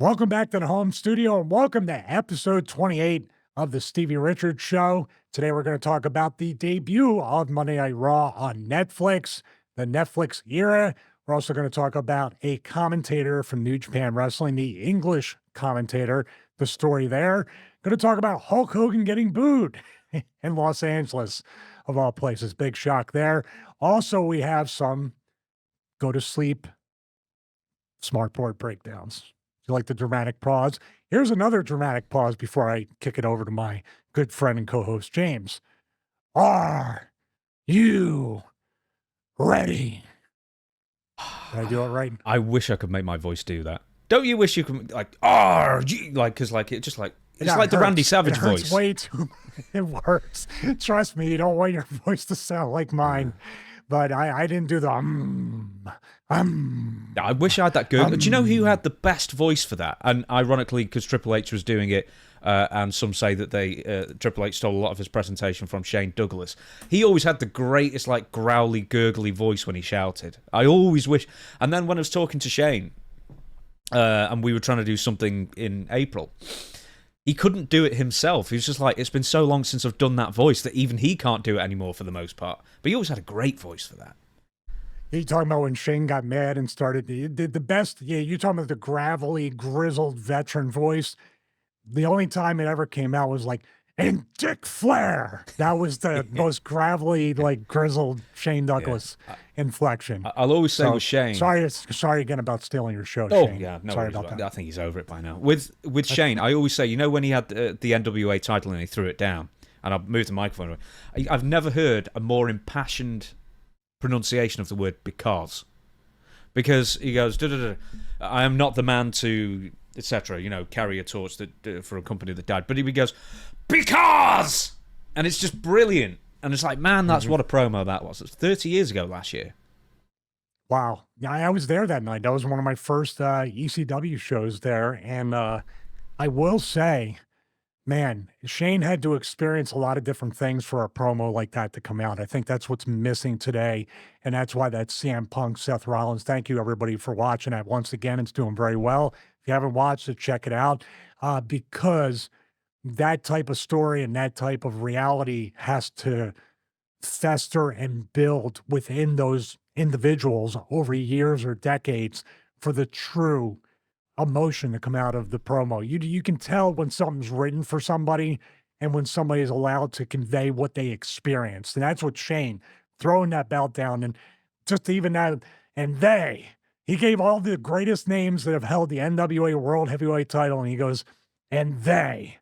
Welcome back to the home studio and welcome to episode 28 of the Stevie Richards Show. Today we're going to talk about the debut of Monday Night Raw on Netflix, the Netflix era. We're also going to talk about a commentator from New Japan Wrestling, the English commentator, the story there. Going to talk about Hulk Hogan getting booed in Los Angeles, of all places. Big shock there. Also, we have some go to sleep smartboard breakdowns. You like the dramatic pause? Here's another dramatic pause before I kick it over to my good friend and co-host, James. Are you ready? Did I do it right? I wish I could make my voice do that. Don't you wish you could, like, because, like, it just, like, it's Yeah, like the hurts. Randy Savage It hurts voice. way too. It works. Trust me, you don't want your voice to sound like mine. But I didn't do the I wish I had that good. Do you know who had the best voice for that? And ironically, because Triple H was doing it, and some say that Triple H stole a lot of his presentation from Shane Douglas. He always had the greatest, like, growly, gurgly voice when he shouted. I always wish. And then when I was talking to Shane, and we were trying to do something in April, he couldn't do it himself. He was just like, it's been so long since I've done that voice that even he can't do it anymore for the most part. But he always had a great voice for that. You talking about when Shane got mad and started the best? Yeah, you talking about the gravelly, grizzled veteran voice. The only time it ever came out was like, and Dick Flair. That was the most gravelly, like grizzled Shane Douglas inflection. I'll always say with Shane. Sorry again about stealing your show. Oh Shane. yeah, no sorry worries about that. I think he's over it by now. With Shane, I always say, you know, when he had the NWA title and he threw it down, and I moved the microphone away. I've never heard a more impassioned pronunciation of the word because he goes, I am not the man to, etc. You know, carry a torch that for a company that died. But he goes, because, and it's just brilliant. And it's like, man, that's what a promo that was. It's 30 years ago last year. Wow. Yeah, I was there that night. That was one of my first ECW shows there. And I will say, man, Shane had to experience a lot of different things for a promo like that to come out. I think that's what's missing today. And that's why that CM Punk, Seth Rollins, thank you everybody for watching that once again. It's doing very well. If you haven't watched it, check it out because that type of story and that type of reality has to fester and build within those individuals over years or decades for the true emotion to come out of the promo. You can tell when something's written for somebody and when somebody is allowed to convey what they experienced. And that's what Shane throwing that belt down and just even that. And he gave all the greatest names that have held the NWA World Heavyweight title. And he goes, and they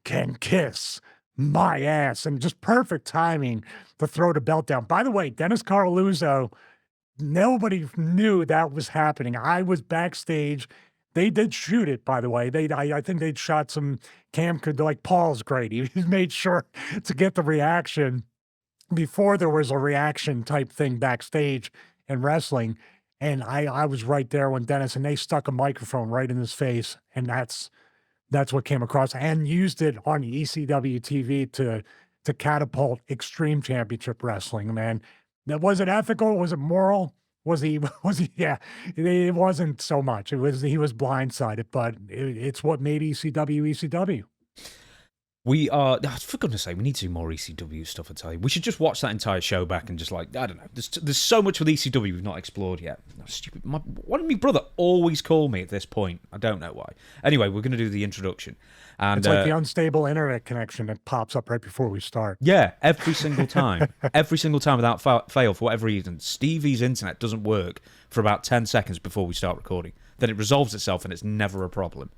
can kiss my ass. And just perfect timing to throw the belt down. By the way, Dennis Carluzzo, nobody knew that was happening. I was backstage. They did shoot it, by the way. I think they'd shot some like Paul's great. He made sure to get the reaction before there was a reaction type thing backstage in wrestling. And I was right there when Dennis, and they stuck a microphone right in his face. And that's what came across and used it on ECW TV to catapult Extreme Championship Wrestling, man. Now, was it ethical? Was it moral? Was he? Yeah, it wasn't so much. He was blindsided, but it's what made ECW ECW. We are, for goodness sake, we need to do more ECW stuff, I tell you. We should just watch that entire show back and just, like, I don't know. There's so much with ECW we've not explored yet. Stupid. Why did my brother always call me at this point? I don't know why. Anyway, we're going to do the introduction. And, it's like the unstable internet connection that pops up right before we start. Yeah, every single time. Every single time without fail, for whatever reason, Stevie's internet doesn't work for about 10 seconds before we start recording. Then it resolves itself and it's never a problem.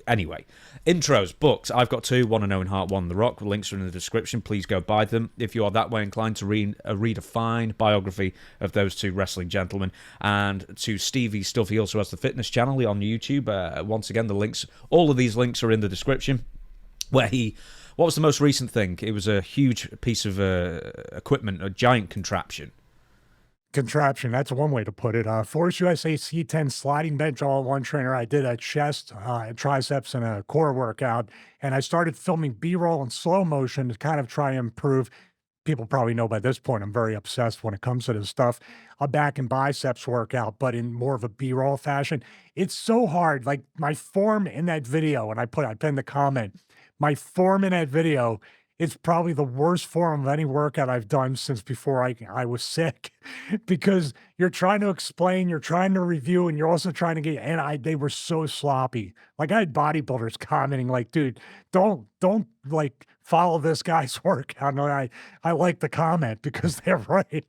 Anyway, intros, books. I've got two, One and Owen Hart, One The Rock. Links are in the description. Please go buy them if you are that way inclined to read a fine biography of those two wrestling gentlemen. And to Stevie's stuff, he also has the fitness channel on YouTube. Once again, the links, all of these links are in the description. What was the most recent thing? It was a huge piece of equipment, a giant contraption. That's one way to put it. Force USA C10 sliding bench all-in-one trainer. I did a chest, triceps, and a core workout, and I started filming B-roll in slow motion to kind of try and improve. people probably know by this point, I'm very obsessed when it comes to this stuff. A back and biceps workout, but in more of a B-roll fashion. It's so hard. Like my form in that video, and I pinned the comment, my form in that video is probably the worst form of any workout I've done since before I was sick because you're trying to explain, you're trying to review, and you're also trying to get, they were so sloppy. Like I had bodybuilders commenting like, dude, don't like follow this guy's workout. And I like the comment because they're right.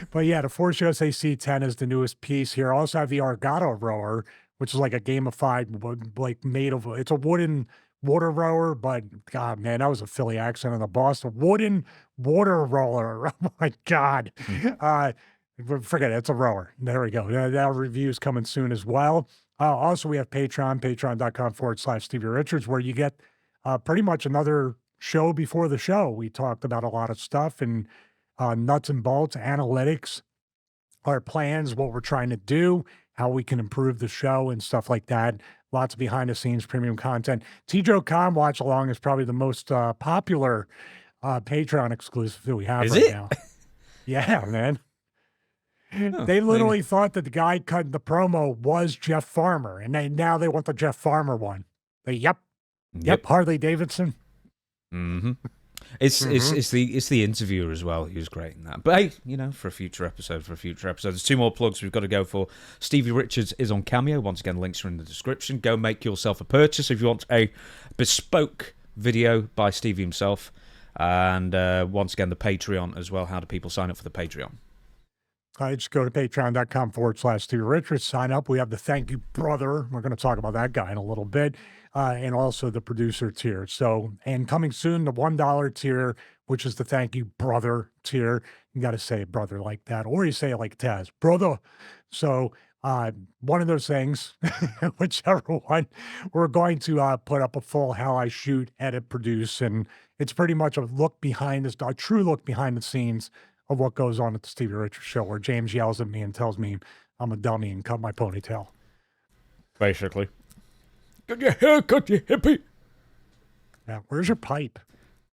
But yeah, the Force USA C10 is the newest piece here. I also have the Argotto rower, which is like a gamified, like made of, it's a wooden water rower, but God, man, that was a Philly accent on the Boston wooden water roller. Oh my God. Forget it. It's a rower. There we go. That review's coming soon as well. Also, we have Patreon, patreon.com/Stevie Richards, where you get pretty much another show before the show. We talked about a lot of stuff and nuts and bolts, analytics, our plans, what we're trying to do, how we can improve the show and stuff like that. Lots of behind the scenes premium content. TJoCon Watch Along is probably the most popular Patreon exclusive that we have Is right it? now. Yeah, man. Oh, They literally thought that the guy cutting the promo was Jeff Farmer, and now they want the Jeff Farmer one. Yep, Harley Davidson. Mm-hmm. It's the interviewer as well. He was great in that. But hey, you know, for a future episode, there's 2 more plugs we've got to go for. Stevie Richards is on Cameo. Once again, links are in the description. Go make yourself a purchase if you want a bespoke video by Stevie himself. And once again, the Patreon as well. How do people sign up for the Patreon? Just go to patreon.com/Stevie Richards, sign up. We have the Thank You Brother. We're going to talk about that guy in a little bit. And also the producer tier. So, and coming soon, the $1 tier, which is the Thank You Brother tier. You got to say it, brother, like that. Or you say it like Taz, brother. So, one of those things, whichever one, we're going to put up a full how I shoot, edit, produce. And it's pretty much a look behind this, a true look behind the scenes of what goes on at the Stevie Richards show, where James yells at me and tells me I'm a dummy and cut my ponytail. Basically. Get your hair cut, you hippie. Yeah, where's your pipe?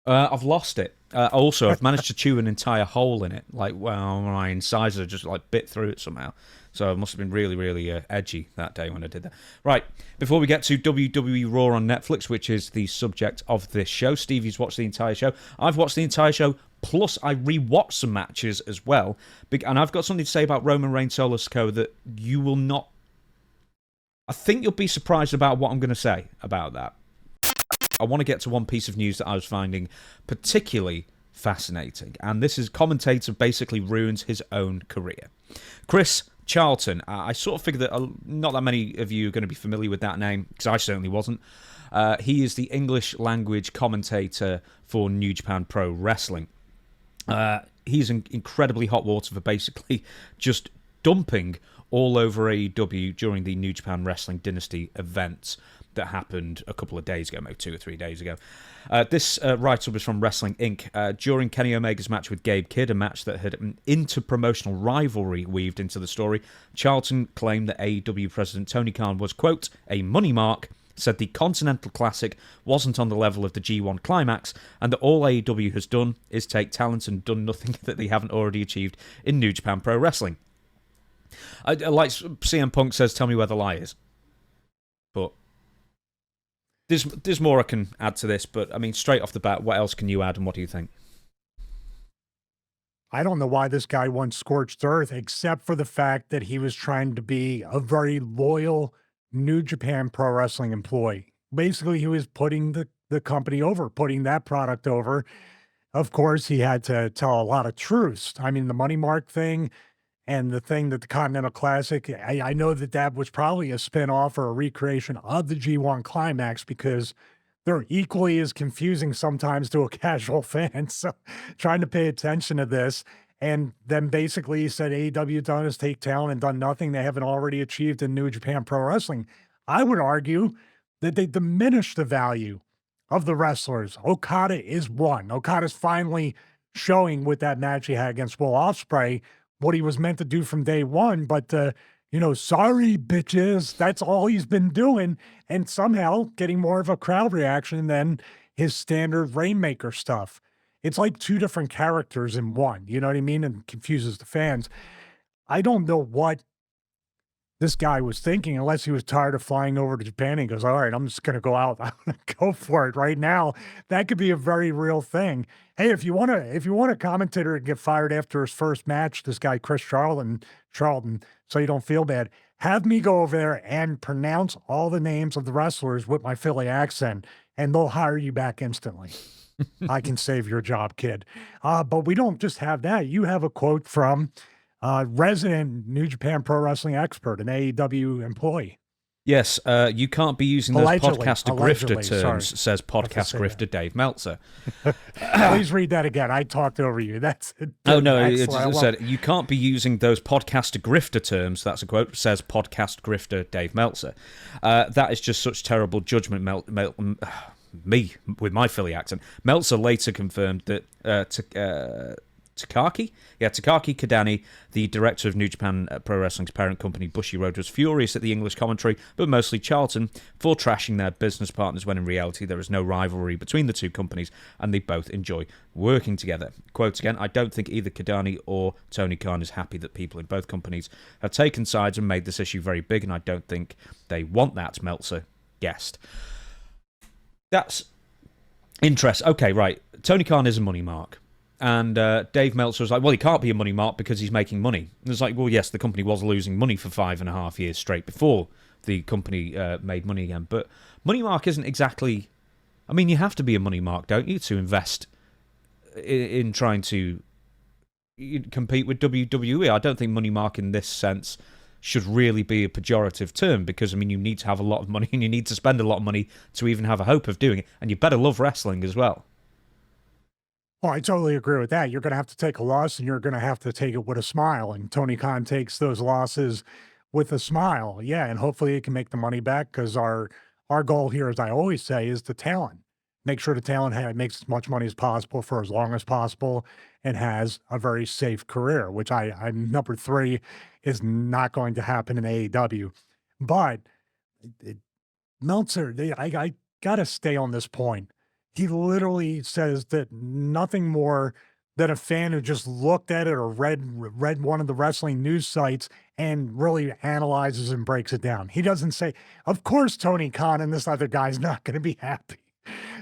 I've lost it. Also, I've managed to chew an entire hole in it. Like, well, my incisors just like bit through it somehow. So it must have been really, really edgy that day when I did that. Right, before we get to WWE Raw on Netflix, which is the subject of this show, Stevie's watched the entire show. I've watched the entire show, plus I rewatched some matches as well. And I've got something to say about Roman Reigns Solo Sikoa that you will not... I think you'll be surprised about what I'm going to say about that. I want to get to one piece of news that I was finding particularly fascinating. And this is Commentator basically ruins his own career. Chris Charlton. I sort of figured that not that many of you are going to be familiar with that name, because I certainly wasn't. He is the English language commentator for New Japan Pro Wrestling. He's in incredibly hot water for basically just dumping all over AEW during the New Japan Wrestling Dynasty event that happened a couple of days ago, maybe 2 or 3 days ago. This write-up is from Wrestling Inc. During Kenny Omega's match with Gabe Kidd, a match that had an interpromotional rivalry weaved into the story, Charlton claimed that AEW President Tony Khan was, quote, a money mark, said the Continental Classic wasn't on the level of the G1 Climax, and that all AEW has done is take talent and done nothing that they haven't already achieved in New Japan Pro Wrestling. Like CM Punk says, tell me where the lie is. But there's more I can add to this, but I mean, straight off the bat, what else can you add and what do you think? I don't know why this guy won Scorched Earth, except for the fact that he was trying to be a very loyal New Japan Pro Wrestling employee. Basically, he was putting the company over, putting that product over. Of course, he had to tell a lot of truths. I mean, the money mark thing and the thing that the Continental Classic, I know that was probably a spin-off or a recreation of the G1 Climax, because they're equally as confusing sometimes to a casual fan. So trying to pay attention to this. And then basically he said AEW done is take talent and done nothing they haven't already achieved in New Japan Pro Wrestling. I would argue that they diminish the value of the wrestlers. Okada is one. Okada's finally showing with that match he had against Will Ospreay what he was meant to do from day one. But, sorry, bitches, that's all he's been doing. And somehow getting more of a crowd reaction than his standard Rainmaker stuff. it's like two different characters in one. You know what I mean? And confuses the fans. I don't know what this guy was thinking, unless he was tired of flying over to Japan and he goes, all right, I'm just going to go out. I'm going to go for it right now. That could be a very real thing. Hey, if you want a commentator to get fired after his first match, this guy, Chris Charlton, so you don't feel bad, have me go over there and pronounce all the names of the wrestlers with my Philly accent, and they'll hire you back instantly. I can save your job, kid. But we don't just have that. You have a quote from resident New Japan Pro Wrestling expert, an AEW employee. Yes, you can't be using those podcaster grifter terms, sorry. says podcast grifter Dave Meltzer. Please read that again. I talked over you. That's oh no, it said you can't be using those podcaster grifter terms. That's a quote. Says podcast grifter Dave Meltzer. That is just such terrible judgment. Me with my Philly accent. Meltzer later confirmed that Takaki Kadani, the director of New Japan Pro Wrestling's parent company Bushi Road, was furious at the English commentary, but mostly Charlton, for trashing their business partners when in reality there is no rivalry between the two companies and they both enjoy working together. Quote again, I don't think either Kadani or Tony Khan is happy that people in both companies have taken sides and made this issue very big, and I don't think they want that, Meltzer guessed. That's interest. Okay, right. Tony Khan is a money mark. And Dave Meltzer was like, well, he can't be a money mark because he's making money. And it's like, well, yes, the company was losing money for 5.5 years straight before the company made money again. But money mark isn't exactly... I mean, you have to be a money mark, don't you, to invest in trying to compete with WWE. I don't think money mark in this sense should really be a pejorative term because, I mean, you need to have a lot of money and you need to spend a lot of money to even have a hope of doing it. And you better love wrestling as well. Well, I totally agree with that. You're going to have to take a loss and you're going to have to take it with a smile. And Tony Khan takes those losses with a smile. Yeah. And hopefully he can make the money back because our goal here, as I always say, is the talent. Make sure the talent makes as much money as possible for as long as possible and has a very safe career, which I'm number 3 is not going to happen in AEW. But Meltzer, I got to stay on this point. He literally says that nothing more than a fan who just looked at it or read one of the wrestling news sites and really analyzes and breaks it down. He doesn't say, of course, Tony Khan and this other guy's not going to be happy.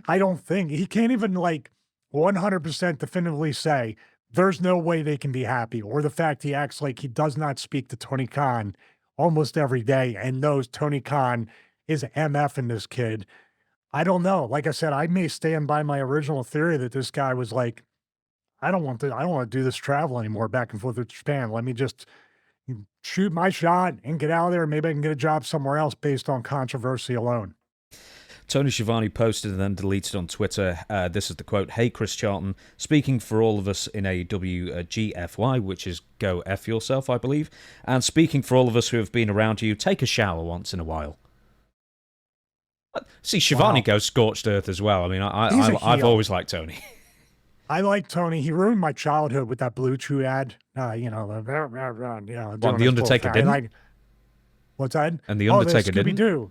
I don't think he can't even 100% definitively say there's no way they can be happy, or the fact he acts like he does not speak to Tony Khan almost every day and knows Tony Khan is MFing this kid. I don't know. Like I said, I may stand by my original theory that this guy was like, I don't want to do this travel anymore back and forth to Japan. Let me just shoot my shot and get out of there. Maybe I can get a job somewhere else based on controversy alone. Tony Schiavone posted and then deleted on Twitter. This is the quote. Hey, Chris Charlton, speaking for all of us in AEW GFY, which is go F yourself, I believe, and speaking for all of us who have been around you, take a shower once in a while. See, Schiavone goes scorched earth as well. I mean, I've always liked Tony. I like Tony. He ruined my childhood with that Blue Chew ad. The Undertaker didn't? What's that? And the Undertaker didn't? Scooby-Doo.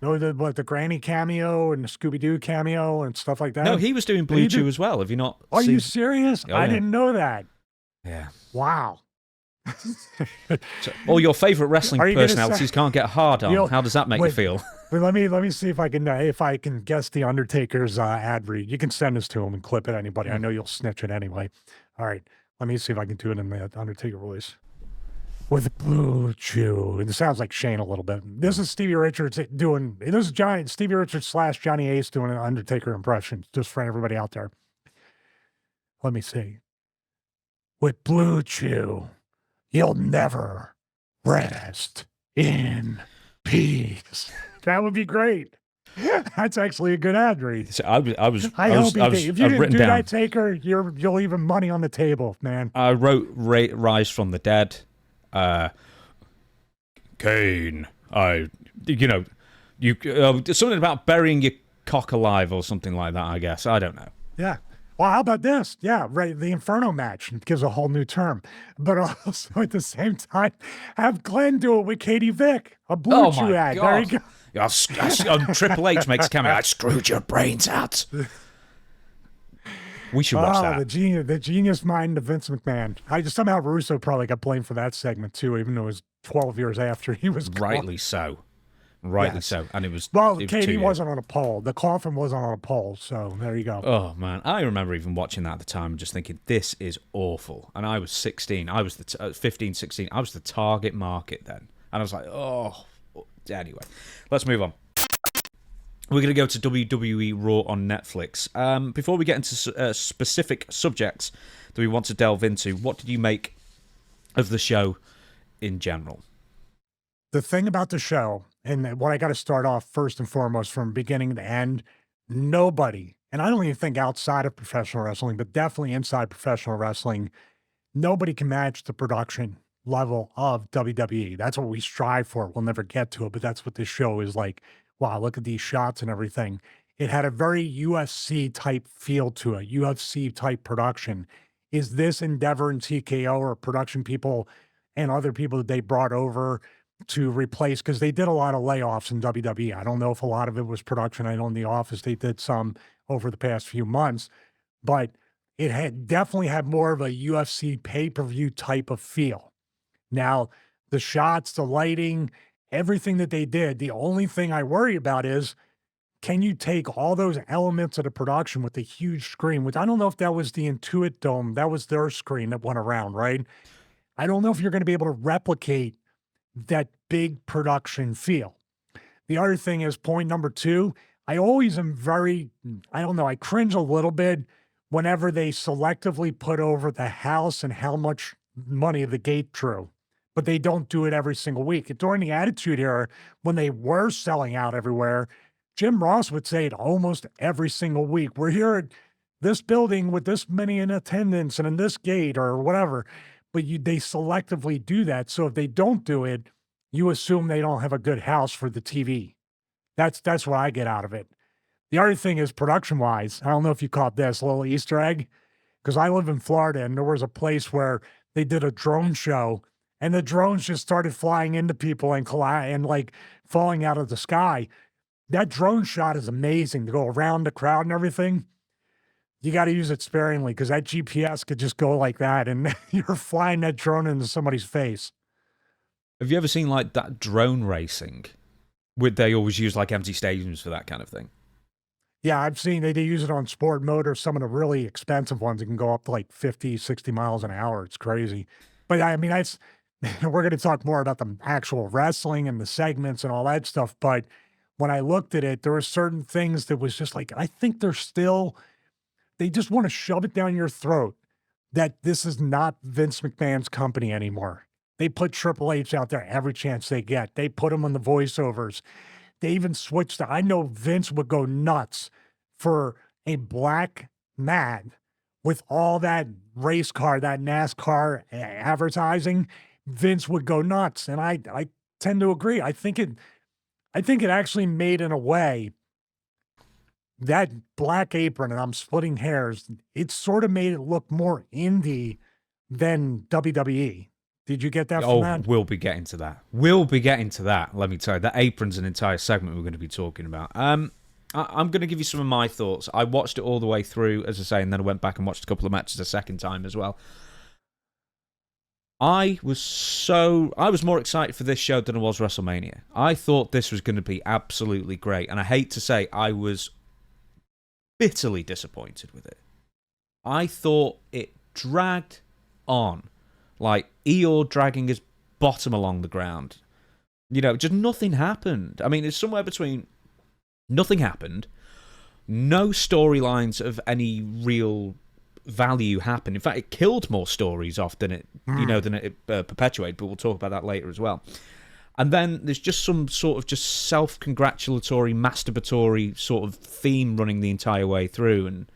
The Granny cameo and the Scooby-Doo cameo and stuff like that. No, he was doing Blue Chew as well. Have you not Are you serious? I didn't know that. Yeah. Wow. So, all your favorite wrestling personalities can't get hard on. How does that make you feel? Let me see if I can guess the Undertaker's ad read. You can send this to him and clip it. Anybody, I know you'll snitch it anyway. All right, let me see if I can do it in the Undertaker voice with Blue Chew. It sounds like Shane a little bit. This is Stevie Richards doing. This is Stevie Richards / Johnny Ace doing an Undertaker impression, just for everybody out there. Let me see. With Blue Chew, you'll never rest in peace. That would be great. That's actually a good ad read. So I hope if you didn't do that, Taker, you'll leave money on the table, man. I wrote Rise from the Dead. Kane, something about burying your cock alive or something like that, I guess. I don't know. Yeah. Well, how about this? Yeah, right. The Inferno match gives a whole new term. But also at the same time, have Glenn do it with Katie Vick. A Blue Chew ad. God. There you go. Triple H makes a cameo. I screwed your brains out. We should watch Oh, that. the genius mind of Vince McMahon. I just somehow Russo probably got blamed for that segment too, even though it was 12 years after he was gone. Rightly so. Rightly Yes. so. And it was Well, it was 2 Katie years. wasn't on a poll. The coffin wasn't on a poll, so there you go. Oh man, I remember even watching that at the time and just thinking this is awful. And I was 16. I was 15, 16. I was the target market then. And I was like, oh. Anyway, let's move on. We're going to go to WWE Raw on Netflix. Before we get into specific subjects that we want to delve into, what did you make of the show in general? The thing about the show, and what I got to start off first and foremost from beginning to end, nobody, and I don't even think outside of professional wrestling, but definitely inside professional wrestling, nobody can match the production level of WWE. That's what we strive for. We'll never get to it, but that's what this show is like. Wow, look at these shots and everything. It had a very UFC type feel to it, UFC type production. Is this Endeavor and TKO or production people and other people that they brought over to replace? Because they did a lot of layoffs in WWE. I don't know if a lot of it was production. I know in the office they did some over the past few months, but it had definitely had more of a UFC pay-per-view type of feel. Now, the shots, the lighting, everything that they did, the only thing I worry about is, can you take all those elements of the production with the huge screen, which I don't know if that was the Intuit Dome, that was their screen that went around, right? I don't know if you're going to be able to replicate that big production feel. The other thing is point number two, I always am very, I don't know, I cringe a little bit whenever they selectively put over the house and how much money the gate drew, but they don't do it every single week. During the Attitude Era, when they were selling out everywhere, Jim Ross would say it almost every single week. We're here at this building with this many in attendance and in this gate or whatever, but they selectively do that. So if they don't do it, you assume they don't have a good house for the TV. That's what I get out of it. The other thing is production-wise, I don't know if you caught this, a little Easter egg, because I live in Florida and there was a place where they did a drone show and the drones just started flying into people and like falling out of the sky. That drone shot is amazing to go around the crowd and everything. You got to use it sparingly because that GPS could just go like that and you're flying that drone into somebody's face. Have you ever seen like that drone racing? They always use like empty stadiums for that kind of thing. Yeah, I've seen they use it on sport mode or some of the really expensive ones. It can go up to like 50, 60 miles an hour. It's crazy. But I mean, we're going to talk more about the actual wrestling and the segments and all that stuff. But when I looked at it, there were certain things that was just like, I think they just want to shove it down your throat that this is not Vince McMahon's company anymore. They put Triple H out there every chance they get. They put him on the voiceovers. They even switched I know Vince would go nuts for a black mat with all that race car, that NASCAR advertising. Vince would go nuts. And I tend to agree. I think it actually made, in a way, that black apron, and I'm splitting hairs, it sort of made it look more indie than WWE. Did you get that from that? We'll be getting to that. Let me tell you. That apron's an entire segment we're going to be talking about. I'm going to give you some of my thoughts. I watched it all the way through, as I say, and then I went back and watched a couple of matches a second time as well. I was more excited for this show than I was WrestleMania. I thought this was going to be absolutely great, and I hate to say I was bitterly disappointed with it. I thought it dragged on. Like Eeyore dragging his bottom along the ground. Just nothing happened. I mean, it's somewhere between nothing happened, no storylines of any real value happened. In fact, it killed more stories off than it, perpetuated, but we'll talk about that later as well. And then there's just some sort of just self-congratulatory, masturbatory sort of theme running the entire way through.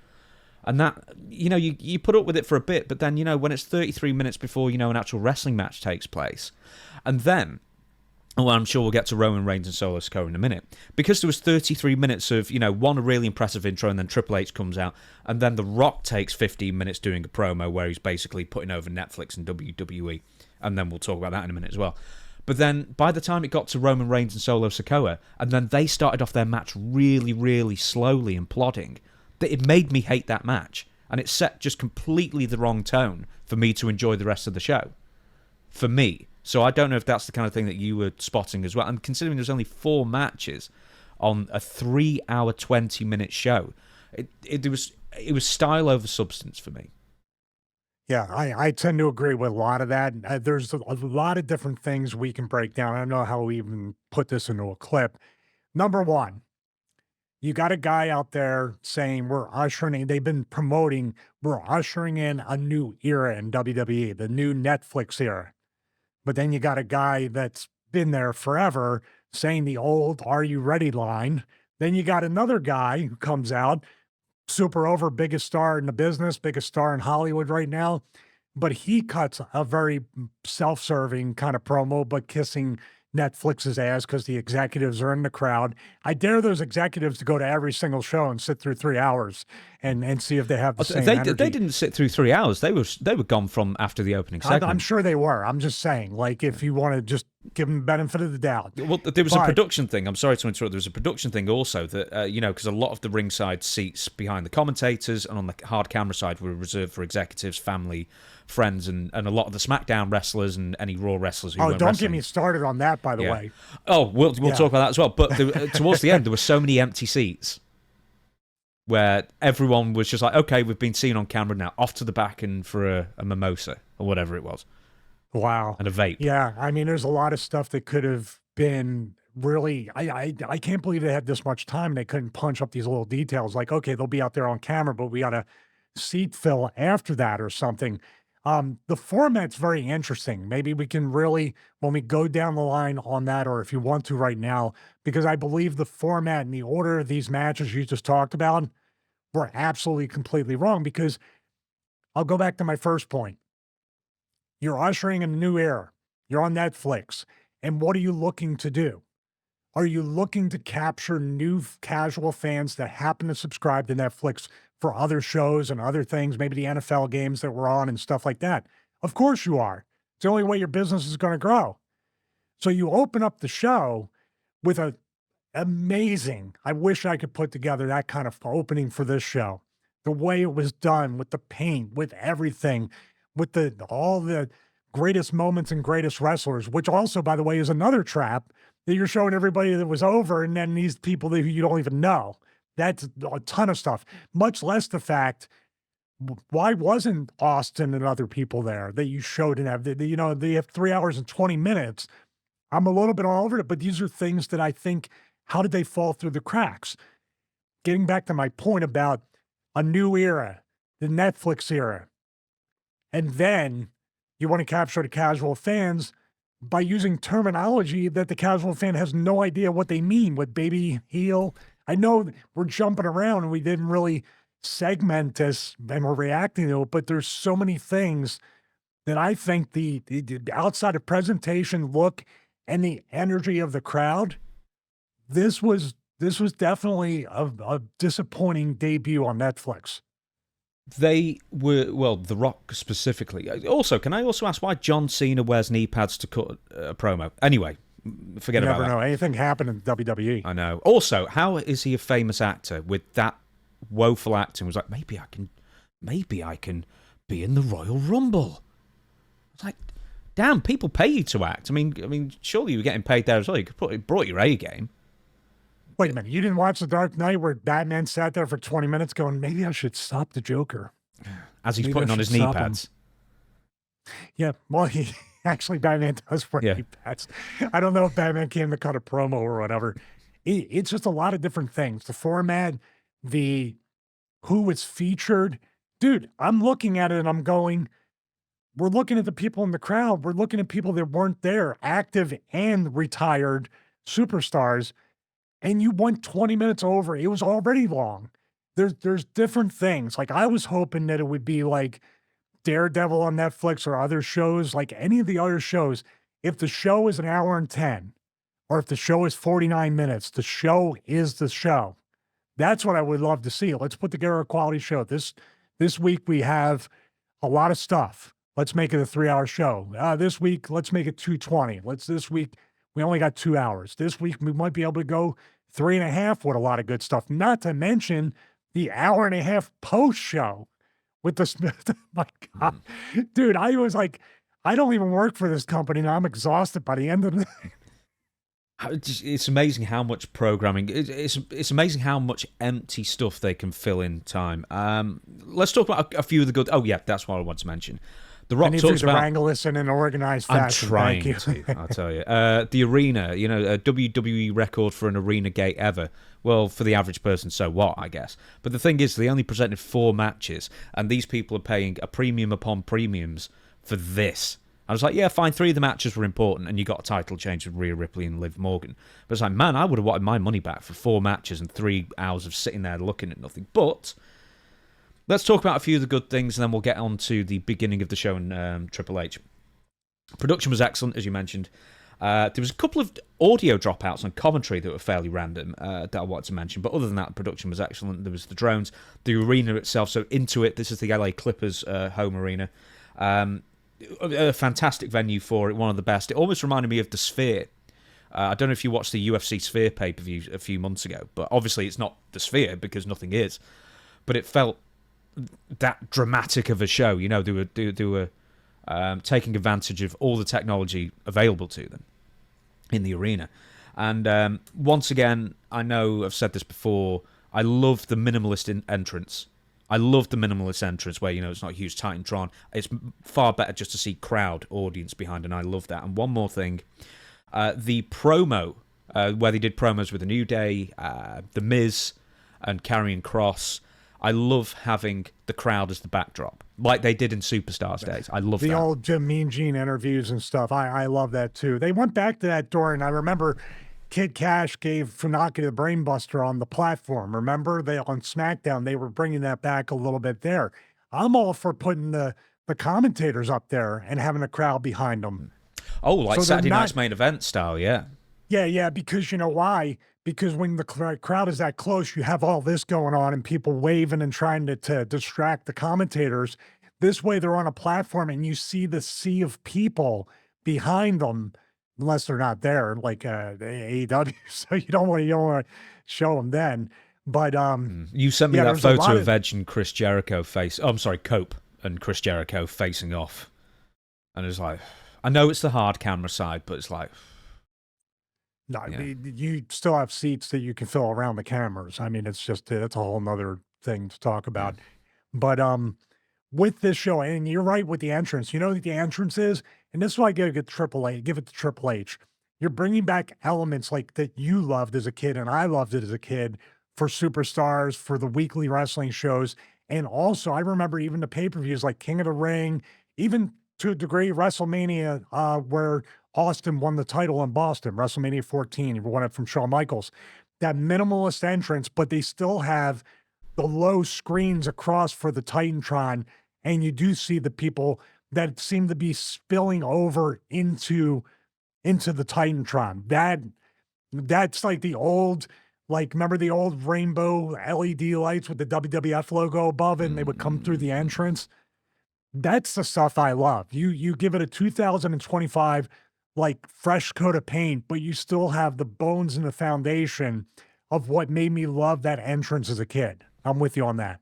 And that, you put up with it for a bit, but then, when it's 33 minutes before, an actual wrestling match takes place. And then, I'm sure we'll get to Roman Reigns and Solo Sikoa in a minute. Because there was 33 minutes of, one a really impressive intro, and then Triple H comes out, and then The Rock takes 15 minutes doing a promo where he's basically putting over Netflix and WWE. And then we'll talk about that in a minute as well. But then, by the time it got to Roman Reigns and Solo Sikoa, and then they started off their match really, really slowly and plodding, that it made me hate that match. and it set just completely the wrong tone for me to enjoy the rest of the show. For me. So I don't know if that's the kind of thing that you were spotting as well. And considering there's only 4 matches on a 3-hour, 20-minute show, it was style over substance for me. Yeah, I tend to agree with a lot of that. There's a lot of different things we can break down. I don't know how we even put this into a clip. Number one, you got a guy out there saying they've been promoting, we're ushering in a new era in WWE, the new Netflix era. But then you got a guy that's been there forever saying the old "Are you ready?" line. Then you got another guy who comes out, super over, biggest star in the business, biggest star in Hollywood right now. But he cuts a very self-serving kind of promo, but kissing Netflix's ass because the executives are in the crowd. I dare those executives to go to every single show and sit through 3 hours and see if they have the same energy. They didn't sit through 3 hours. They were gone from after the opening segment. I'm sure they were. I'm just saying, like, if you want to just give them the benefit of the doubt. Well, there was a production thing. I'm sorry to interrupt. There was a production thing also that, because a lot of the ringside seats behind the commentators and on the hard camera side were reserved for executives, family, friends, and a lot of the SmackDown wrestlers and any Raw wrestlers who weren't don't wrestling. get me started on that, by the way. Oh, we'll talk about that as well. But towards the end, there were so many empty seats where everyone was just like, okay, we've been seen on camera now, off to the back and for a mimosa or whatever it was. Wow. And a vape. Yeah, I mean, there's a lot of stuff that could have been really, I can't believe they had this much time and they couldn't punch up these little details like, okay, they'll be out there on camera, but we got a seat fill after that or something. The format's very interesting. Maybe we can really, when we go down the line on that, or if you want to right now, because I believe the format and the order of these matches you just talked about were absolutely completely wrong, because I'll go back to my first point. You're ushering in a new era. You're on Netflix. And what are you looking to do? Are you looking to capture new casual fans that happen to subscribe to Netflix for other shows and other things, maybe the NFL games that we're on and stuff like that? Of course you are. It's the only way your business is going to grow. So you open up the show with a amazing, I wish I could put together that kind of opening for this show. The way it was done, with the paint, with everything, with all the greatest moments and greatest wrestlers, which also, by the way, is another trap that you're showing everybody that was over, and then these people that you don't even know. That's a ton of stuff, much less the fact, why wasn't Austin and other people there that you showed and have, they have 3 hours and 20 minutes. I'm a little bit all over it, but these are things that I think, how did they fall through the cracks? Getting back to my point about a new era, the Netflix era, and then you want to capture the casual fans by using terminology that the casual fan has no idea what they mean with baby, heel. I know we're jumping around and we didn't really segment this and we're reacting to it, but there's so many things that I think the outside of presentation, look, and the energy of the crowd, this was definitely a disappointing debut on Netflix. They were, well, The Rock specifically. Also, can I also ask why John Cena wears knee pads to cut a promo? Anyway, forget about that. You never know. Anything happened in WWE. I know. Also, how is he a famous actor with that woeful acting? Was like, maybe I can be in the Royal Rumble. It's like, damn, people pay you to act. I mean, surely you were getting paid there as well. You could brought your A game. Wait a minute, you didn't watch The Dark Knight where Batman sat there for 20 minutes going, maybe I should stop the Joker. As he's putting on his knee pads. Yeah, well, Batman does wear knee pads. I don't know if Batman came to cut a promo or whatever. It's just a lot of different things. The format, who was featured. Dude, I'm looking at it and I'm going, we're looking at the people in the crowd. We're looking at people that weren't there, active and retired superstars. And you went 20 minutes over. It was already long. There's different things. Like, I was hoping that it would be like Daredevil on Netflix or other shows, like any of the other shows. If the show is an hour and 10, or if the show is 49 minutes, the show is the show. That's what I would love to see. Let's put together a quality show. This week we have a lot of stuff. Let's make it a 3-hour show. This week, let's make it 220. This week, we only got 2 hours. This week, we might be able to go 3.5 with a lot of good stuff. Not to mention the hour and a half post show with the Smith. My God, dude, I was like, I don't even work for this company now. I'm exhausted by the end of the It's amazing how much programming. It's amazing how much empty stuff they can fill in time. Let's talk about a few of the good. Oh yeah, that's what I want to mention. The Rock I need you talks to about. wrangle this in an organized I'm fashion. trying Thank you. to. I'll tell you. The arena. You know, a WWE record for an arena gate ever. Well, for the average person, so what? I guess. But the thing is, they only presented 4 matches, and these people are paying a premium upon premiums for this. I was like, yeah, fine, 3 of the matches were important, and you got a title change with Rhea Ripley and Liv Morgan. But it's like, man, I would have wanted my money back for 4 matches and 3 hours of sitting there looking at nothing. But let's talk about a few of the good things, and then we'll get on to the beginning of the show and Triple H. Production was excellent, as you mentioned. There was a couple of audio dropouts on commentary that were fairly random that I wanted to mention. But other than that, the production was excellent. There was the drones, the arena itself. So into it, this is the LA Clippers home arena. A fantastic venue for it, one of the best. It almost reminded me of the Sphere. I don't know if you watched the UFC Sphere pay-per-view a few months ago, but obviously it's not the Sphere because nothing is. But it felt that dramatic of a show. You know, they were taking advantage of all the technology available to them in the arena. And once again, I know I've said this before, I love the minimalist entrance. I love the minimalist entrance where, you know, it's not a huge Titantron. It's far better just to see crowd audience behind, and I love that. And one more thing, the promo, where they did promos with The New Day, The Miz, and Karrion Kross. I love having the crowd as the backdrop, like they did in Superstars days. I love the that. old Mean Gene interviews and stuff. I love that too. They went back to that door, and I remember Kid Cash gave Funaki the Brainbuster on the platform. Remember, they on SmackDown, they were bringing that back a little bit there. I'm all for putting the commentators up there and having a crowd behind them. Oh, like So they're Saturday not- Night's Main Event style, yeah. Yeah, because you know why? Because when the crowd is that close, you have all this going on and people waving and trying to distract the commentators. This way, they're on a platform and you see the sea of people behind them, unless they're not there, like AEW. So you don't want to show them then. But You sent me yeah, that there's a lot photo of- of Edge and Chris Jericho Cope and Chris Jericho facing off. And it's like, I know it's the hard camera side, but it's like, no, yeah. you still have seats that you can fill around the cameras. I mean, it's just that's a whole nother thing to talk about. But with this show, and you're right with the entrance. You know what the entrance is, and this is why I give it to Triple H. You're bringing back elements like that you loved as a kid, and I loved it as a kid for Superstars, for the weekly wrestling shows, and also I remember even the pay-per-views like King of the Ring, even to a degree WrestleMania, where Austin won the title in Boston, WrestleMania 14. He won it from Shawn Michaels. That minimalist entrance, but they still have the low screens across for the Titantron, and you do see the people that seem to be spilling over into the Titantron. That's like the old, like remember the old rainbow LED lights with the WWF logo above it, and they would come through the entrance. That's the stuff I love. You give it a 2025 like fresh coat of paint, but you still have the bones and the foundation of what made me love that entrance as a kid. I'm with you on that.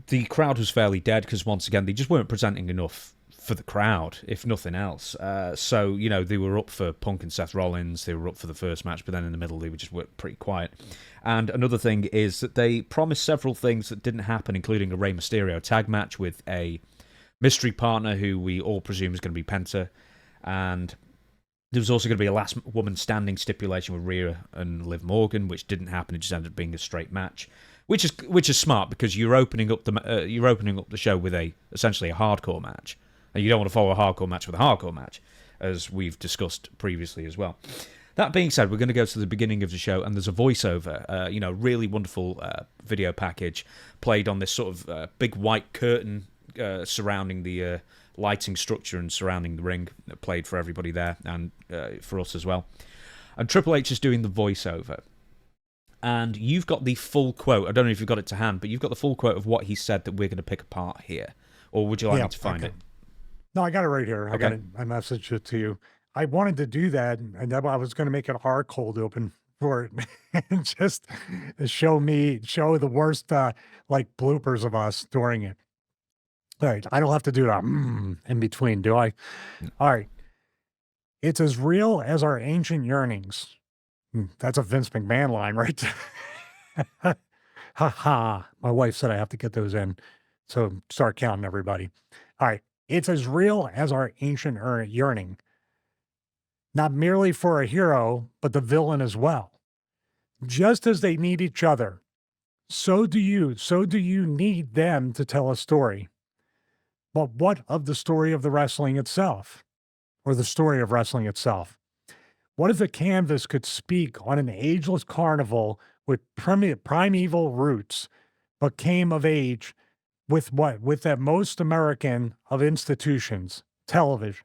The crowd was fairly dead because, once again, they just weren't presenting enough for the crowd, if nothing else. So, you know, they were up for Punk and Seth Rollins. They were up for the first match, but then in the middle, they were just pretty quiet. And another thing is that they promised several things that didn't happen, including a Rey Mysterio tag match with a mystery partner who we all presume is going to be Penta. And there was also going to be a last woman standing stipulation with Rhea and Liv Morgan, which didn't happen. It just ended up being a straight match, which is smart because you're opening up the show with essentially a hardcore match, and you don't want to follow a hardcore match with a hardcore match, as we've discussed previously as well. That being said, we're going to go to the beginning of the show, and there's a voiceover, really wonderful video package played on this sort of big white curtain surrounding the lighting structure and surrounding the ring, played for everybody there and for us as well. And Triple H is doing the voiceover. And you've got the full quote. I don't know if you've got it to hand, but you've got the full quote of what he said that we're going to pick apart here. Or would you like me to find it? No, I got it right here. Okay. I got it. I messaged it to you. I wanted to do that, and I was going to make it a hard cold open for it and just show the worst like bloopers of us during it. All right. I don't have to do that in between, do I? All right. It's as real as our ancient yearnings. That's a Vince McMahon line right there. Ha ha. My wife said I have to get those in. So start counting, everybody. All right. It's as real as our ancient yearning, not merely for a hero, but the villain as well. Just as they need each other, so do you. So do you need them to tell a story. But what of the story of the wrestling itself, or the story of wrestling itself? What if a canvas could speak on an ageless carnival with primeval roots, but came of age with what? With that most American of institutions, television.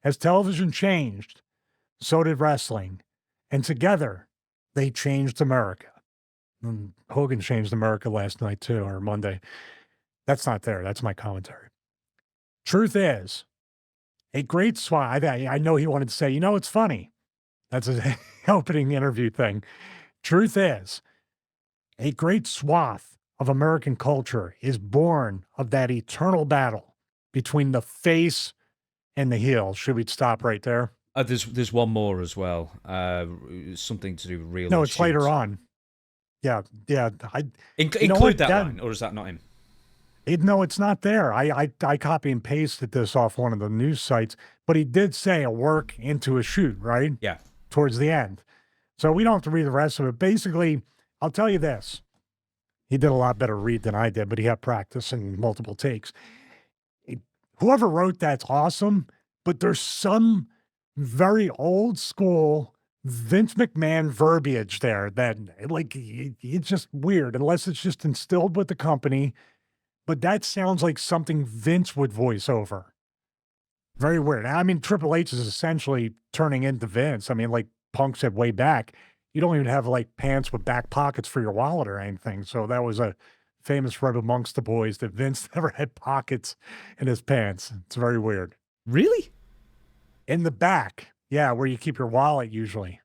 As television changed, so did wrestling. And together, they changed America. And Hogan changed America last night, too, or Monday. That's not there. That's my commentary. Truth is, a great swat. I know he wanted to say, it's funny. That's an opening interview thing. Truth is, a great swath of American culture is born of that eternal battle between the face and the heel. Should we stop right there? There's one more as well. Something to do with real. No, it's later on. Yeah. Include that line, or is that not him? No, it's not there. I copy and pasted this off one of the news sites, but he did say a work into a shoot, right? Yeah. Towards the end. So we don't have to read the rest of it. Basically, I'll tell you this. He did a lot better read than I did, but he had practice and multiple takes. Whoever wrote that's awesome, but there's some very old school Vince McMahon verbiage there that, like, it's just weird, unless it's just instilled with the company. But that sounds like something Vince would voice over. Very weird. I mean, Triple H is essentially turning into Vince. I mean, like Punk said way back, you don't even have like pants with back pockets for your wallet or anything. So that was a famous rub amongst the boys that Vince never had pockets in his pants. It's very weird. Really? In the back. Yeah, where you keep your wallet usually.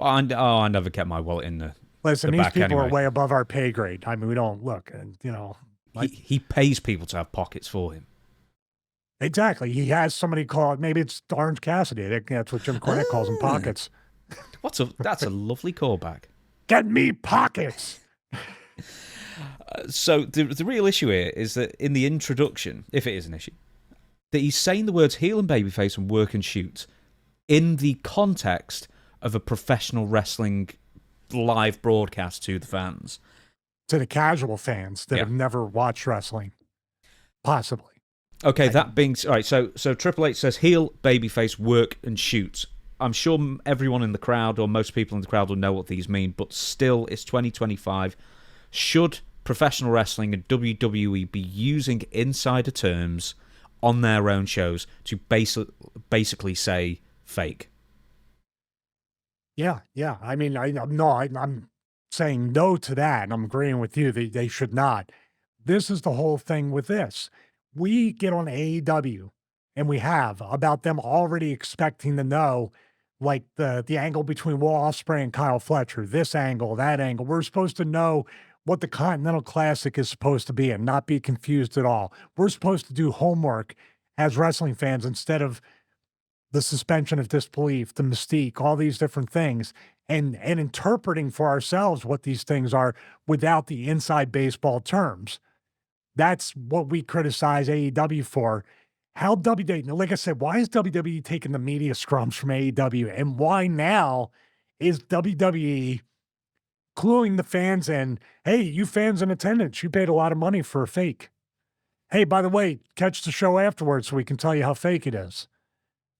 I never kept my wallet in the Listen, the these back people anyway. are way above our pay grade. I mean, we don't look, and He pays people to have pockets for him. Exactly. He has somebody call it, maybe it's Orange Cassidy. That's what Jim Cornette calls them, pockets. That's a lovely callback. Get me pockets. So the real issue here is that in the introduction, if it is an issue, that he's saying the words heel and babyface and work and shoot in the context of a professional wrestling live broadcast to the fans. To the casual fans that have never watched wrestling. Possibly. Okay, that being... All right, so Triple H says heel, babyface, work, and shoot. I'm sure everyone in the crowd, or most people in the crowd, will know what these mean, but still, it's 2025. Should professional wrestling and WWE be using insider terms on their own shows to basically say fake? Yeah. I mean, I'm saying no to that, and I'm agreeing with you. They should not. This is the whole thing with this. We get on AEW, and we have, about them already expecting to know, like the angle between Will Ospreay and Kyle Fletcher, this angle, that angle. We're supposed to know what the Continental Classic is supposed to be and not be confused at all. We're supposed to do homework as wrestling fans instead of the suspension of disbelief, the mystique, all these different things, and interpreting for ourselves what these things are without the inside baseball terms. That's what we criticize AEW for. How WWE, like I said, why is WWE taking the media scrums from AEW? And why now is WWE cluing the fans in, hey, you fans in attendance, you paid a lot of money for a fake. Hey, by the way, catch the show afterwards so we can tell you how fake it is.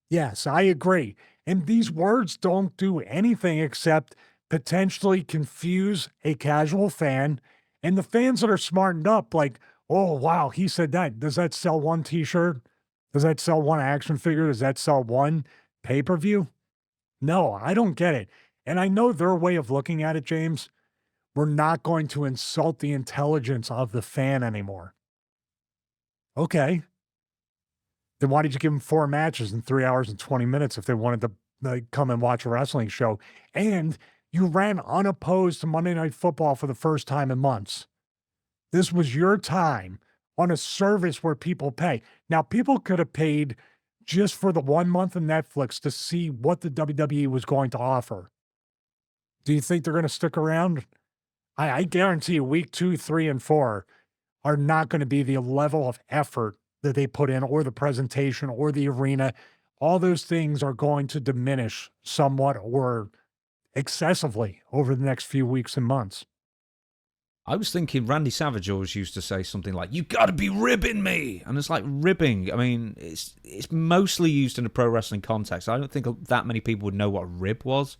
Yes, I agree. And these words don't do anything except potentially confuse a casual fan. And the fans that are smartened up, like, oh, wow, he said that. Does that sell one t-shirt? Does that sell one action figure? Does that sell one pay-per-view? No, I don't get it. And I know their way of looking at it, James. We're not going to insult the intelligence of the fan anymore. Okay. Then why did you give them 4 matches in 3 hours and 20 minutes if they wanted to come and watch a wrestling show? And you ran unopposed to Monday Night Football for the first time in months. This was your time on a service where people pay. Now, people could have paid just for the 1 month of Netflix to see what the WWE was going to offer. Do you think they're gonna stick around? I guarantee you week 2, 3, and 4 are not gonna be the level of effort that they put in or the presentation or the arena. All those things are going to diminish somewhat or excessively over the next few weeks and months. I was thinking Randy Savage always used to say something like, "You got to be ribbing me," and it's like ribbing. I mean, it's mostly used in a pro wrestling context. I don't think that many people would know what a rib was,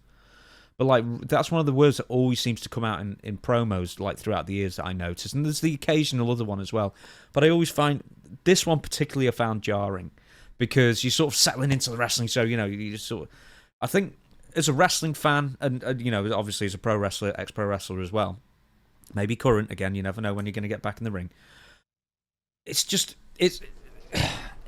but like that's one of the words that always seems to come out in promos like throughout the years that I noticed. And there's the occasional other one as well, but I always find this one particularly I found jarring because you're sort of settling into the wrestling show. You know, you just sort of, I think as a wrestling fan and you know obviously as a pro wrestler, ex-pro wrestler as well. Maybe current, again, you never know when you're going to get back in the ring. It's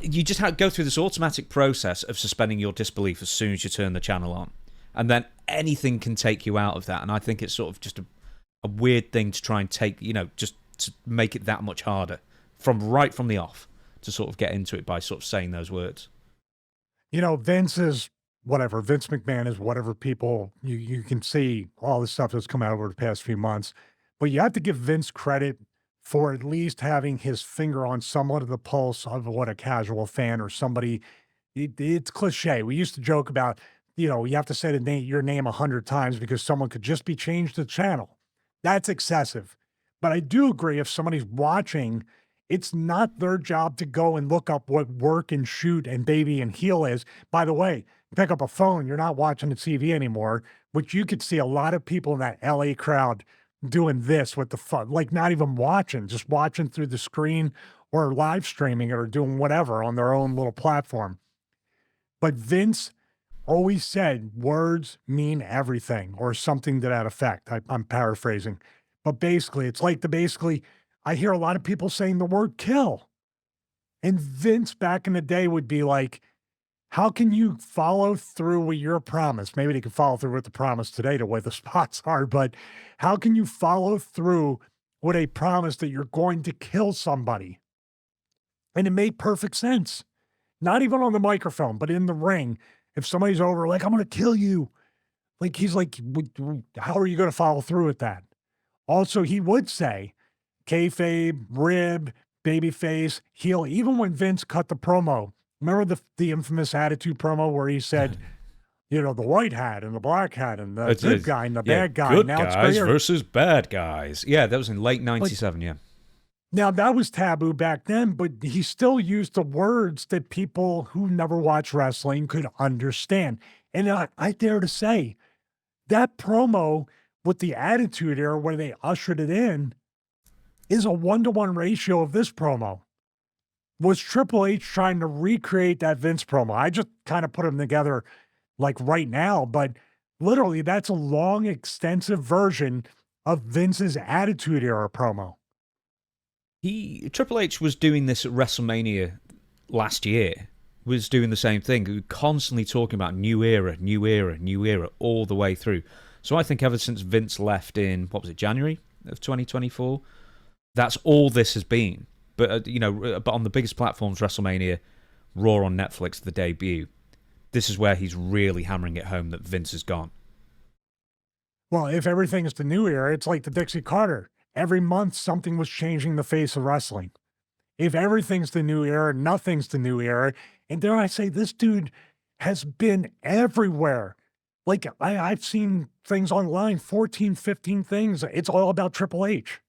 you just have to go through this automatic process of suspending your disbelief as soon as you turn the channel on. And then anything can take you out of that. And I think it's sort of just a weird thing to try and take, you know, just to make it that much harder right from the off to sort of get into it by sort of saying those words. You know, Vince is whatever. Vince McMahon is whatever people you can see all the stuff that's come out over the past few months. But you have to give Vince credit for at least having his finger on somewhat of the pulse of what a casual fan or somebody. It's cliche. We used to joke about, you know, you have to say your name 100 times because someone could just be changed the channel. That's excessive. But I do agree if somebody's watching, it's not their job to go and look up what work and shoot and baby and heel is. By the way, you pick up a phone, you're not watching the TV anymore, which you could see a lot of people in that LA crowd doing this with the fun, like not even watching, just watching through the screen or live streaming it or doing whatever on their own little platform. But Vince always said words mean everything or something to that effect. I'm paraphrasing. But basically, it's like I hear a lot of people saying the word kill. And Vince back in the day would be like, how can you follow through with your promise? Maybe they can follow through with the promise today the way the spots are, but how can you follow through with a promise that you're going to kill somebody? And it made perfect sense. Not even on the microphone, but in the ring. If somebody's over, like, I'm going to kill you. Like, he's like, how are you going to follow through with that? Also, he would say kayfabe, rib, babyface, heel, even when Vince cut the promo. Remember the infamous Attitude promo where he said, you know, the white hat and the black hat and the good guy and the bad guy. Good now guys versus bad guys. Yeah, that was in late 97, yeah. Now, that was taboo back then, but he still used the words that people who never watched wrestling could understand. And I dare to say, that promo with the Attitude Era where they ushered it in is a 1-to-1 ratio of this promo. Was Triple H trying to recreate that Vince promo? I just kind of put them together like right now, but literally that's a long, extensive version of Vince's Attitude Era promo. Triple H was doing this at WrestleMania last year, was doing the same thing. He was constantly talking about new era, new era, new era all the way through. So I think ever since Vince left in, what was it, January of 2024, that's all this has been. But, you know, but on the biggest platforms, WrestleMania, Raw on Netflix, the debut, this is where he's really hammering it home that Vince is gone. Well, if everything is the new era, it's like the Dixie Carter. Every month, something was changing the face of wrestling. If everything's the new era, nothing's the new era. And dare I say, this dude has been everywhere. Like, I've seen things online, 14, 15 things. It's all about Triple H.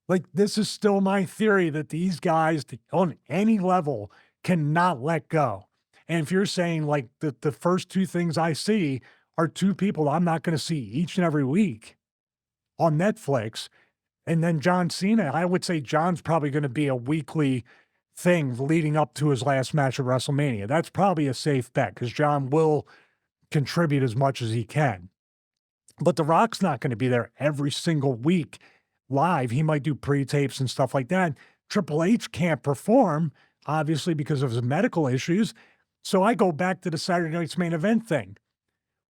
Like, this is still my theory that these guys on any level cannot let go. And if you're saying like the first two things I see are two people I'm not going to see each and every week on Netflix, and then John Cena, I would say John's probably going to be a weekly thing leading up to his last match at WrestleMania. That's probably a safe bet because John will contribute as much as he can. But The Rock's not going to be there every single week live. He might do pre-tapes and stuff like that. Triple H can't perform, obviously, because of his medical issues. So I go back to the Saturday Night's Main Event thing.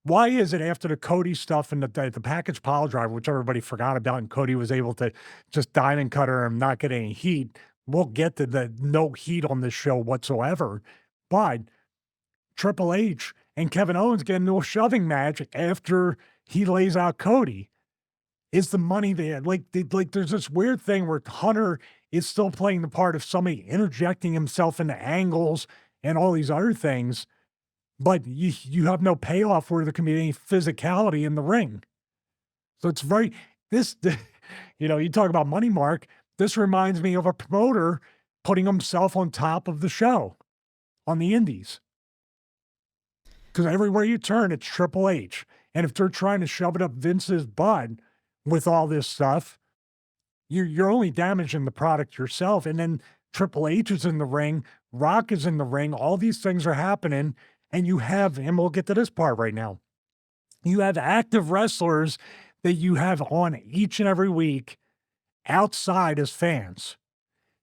Why is it after the Cody stuff and the package pile driver, which everybody forgot about, and Cody was able to just diamond cutter and not get any heat? We'll get to the no heat on this show whatsoever, but Triple H and Kevin Owens get into a shoving match after he lays out Cody. Is the money there? Like there's this weird thing where Hunter is still playing the part of somebody interjecting himself into angles and all these other things, but you have no payoff where there can be any physicality in the ring. So it's very this, you talk about money, Mark. This reminds me of a promoter putting himself on top of the show on the indies. Because everywhere you turn, it's Triple H. And if they're trying to shove it up Vince's butt with all this stuff, you're only damaging the product yourself. And then Triple H is in the ring, Rock is in the ring, all these things are happening, and you have, and we'll get to this part right now, you have active wrestlers that you have on each and every week outside as fans.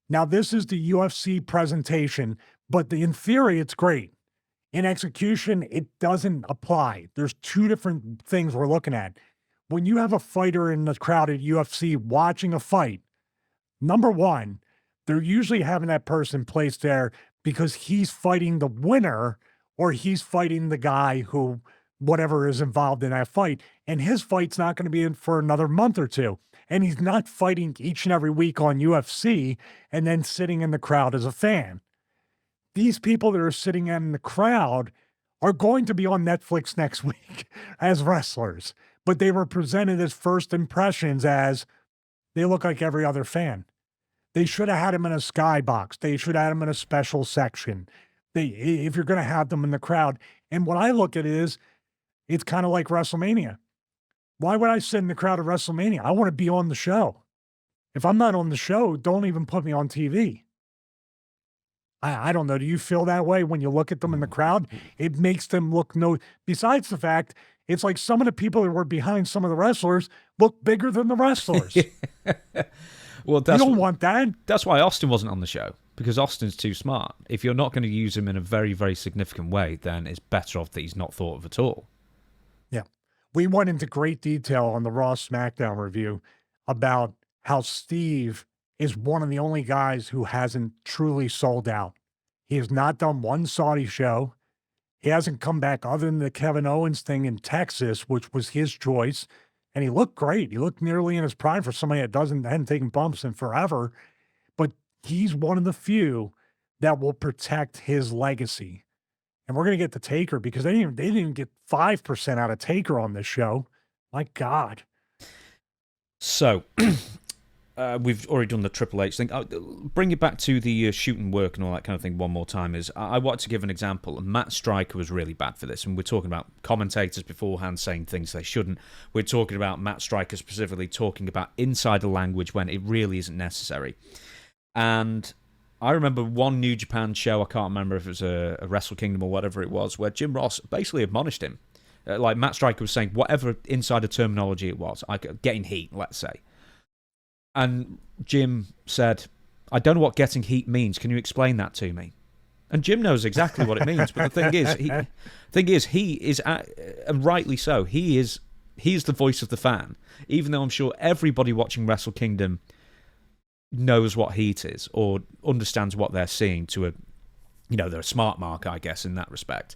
Now, this is the UFC presentation, but in theory, it's great. In execution, it doesn't apply. There's two different things we're looking at. When you have a fighter in the crowd at UFC watching a fight, number one, they're usually having that person placed there because he's fighting the winner or he's fighting the guy who, whatever is involved in that fight. And his fight's not going to be in for another month or two. And he's not fighting each and every week on UFC and then sitting in the crowd as a fan. These people that are sitting in the crowd are going to be on Netflix next week as wrestlers, but they were presented as first impressions as they look like every other fan. They should have had him in a skybox. They should have had him in a special section. If you're going to have them in the crowd. And what I look at is, it's kind of like WrestleMania. Why would I sit in the crowd at WrestleMania? I want to be on the show. If I'm not on the show, don't even put me on TV. I don't know. Do you feel that way when you look at them in the crowd? It makes them look besides the fact, it's like some of the people that were behind some of the wrestlers look bigger than the wrestlers. Well, you don't want that. That's why Austin wasn't on the show, because Austin's too smart. If you're not going to use him in a very, very significant way, then it's better off that he's not thought of at all. Yeah. We went into great detail on the Raw SmackDown review about how Steve is one of the only guys who hasn't truly sold out. He has not done one Saudi show. He hasn't come back other than the Kevin Owens thing in Texas, which was his choice. And he looked great. He looked nearly in his prime for somebody that hadn't taken bumps in forever. But he's one of the few that will protect his legacy. And we're going to get to Taker because they didn't even get 5% out of Taker on this show. My God. So, we've already done the Triple H thing. I'll bring it back to the shooting work and all that kind of thing one more time. I want to give an example. Matt Stryker was really bad for this. And we're talking about commentators beforehand saying things they shouldn't. We're talking about Matt Stryker specifically talking about insider language when it really isn't necessary. And I remember one New Japan show, I can't remember if it was a Wrestle Kingdom or whatever it was, where Jim Ross basically admonished him. Like Matt Stryker was saying, whatever insider terminology it was, getting heat, let's say. And Jim said, I don't know what getting heat means. Can you explain that to me? And Jim knows exactly what it means. But the thing is, he is, and rightly so, he's the voice of the fan. Even though I'm sure everybody watching Wrestle Kingdom knows what heat is or understands what they're seeing to they're a smart mark, I guess, in that respect.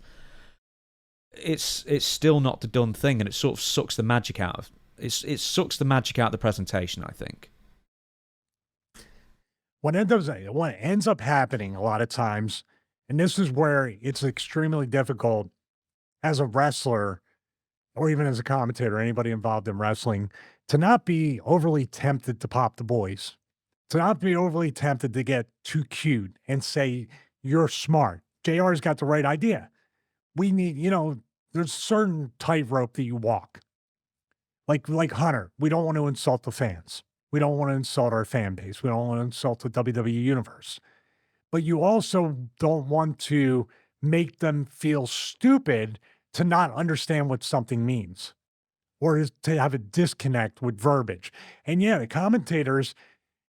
It's still not the done thing, and it sort of sucks the magic out of it sucks the magic out of the presentation, I think. What ends up happening a lot of times, and this is where it's extremely difficult as a wrestler or even as a commentator, anybody involved in wrestling, to not be overly tempted to pop the boys, to not be overly tempted to get too cute and say, you're smart. JR's got the right idea. We need, there's a certain tightrope that you walk. Like Hunter, we don't want to insult the fans. We don't want to insult our fan base. We don't want to insult the WWE universe. But you also don't want to make them feel stupid to not understand what something means or to have a disconnect with verbiage. And yeah, the commentators,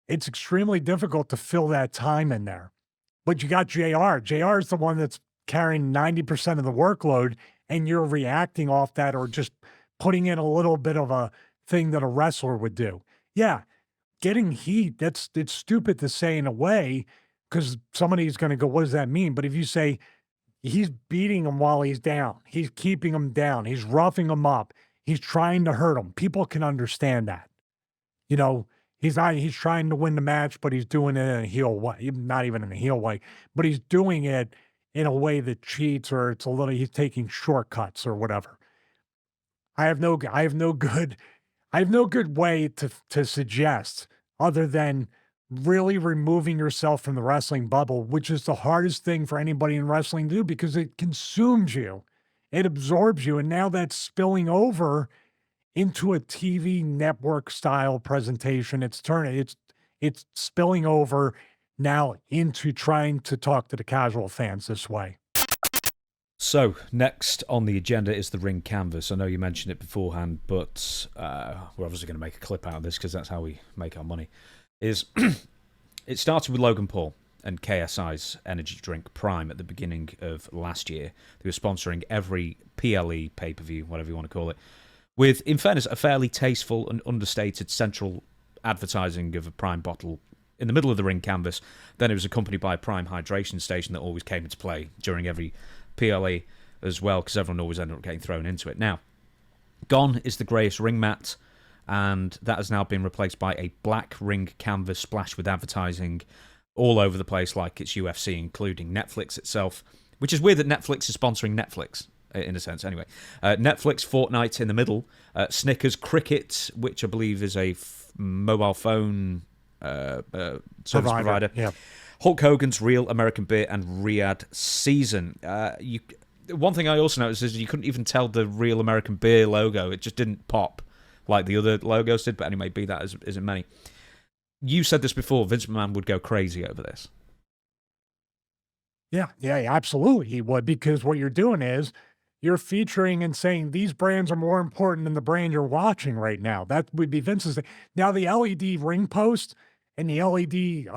it's extremely difficult to fill that time in there. But you got JR. JR is the one that's carrying 90% of the workload, and you're reacting off that or just putting in a little bit of a thing that a wrestler would do. Yeah, getting heat, it's stupid to say in a way because somebody's going to go, what does that mean? But if you say he's beating him while he's down, he's keeping him down, he's roughing him up, he's trying to hurt him, people can understand that. You know, he's trying to win the match, but he's doing it in a heel way, not even in a heel way, but he's doing it in a way that cheats or it's a little he's taking shortcuts or whatever. I have no good way to suggest other than really removing yourself from the wrestling bubble, which is the hardest thing for anybody in wrestling to do because it consumes you. It absorbs you, and now that's spilling over into a TV network style presentation. It's spilling over now into trying to talk to the casual fans this way. So, next on the agenda is the ring canvas. I know you mentioned it beforehand, but we're obviously going to make a clip out of this because that's how we make our money. It started with Logan Paul and KSI's energy drink Prime at the beginning of last year. They were sponsoring every PLE pay-per-view, whatever you want to call it, with, in fairness, a fairly tasteful and understated central advertising of a Prime bottle in the middle of the ring canvas. Then it was accompanied by a Prime hydration station that always came into play during every PLE as well, because everyone always ended up getting thrown into it. Now, gone is the greyish ring mat, and that has now been replaced by a black ring canvas splashed with advertising all over the place like it's UFC, including Netflix itself, which is weird that Netflix is sponsoring Netflix, in a sense, anyway. Netflix, Fortnite in the middle, Snickers, Cricket, which I believe is a mobile phone service provider. Yeah. Hulk Hogan's Real American Beer and Riyadh Season. One thing I also noticed is you couldn't even tell the Real American Beer logo. It just didn't pop like the other logos did, but anyway, be that as it may. You said this before, Vince McMahon would go crazy over this. Yeah, absolutely he would, because what you're doing is you're featuring and saying these brands are more important than the brand you're watching right now. That would be Vince's thing. Now, the LED ring post and the LED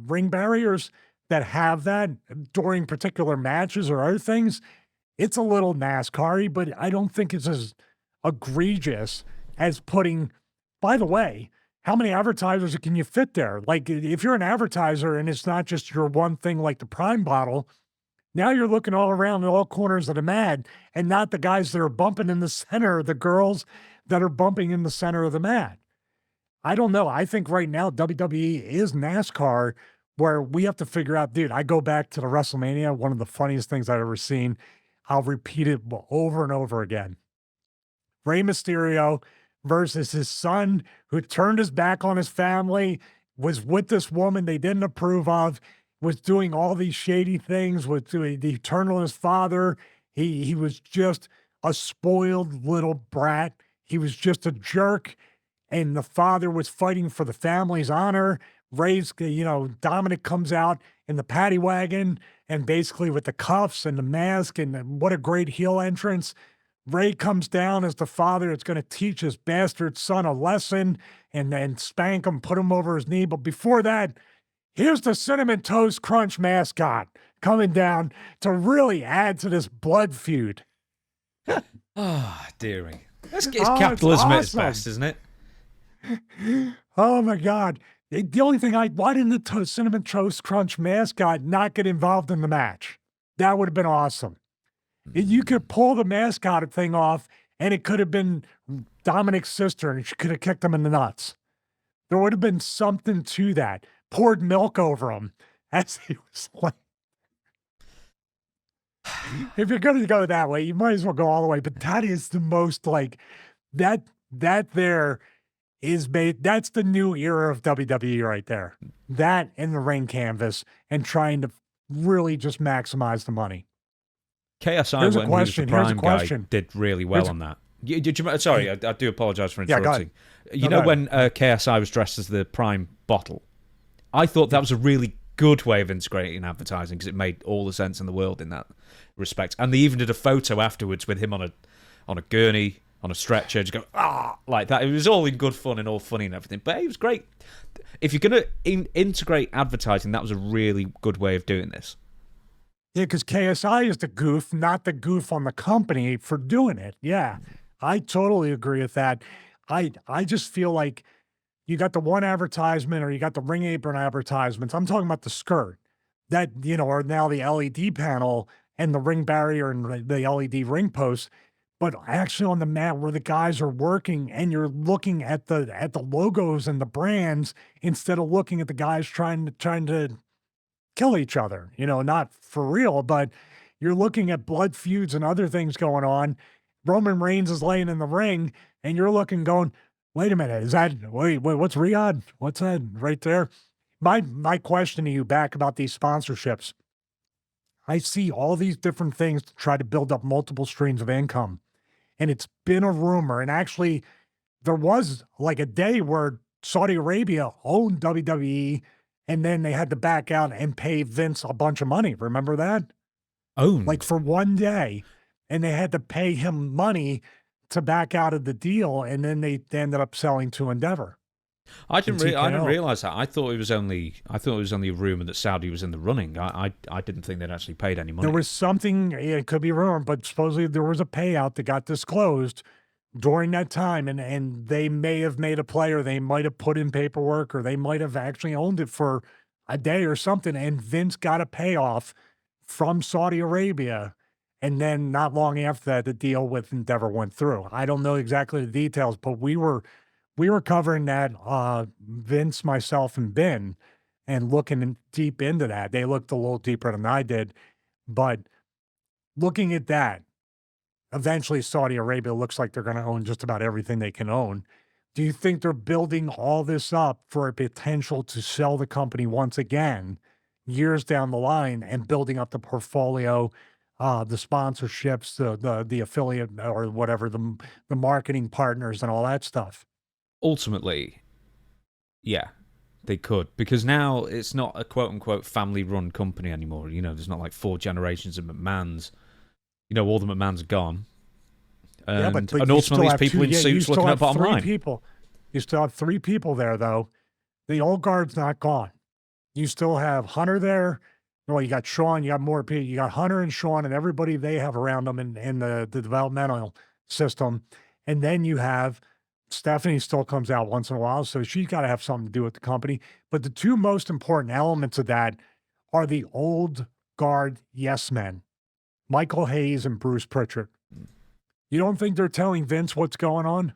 ring barriers that have that during particular matches or other things, it's a little NASCAR-y, but I don't think it's as egregious as putting, by the way, how many advertisers can you fit there? Like, if you're an advertiser and it's not just your one thing like the Prime bottle, now you're looking all around in all corners of the mat and not the guys that are bumping in the center, the girls that are bumping in the center of the mat. I don't know. I think right now WWE is NASCAR, where we have to figure out, dude, I go back to the WrestleMania, one of the funniest things I've ever seen. I'll repeat it over and over again. Rey Mysterio versus his son, who turned his back on his family, was with this woman they didn't approve of, was doing all these shady things, was doing the eternal his father. He was just a spoiled little brat. He was just a jerk. And the father was fighting for the family's honor. Ray's, Dominic comes out in the paddy wagon and basically with the cuffs and the mask, and what a great heel entrance. Ray comes down as the father that's going to teach his bastard son a lesson and then spank him, put him over his knee. But before that, here's the Cinnamon Toast Crunch mascot coming down to really add to this blood feud. Dearie. It's capitalism at its best, isn't it? Oh my God. The only thing why didn't the Cinnamon Toast Crunch mascot not get involved in the match? That would have been awesome. You could pull the mascot thing off and it could have been Dominic's sister and she could have kicked him in the nuts. There would have been something to that. Poured milk over him as he was like, if you're going to go that way, you might as well go all the way. But that is the most that there is that's the new era of WWE right there. That and the ring canvas and trying to really just maximize the money. KSI, when he was the Prime guy, did really well on that. Sorry, I do apologize for interrupting. When KSI was dressed as the Prime bottle, I thought that was a really good way of integrating advertising because it made all the sense in the world in that respect. And they even did a photo afterwards with him on a gurney, on a stretcher, just go, like that. It was all in good fun and all funny and everything. But it was great. If you're going to integrate advertising, that was a really good way of doing this. Yeah, because KSI is the goof, not the goof on the company for doing it. Yeah, I totally agree with that. I just feel like you got the one advertisement or you got the ring apron advertisements. I'm talking about the skirt that, are now the LED panel and the ring barrier and the LED ring post. But actually on the mat where the guys are working and you're looking at the logos and the brands instead of looking at the guys trying to kill each other, not for real, but you're looking at blood feuds and other things going on. Roman Reigns is laying in the ring and you're looking going, wait a minute, wait, what's Riyadh? What's that right there? My question to you back about these sponsorships. I see all these different things to try to build up multiple streams of income. And it's been a rumor. And actually, there was like a day where Saudi Arabia owned WWE and then they had to back out and pay Vince a bunch of money. Remember that? Like Owned. for one day. And they had to pay him money to back out of the deal. And then they ended up selling to Endeavor and I didn't TKO. realize that. I thought it was only a rumor that Saudi was in the running. I didn't think they'd actually paid any There money. was something, it could be rumor, but supposedly there was a payout that got disclosed during that time. And they may have made a play or they might have put in paperwork or they might have actually owned it for a day or something. And Vince got a payoff from Saudi Arabia. And then not long after that, the deal with Endeavor went through. I don't know exactly the details, but we were covering that, Vince, myself, and Ben, and looking deep into that. They looked a little deeper than I did, but looking at that, eventually Saudi Arabia looks like they're going to own just about everything they can own. Do you think they're building all this up for a potential to sell the company once again years down the line and building up the portfolio, the sponsorships, the affiliate or whatever, the marketing partners and all that stuff? Ultimately, yeah, they could, because now it's not a quote unquote family run company anymore. There's not like four generations of McMahons. All the McMahons are gone, Yeah, and but and you still ultimately it's have people 2, in yeah, you suits still looking at have bottom 3 line. people. You still have 3 people there, though. The old guard's not gone. You still have Hunter there. Well, you got Sean, you got more people. You got Hunter and Sean and everybody they have around them in the developmental system. And then you have Stephanie still comes out once in a while, so she's gotta have something to do with the company. But the 2 most important elements of that are the old guard yes men, Michael Hayes and Bruce Pritchard. You don't think they're telling Vince what's going on?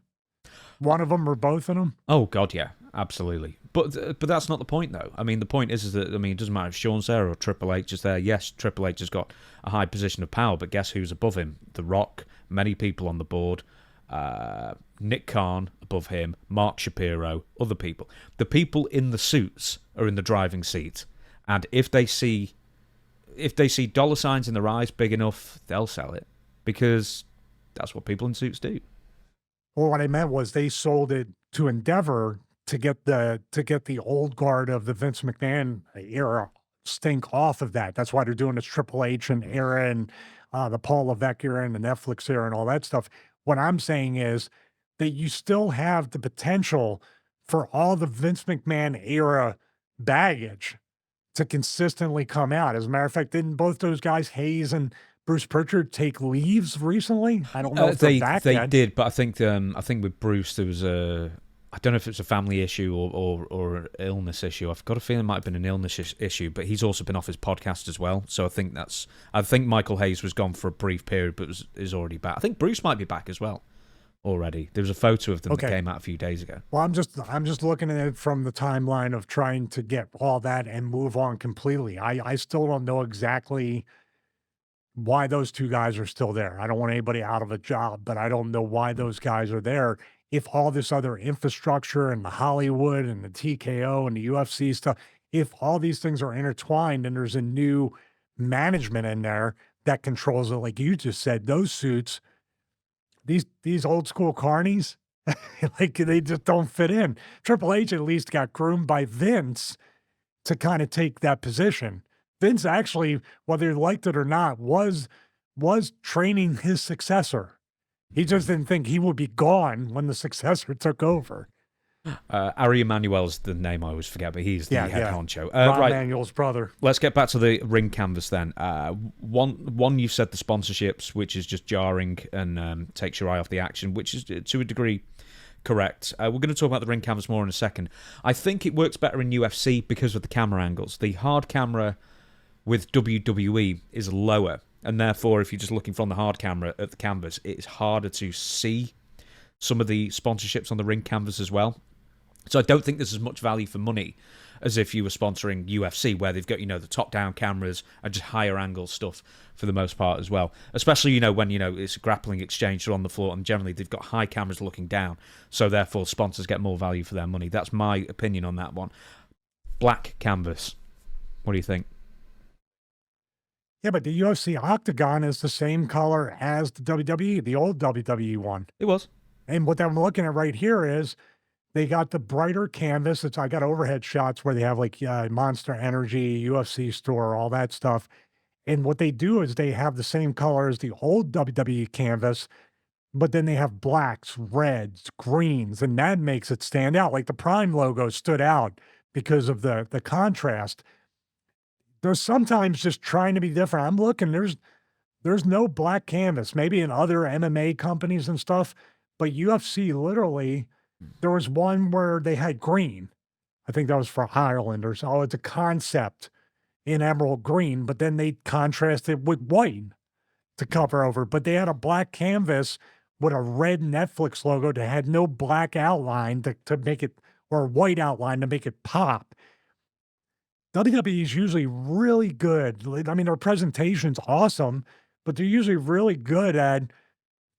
One of them or both of them? Oh God, yeah, absolutely. But that's not the point, though. I mean, the point is that it doesn't matter if Sean's there or Triple H is there. Yes, Triple H has got a high position of power, but guess who's above him? The Rock, many people on the board, Nick Khan above him, Mark Shapiro, other people. The people in the suits are in the driving seat, and if they see dollar signs in their eyes big enough, they'll sell it because that's what people in suits do. Well, what I meant was they sold it to Endeavor to get the old guard of the Vince McMahon era stink off of that. That's why they're doing this Triple H and era and the Paul Levesque era and the Netflix era and all that stuff. What I'm saying is that you still have the potential for all the Vince McMahon era baggage to consistently come out. As a matter of fact, didn't both those guys, Hayes and Bruce Pritchard, take leaves recently? I don't know if they're back They yet. did, but I think with Bruce there was I don't know if it's a family issue or an illness issue. I've got a feeling it might have been an illness issue, but he's also been off his podcast as well. So I think Michael Hayes was gone for a brief period, but is already back. I think Bruce might be back as well already. There was a photo of them that Okay. came out a few days ago. Well, I'm just looking at it from the timeline of trying to get all that and move on completely. I still don't know exactly why those 2 guys are still there. I don't want anybody out of a job, but I don't know why those guys are there. If all this other infrastructure and the Hollywood and the TKO and the UFC stuff, if all these things are intertwined and there's a new management in there that controls it, like you just said, those suits, these old school carnies, like they just don't fit in. Triple H at least got groomed by Vince to kind of take that position. Vince actually, whether he liked it or not, was training his successor. He just didn't think he would be gone when the successor took over. Ari Emanuel's the name I always forget, but he's the Yeah, head yeah. honcho. Ron Right, Manuel's brother. let's get back to the ring canvas then. One you've said the sponsorships, which is just jarring and takes your eye off the action, which is to a degree correct. We're going to talk about the ring canvas more in a second. I think it works better in UFC because of the camera angles. The hard camera with WWE is lower, and therefore, if you're just looking from the hard camera at the canvas, it's harder to see some of the sponsorships on the ring canvas as well. So I don't think there's as much value for money as if you were sponsoring UFC, where they've got, the top-down cameras and just higher angle stuff for the most part as well. Especially, when, it's a grappling exchange, they're on the floor, and generally they've got high cameras looking down. So therefore, sponsors get more value for their money. That's my opinion on that one. Black canvas. What do you think? Yeah, but the UFC Octagon is the same color as the WWE, the old WWE one. It was. And what I'm looking at right here is they got the brighter canvas. I got overhead shots where they have like Monster Energy, UFC store, all that stuff. And what they do is they have the same color as the old WWE canvas, but then they have blacks, reds, greens, and that makes it stand out. Like the Prime logo stood out because of the contrast. They're sometimes just trying to be different. I'm looking, there's no black canvas, maybe in other MMA companies and stuff, but UFC literally, there was one where they had green. I think that was for Ireland or so. Oh, it's a concept in emerald green, but then they contrasted with white to cover over. But they had a black canvas with a red Netflix logo that had no black outline to make it, or a white outline to make it pop. WWE is usually really good. I mean, their presentation's awesome, but they're usually really good at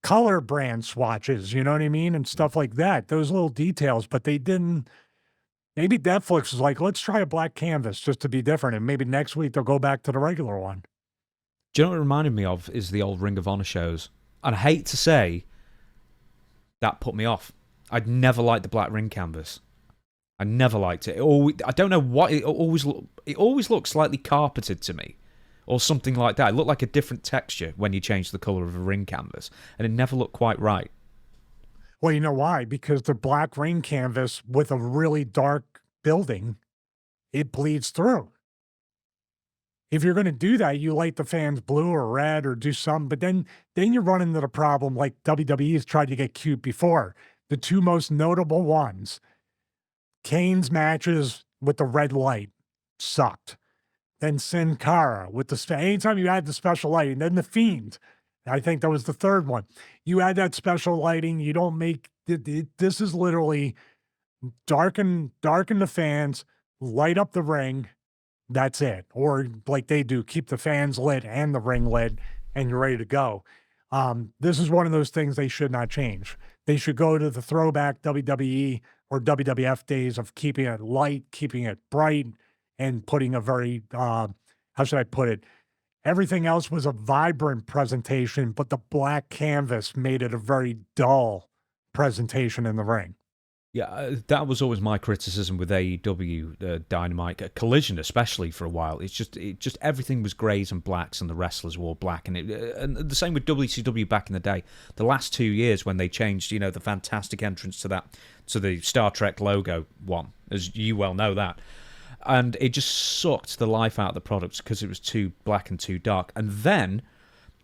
color brand swatches, you know what I mean? And stuff like that, those little details, but they didn't. Maybe Netflix was like, let's try a black canvas just to be different. And maybe next week they'll go back to the regular one. Do you know what it reminded me of is the old Ring of Honor shows? And I hate to say that put me off. I'd never liked the black ring canvas. I never liked it. I don't know what it always looked slightly carpeted to me, or something like that. It looked like a different texture when you changed the color of a ring canvas, and it never looked quite right. Well, you know why? Because the black ring canvas with a really dark building, it bleeds through. If you're going to do that, you light the fans blue or red or do something, but then you run into the problem like WWE's tried to get cute before. The two most notable ones, Kane's matches with the red light sucked. Then Sin Cara with anytime you add the special lighting, then The Fiend. I think that was the third one. You add that special lighting, you don't make this is literally darken the fans, light up the ring, that's it. Or like they do, keep the fans lit and the ring lit, and you're ready to go. This is one of those things they should not change. They should go to the throwback WWE or WWF days of keeping it light, keeping it bright, and putting a very, how should I put it? Everything else was a vibrant presentation, but the black canvas made it a very dull presentation in the ring. Yeah, that was always my criticism with AEW Dynamite, Collision especially for a while. It just everything was greys and blacks, and the wrestlers wore black, and and the same with WCW back in the day. The last 2 years when they changed, the fantastic entrance to the Star Trek logo one, as you well know that, and it just sucked the life out of the products because it was too black and too dark. And then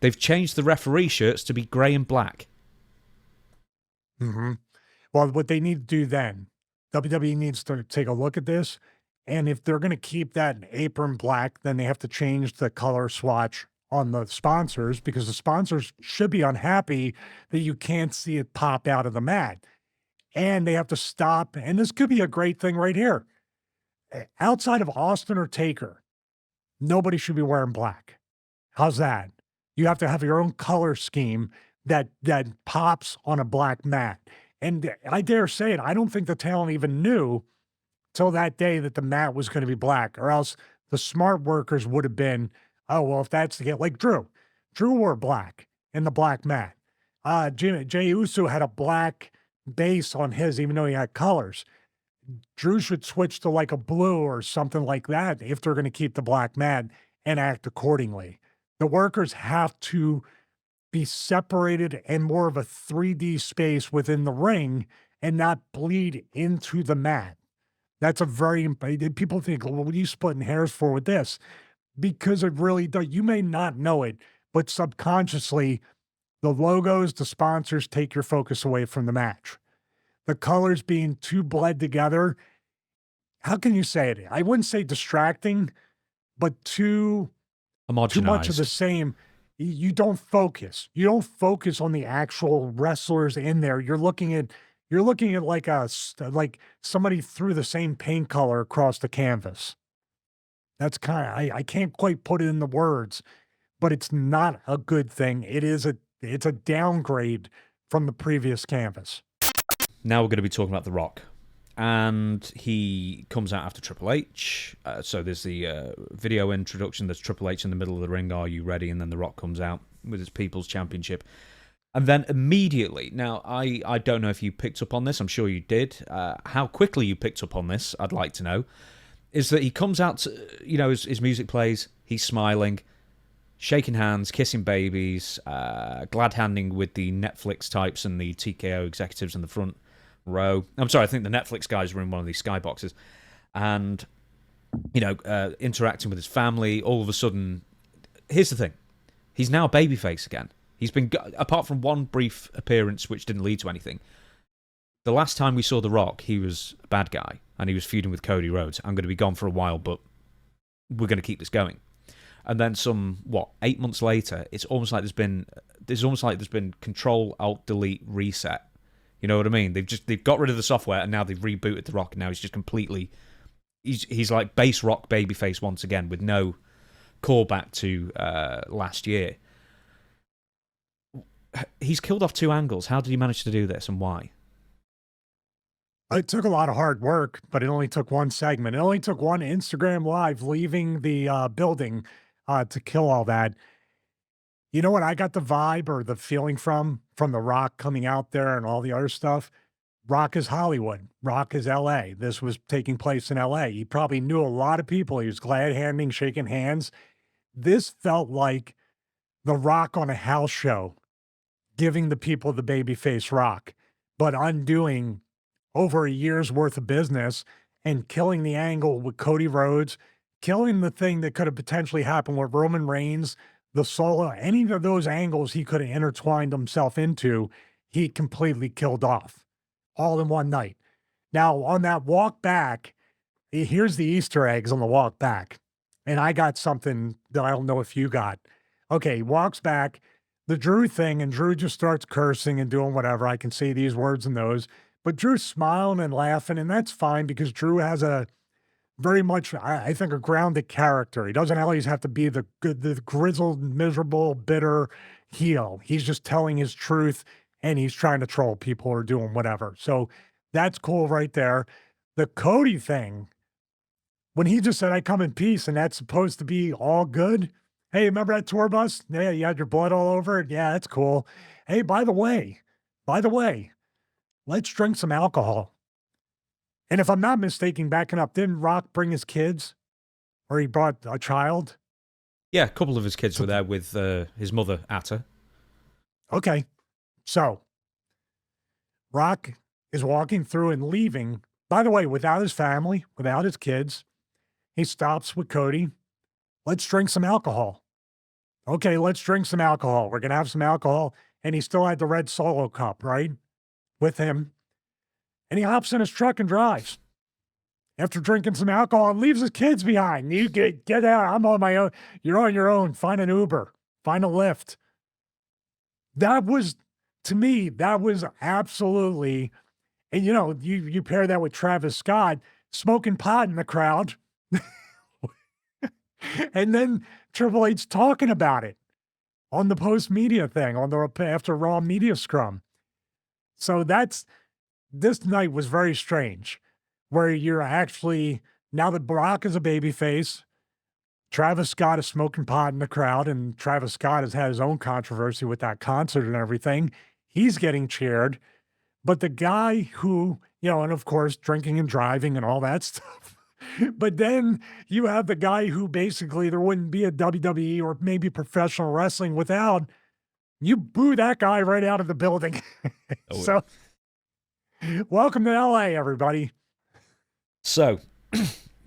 they've changed the referee shirts to be grey and black. Mm-hmm. Well, what they need to do then, WWE needs to take a look at this. And if they're going to keep that apron black, then they have to change the color swatch on the sponsors, because the sponsors should be unhappy that you can't see it pop out of the mat. And they have to stop. And this could be a great thing right here. Outside of Austin or Taker, nobody should be wearing black. How's that? You have to have your own color scheme that pops on a black mat. And I dare say it, I don't think the talent even knew till that day that the mat was going to be black, or else the smart workers would have been, oh, well, if that's the case, like Drew. Drew wore black in the black mat. Jey Uso had a black base on his, even though he had colors. Drew should switch to like a blue or something like that if they're going to keep the black mat and act accordingly. The workers have to be separated and more of a 3D space within the ring and not bleed into the mat. That's a very people think, well, what are you splitting hairs for with this? Because it really does. You may not know it, but subconsciously, the logos, the sponsors take your focus away from the match. The colors being too bled together. How can you say it? I wouldn't say distracting, but too much of the Homogenized. same. You don't focus. You don't focus on the actual wrestlers in there. You're looking at like like somebody threw the same paint color across the canvas. That's kind of I can't quite put it in the words, but it's not a good thing. It's a downgrade from the previous canvas. Now we're going to be talking about The Rock. And he comes out after Triple H. So there's the video introduction. There's Triple H in the middle of the ring. Are you ready? And then The Rock comes out with his People's Championship. And then immediately, now I don't know if you picked up on this. I'm sure you did. How quickly you picked up on this, I'd like to know. Is that he comes out, his music plays. He's smiling, shaking hands, kissing babies, glad handing with the Netflix types and the TKO executives in the front row. I'm sorry, I think the Netflix guys were in one of these skyboxes, and interacting with his family. All of a sudden, here's the thing: he's now a babyface again. He's been, apart from one brief appearance which didn't lead to anything. The last time we saw The Rock, he was a bad guy and he was feuding with Cody Rhodes. I'm going to be gone for a while, but we're going to keep this going. And then 8 months later, it's almost like there's been Control Alt Delete Reset. You know what I mean? They've got rid of the software and now they've rebooted The Rock, and now he's just completely he's like base rock babyface once again with no callback to last year. He's killed off 2 angles. How did he manage to do this, and why? It took a lot of hard work, but it only took one segment. It only took one Instagram Live leaving the building to kill all that. You know what I got the vibe or the feeling from The Rock coming out there and all the other stuff? Rock is Hollywood. Rock is LA. This was taking place in LA. He probably knew a lot of people. He was glad handing, shaking hands. This felt like The Rock on a house show, giving the people the babyface Rock, but undoing over a year's worth of business and killing the angle with Cody Rhodes, killing the thing that could have potentially happened with Roman Reigns, the solo, any of those angles he could have intertwined himself into, he completely killed off all in one night. Now, on that walk back, here's the Easter eggs on the walk back. And I got something that I don't know if you got. Okay, he walks back, the Drew thing, and Drew just starts cursing and doing whatever. I can say these words and those. But Drew's smiling and laughing, and that's fine because Drew has a very much, I think, a grounded character. He doesn't always have to be the grizzled, miserable, bitter heel. He's just telling his truth, and he's trying to troll people or doing whatever. So that's cool right there. The Cody thing, when he just said, "I come in peace," and that's supposed to be all good. Hey, remember that tour bus? Yeah, you had your blood all over it. Yeah, that's cool. Hey, by the way, let's drink some alcohol. And if I'm not mistaken, backing up, didn't Rock bring his kids? Or he brought a child? Yeah, a couple of his kids were there with his mother, Atta. Okay. So, Rock is walking through and leaving, by the way, without his family, without his kids. He stops with Cody. Let's drink some alcohol. Okay, let's drink some alcohol. We're going to have some alcohol. And he still had the red Solo cup, right? With him. And he hops in his truck and drives after drinking some alcohol and leaves his kids behind. You get out. I'm on my own. You're on your own. Find an Uber. Find a Lyft. That was, to me, that was absolutely, and you pair that with Travis Scott smoking pot in the crowd. And then Triple H talking about it on the post-media thing, after Raw media scrum. So this night was very strange, where you're actually, now that Brock is a babyface, Travis Scott is smoking pot in the crowd, and Travis Scott has had his own controversy with that concert and everything. He's getting cheered. But the guy who, and of course, drinking and driving and all that stuff. But then you have the guy who basically there wouldn't be a WWE or maybe professional wrestling without. You boo that guy right out of the building. Oh, So Welcome to LA, everybody. So,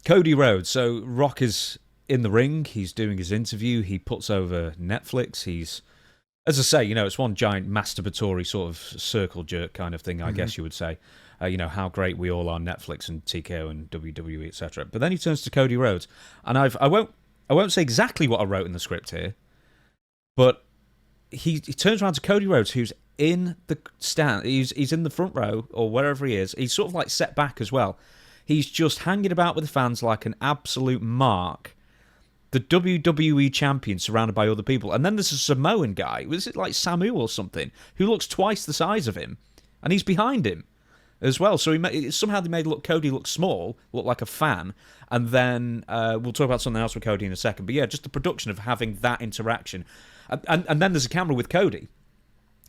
Cody Rhodes. So, Rock is in the ring. He's doing his interview. He puts over Netflix. He's, as I say, it's one giant masturbatory sort of circle jerk kind of thing, I guess you would say. How great we all are, Netflix and TKO and WWE, etc. But then he turns to Cody Rhodes, and I won't say exactly what I wrote in the script here, but he turns around to Cody Rhodes, who's in the stand. He's in the front row or wherever he is. He's sort of like set back as well. He's just hanging about with the fans like an absolute mark. The WWE champion surrounded by other people. And then there's a Samoan guy, was it like Samu or something, who looks twice the size of him. And he's behind him as well. So somehow they made Cody look small, look like a fan. And then we'll talk about something else with Cody in a second. But yeah, just the production of having that interaction. And then there's a camera with Cody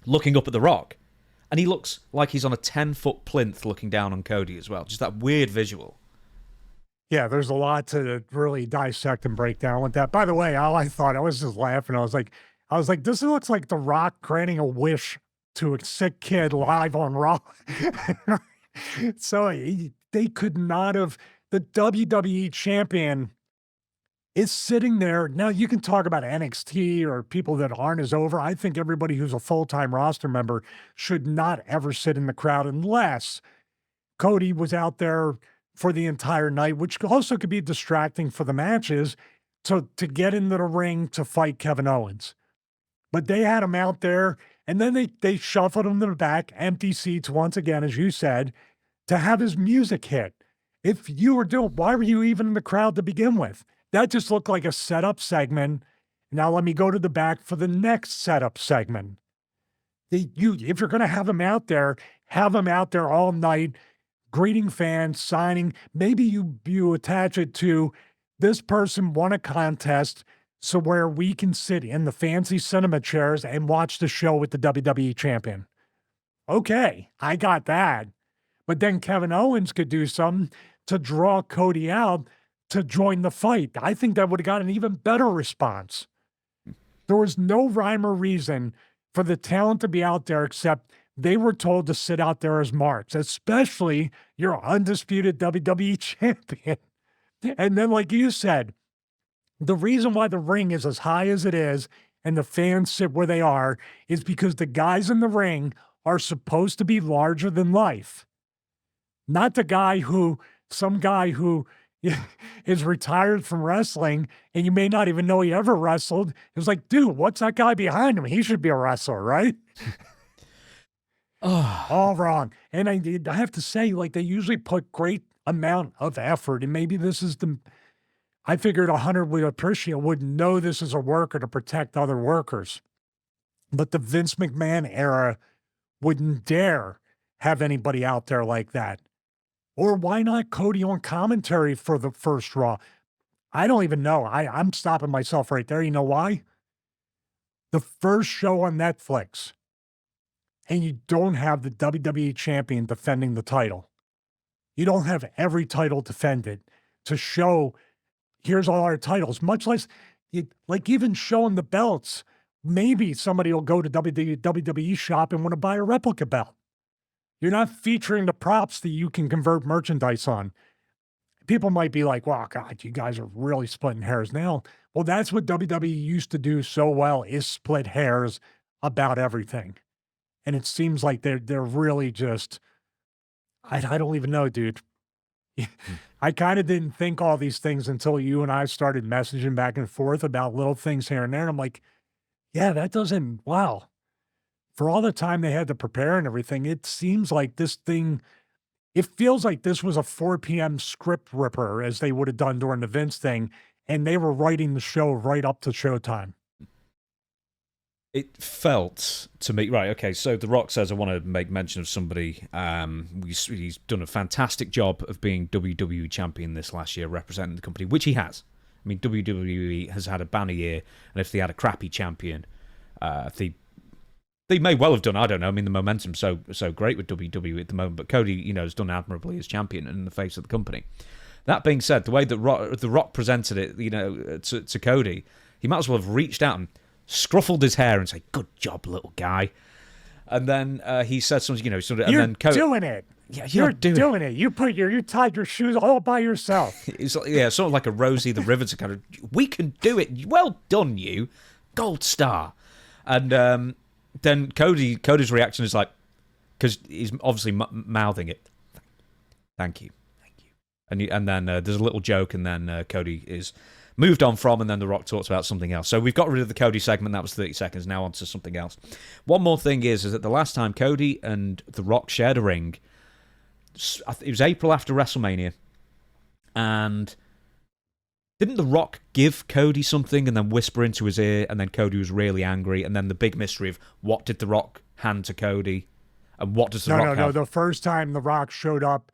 looking up at The Rock. And he looks like he's on a 10-foot plinth looking down on Cody as well. Just that weird visual. Yeah, there's a lot to really dissect and break down with that. By the way, all I thought, I was just laughing. I was like, this looks like The Rock granting a wish to a sick kid live on Raw. So they could not have, the WWE champion is sitting there. Now, you can talk about NXT or people that aren't as over. I think everybody who's a full-time roster member should not ever sit in the crowd unless Cody was out there for the entire night, which also could be distracting for the matches to get into the ring to fight Kevin Owens. But they had him out there, and then they shuffled him to the back, empty seats once again, as you said, to have his music hit. If you were doing, why were you even in the crowd to begin with? That just looked like a setup segment. Now let me go to the back for the next setup segment. If you're going to have him out there all night, greeting fans, signing. Maybe you attach it to this person won a contest, so where we can sit in the fancy cinema chairs and watch the show with the WWE champion. Okay, I got that. But then Kevin Owens could do something to draw Cody out to join the fight. I think that would have got an even better response. There was no rhyme or reason for the talent to be out there except they were told to sit out there as marks, especially your undisputed WWE champion. And then, like you said, the reason why the ring is as high as it is and the fans sit where they are is because the guys in the ring are supposed to be larger than life. Not some guy who is retired from wrestling and you may not even know he ever wrestled. It was like, dude, what's that guy behind him? He should be a wrestler, right? All wrong. And I have to say, like, they usually put great amount of effort, and maybe this is I figured 100 would know this is a worker to protect other workers. But the Vince McMahon era wouldn't dare have anybody out there like that. Or why not Cody on commentary for the first Raw? I don't even know. I'm stopping myself right there. You know why? The first show on Netflix, and you don't have the WWE champion defending the title. You don't have every title defended to show, here's all our titles, much less, like even showing the belts. Maybe somebody will go to WWE shop and want to buy a replica belt. You're not featuring the props that you can convert merchandise on. People might be like, wow, God, you guys are really splitting hairs now. Well, that's what WWE used to do so well, is split hairs about everything. And it seems like they're really just, I don't even know, dude. I kind of didn't think all these things until you and I started messaging back and forth about little things here and there. And I'm like, yeah, wow. For all the time they had to prepare and everything, it seems like it feels like this was a 4 p.m. script ripper, as they would have done during the Vince thing, and they were writing the show right up to showtime. It felt to me, right, okay, so The Rock says, I want to make mention of somebody. He's done a fantastic job of being WWE champion this last year, representing the company, which he has. I mean, WWE has had a banner year, and if they had a crappy champion, they may well have done, I don't know. I mean, the momentum's so great with WWE at the moment, but Cody, has done admirably as champion and in the face of the company. That being said, the way that The Rock presented it, to Cody, he might as well have reached out and scruffled his hair and say, good job, little guy. And then he said something, and then Cody, doing it. Yeah, You're doing it. You tied your shoes all by yourself. It's sort of like a Rosie the Riveter kind of. We can do it. Well done, you gold star. And then Cody's reaction is like, because he's obviously mouthing it. Thank you. And then there's a little joke, and then Cody is moved on from, and then The Rock talks about something else. So we've got rid of the Cody segment. That was 30 seconds. Now on to something else. One more thing is that the last time Cody and The Rock shared a ring, it was April after WrestleMania, and didn't The Rock give Cody something and then whisper into his ear, and then Cody was really angry, and then the big mystery of what did The Rock hand to Cody, and what does The Rock have? No. The first time The Rock showed up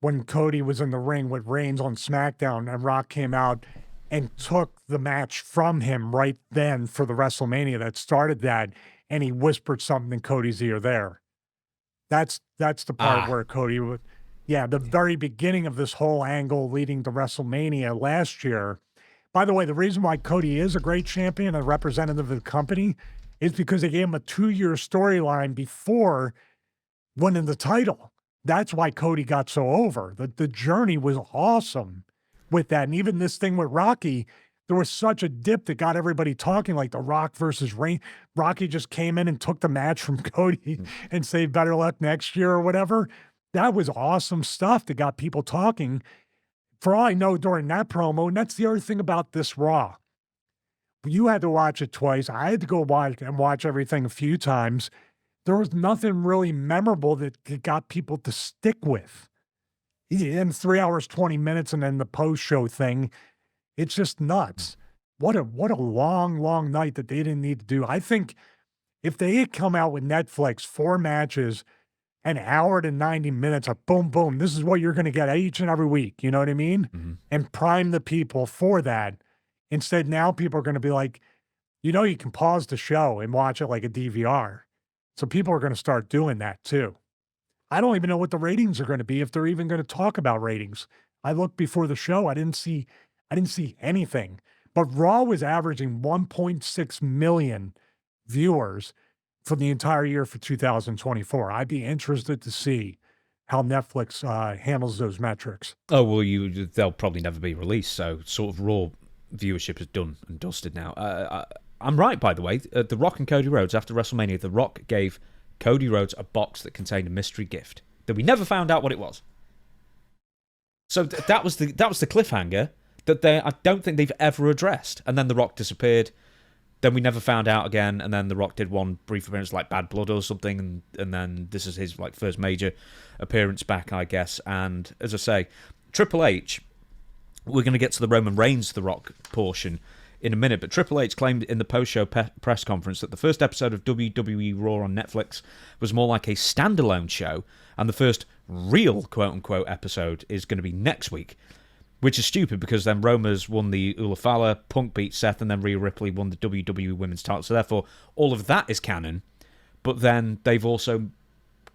when Cody was in the ring with Reigns on SmackDown, and Rock came out and took the match from him right then for the WrestleMania that started that, and he whispered something in Cody's ear there. That's the part where Cody would, the very beginning of this whole angle leading to WrestleMania last year. By the way, the reason why Cody is a great champion and representative of the company is because they gave him a 2-year storyline before winning the title. That's why Cody got so over. The journey was awesome with that. And even this thing with Rocky, there was such a dip that got everybody talking, like The Rock versus Reigns. Rocky just came in and took the match from Cody and said, better luck next year or whatever. That was awesome stuff that got people talking. For all I know, during that promo, and that's the other thing about this Raw. You had to watch it twice. I had to go watch everything a few times. There was nothing really memorable that got people to stick with. In 3 hours, 20 minutes, and then the post-show thing, it's just nuts. What a long, long night that they didn't need to do. I think if they had come out with Netflix, 4 matches, an hour to 90 minutes of boom, boom, this is what you're going to get each and every week, you know what I mean? Mm-hmm. And prime the people for that. Instead, now people are going to be like, you can pause the show and watch it like a DVR. So people are going to start doing that too. I don't even know what the ratings are going to be, if they're even going to talk about ratings. I looked before the show. I didn't see anything. But Raw was averaging 1.6 million viewers for the entire year for 2024. I'd be interested to see how Netflix handles those metrics. Oh, well, they'll probably never be released, so sort of Raw viewership is done and dusted now. I'm right, by the way. The Rock and Cody Rhodes, after WrestleMania, The Rock gave Cody Rhodes a box that contained a mystery gift that we never found out what it was. So that was the cliffhanger that I don't think they've ever addressed. And then The Rock disappeared. Then we never found out again. And then The Rock did one brief appearance like Bad Blood or something. And then this is his first major appearance back, I guess. And as I say, Triple H, we're going to get to the Roman Reigns The Rock portion in a minute, but Triple H claimed in the post-show press conference that the first episode of WWE Raw on Netflix was more like a standalone show, and the first real quote-unquote episode is going to be next week, which is stupid because then Roma's won the Ulafala, Punk beat Seth, and then Rhea Ripley won the WWE Women's title, so therefore all of that is canon, but then they've also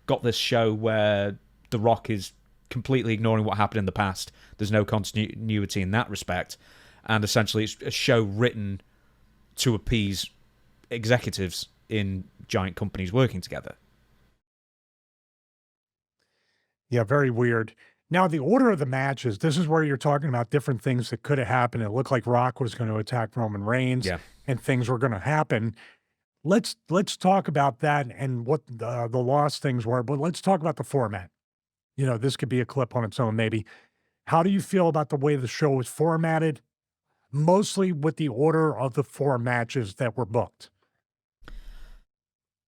got this show where The Rock is completely ignoring what happened in the past. There's no continuity in that respect. And essentially, it's a show written to appease executives in giant companies working together. Yeah, very weird. Now, the order of the matches, this is where you're talking about different things that could have happened. It looked like Rock was going to attack Roman Reigns, and things were going to happen. Let's talk about that and what the lost things were, but let's talk about the format. This could be a clip on its own, maybe. How do you feel about the way the show was formatted? Mostly with the order of the 4 matches that were booked.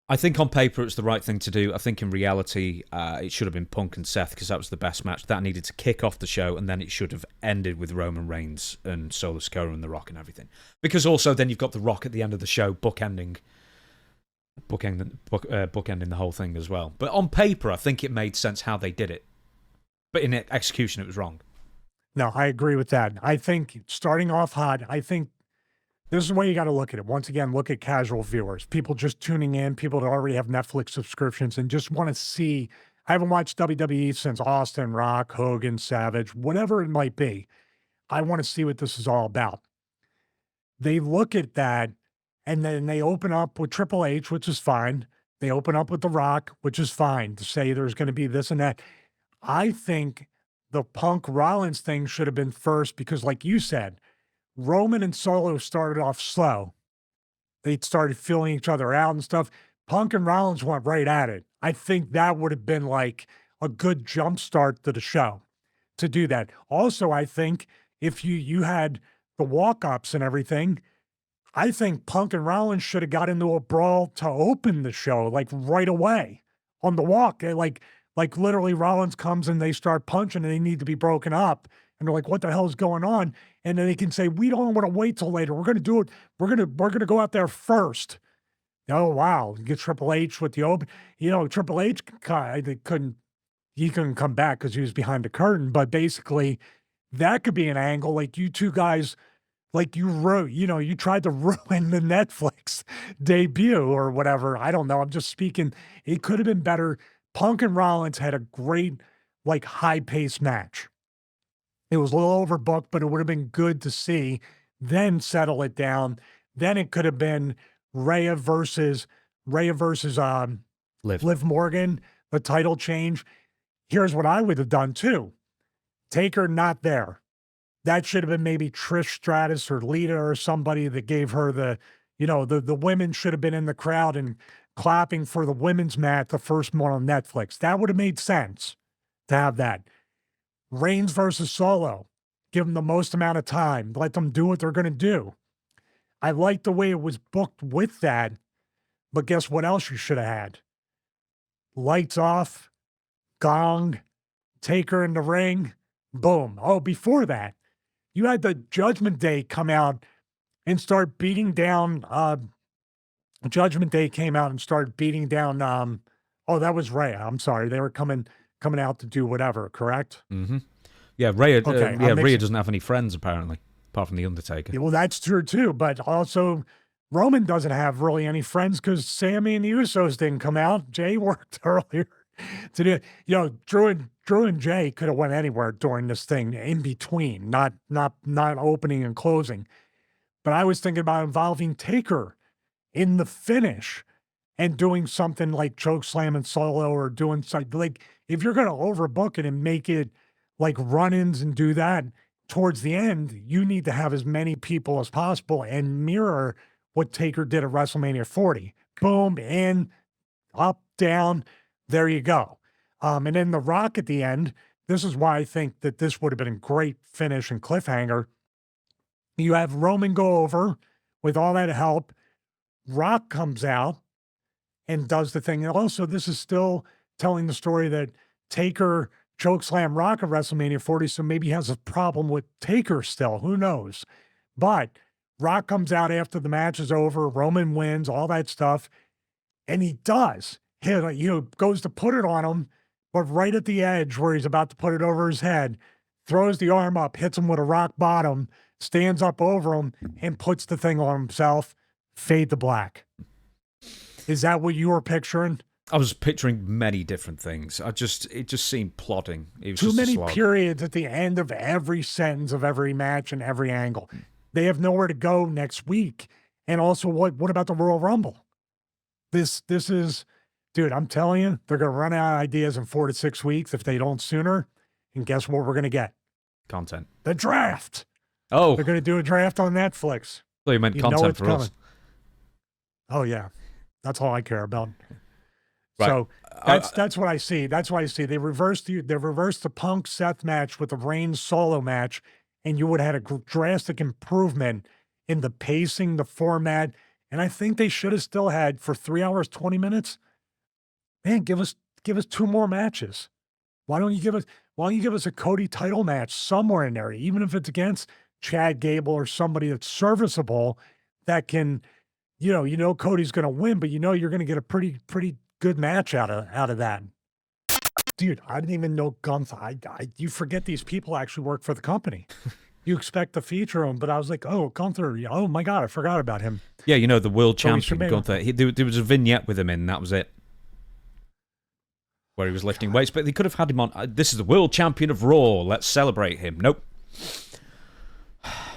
I think on paper it's the right thing to do. I think in reality it should have been Punk and Seth because that was the best match. That needed to kick off the show, and then it should have ended with Roman Reigns and Solo Sikoa and The Rock and everything. Because also then you've got The Rock at the end of the show bookending the whole thing as well. But on paper I think it made sense how they did it. But in execution it was wrong. No, I agree with that. I think starting off hot, I think this is the way you got to look at it. Once again, look at casual viewers, people just tuning in, people that already have Netflix subscriptions and just want to see. I haven't watched WWE since Austin, Rock, Hogan, Savage, whatever it might be. I want to see what this is all about. They look at that and then they open up with Triple H, which is fine. They open up with The Rock, which is fine, to say there's going to be this and that. I think the Punk Rollins thing should have been first because, like you said, Roman and Solo started off slow. They started filling each other out and stuff. Punk and Rollins went right at it. I think that would have been like a good jump start to the show to do that. Also, I think if you had the walk-ups and everything, I think Punk and Rollins should have got into a brawl to open the show, like right away on the walk. Like literally Rollins comes and they start punching and they need to be broken up. And they're like, what the hell is going on? And then they can say, we don't want to wait till later. We're gonna do it. We're gonna go out there first. Oh wow. You get Triple H with the open. Triple H he couldn't come back because he was behind the curtain. But basically, that could be an angle. Like you two guys, like you tried to ruin the Netflix debut or whatever. I don't know. I'm just speaking. It could have been better. Punk and Rollins had a great, like, high-paced match. It was a little overbooked, but it would have been good to see. Then settle it down. Then it could have been Rhea versus Liv Morgan, the title change. Here's what I would have done too. Taker not there. That should have been maybe Trish Stratus or Lita or somebody that gave her the women should have been in the crowd and clapping for the women's match, the first one on Netflix. That would have made sense to have that. Reigns versus Solo. Give them the most amount of time. Let them do what they're going to do. I like the way it was booked with that, but guess what else you should have had? Lights off, gong, Taker in the ring, boom. Oh, before that, you had the Judgment Day come out and start beating down. Judgment Day came out and started beating down. That was Rhea. I'm sorry, they were coming out to do whatever. Correct? Mm-hmm. Yeah, Rhea. Okay, Rhea doesn't have any friends apparently, apart from the Undertaker. Yeah, well, that's true too. But also, Roman doesn't have really any friends because Sammy and the Usos didn't come out. Jay worked earlier to do. Drew and Jay could have went anywhere during this thing in between, not opening and closing. But I was thinking about involving Taker in the finish and doing something like chokeslam and Solo, or doing something like, if you're going to overbook it and make it like run-ins and do that towards the end, you need to have as many people as possible and mirror what Taker did at WrestleMania 40. Boom, in, up, down, there you go. And then The Rock at the end, this is why I think that this would have been a great finish and cliffhanger. You have Roman go over with all that help. Rock comes out and does the thing. And also, this is still telling the story that Taker chokeslam Rock at WrestleMania 40, so maybe he has a problem with Taker still. Who knows? But Rock comes out after the match is over. Roman wins, all that stuff. And he does. He goes to put it on him, but right at the edge where he's about to put it over his head, throws the arm up, hits him with a rock bottom, stands up over him, and puts the thing on himself. Fade to black. Is that what you were picturing? I was picturing many different things. It just seemed plodding. It was too just many periods at the end of every sentence of every match and every angle. They have nowhere to go next week. And also, what about the Royal Rumble? This is, dude, I'm telling you, they're going to run out of ideas in 4 to 6 weeks if they don't sooner. And guess what we're going to get? Content. The draft. Oh. They're going to do a draft on Netflix. Well, you meant content for us. Oh, yeah. That's all I care about. Right. So that's what I see. That's what I see. They reversed the Punk Seth match with the Reigns solo match, and you would have had a drastic improvement in the pacing, the format. And I think they should have still had, for 3 hours, 20 minutes. Man, give us 2 more matches. Why don't you give us a Cody title match somewhere in there, even if it's against Chad Gable or somebody that's serviceable that can, Cody's going to win, but you're going to get a pretty good match out of that. Dude, I didn't even know Gunther. You forget these people actually work for the company. You expect to feature him, but I was like, oh, Gunther, oh my God, I forgot about him. Yeah, the world champion, Gunther. There was a vignette with him in, that was it. Where he was lifting weights, but they could have had him on, this is the world champion of Raw, let's celebrate him. Nope.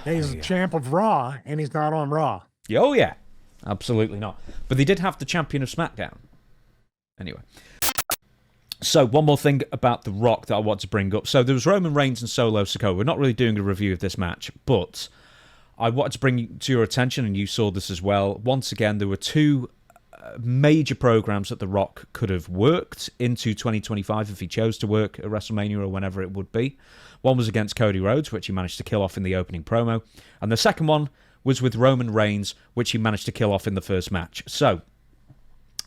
Yeah, he's the champ of Raw, and he's not on Raw. Oh, yeah. Absolutely not. But they did have the champion of SmackDown. Anyway. So, one more thing about The Rock that I want to bring up. So, there was Roman Reigns and Solo Sikoa. We're not really doing a review of this match, but I wanted to bring to your attention, and you saw this as well. Once again, there were two major programs that The Rock could have worked into 2025 if he chose to work at WrestleMania or whenever it would be. One was against Cody Rhodes, which he managed to kill off in the opening promo. And the second one was with Roman Reigns, which he managed to kill off in the first match. So,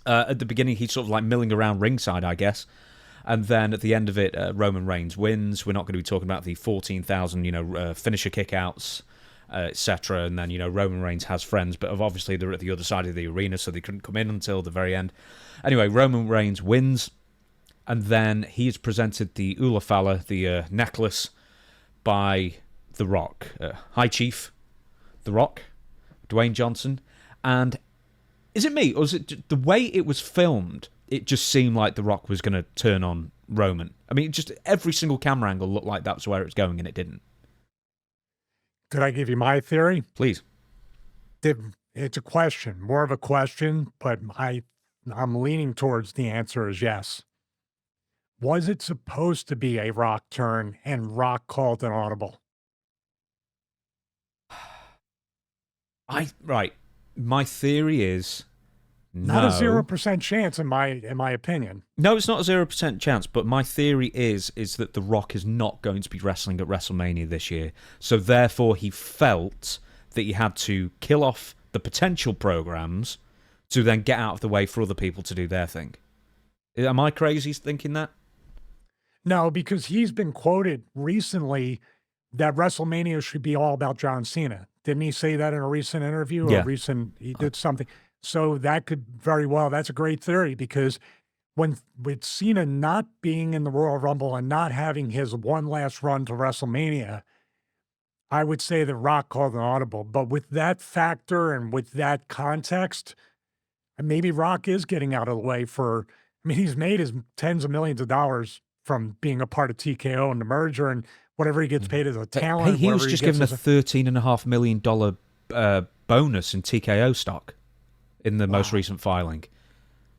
at the beginning, he's sort of like milling around ringside, I guess. And then at the end of it, Roman Reigns wins. We're not going to be talking about the 14,000, finisher kickouts, etc. And then, Roman Reigns has friends, but obviously they're at the other side of the arena, so they couldn't come in until the very end. Anyway, Roman Reigns wins, and then he is presented the Ulafala, the necklace, by The Rock. Hi, Chief. The Rock, Dwayne Johnson. And is it me, or is it the way it was filmed? It just seemed like The Rock was going to turn on Roman. I mean, just every single camera angle looked like that's where it was going, and it didn't. Could I give you my theory? Please. It's a question, more of a question, but I'm leaning towards the answer is yes. Was it supposed to be a Rock turn and Rock called an audible? Right. My theory is no. Not a 0% chance in my opinion. No, it's not a 0% chance, but my theory is that The Rock is not going to be wrestling at WrestleMania this year. So therefore he felt that he had to kill off the potential programs to then get out of the way for other people to do their thing. Am I crazy thinking that? No, because he's been quoted recently that WrestleMania should be all about John Cena. Didn't he say that in a recent interview? Yeah. He did something. So that could very well, that's a great theory, because with Cena not being in the Royal Rumble and not having his one last run to WrestleMania, I would say that Rock called an audible. But with that factor and with that context, maybe Rock is getting out of the way he's made his tens of millions of dollars from being a part of TKO and the merger and whatever he gets paid as a talent. Hey, he was just given a $13.5 million bonus in TKO stock in the most recent filing.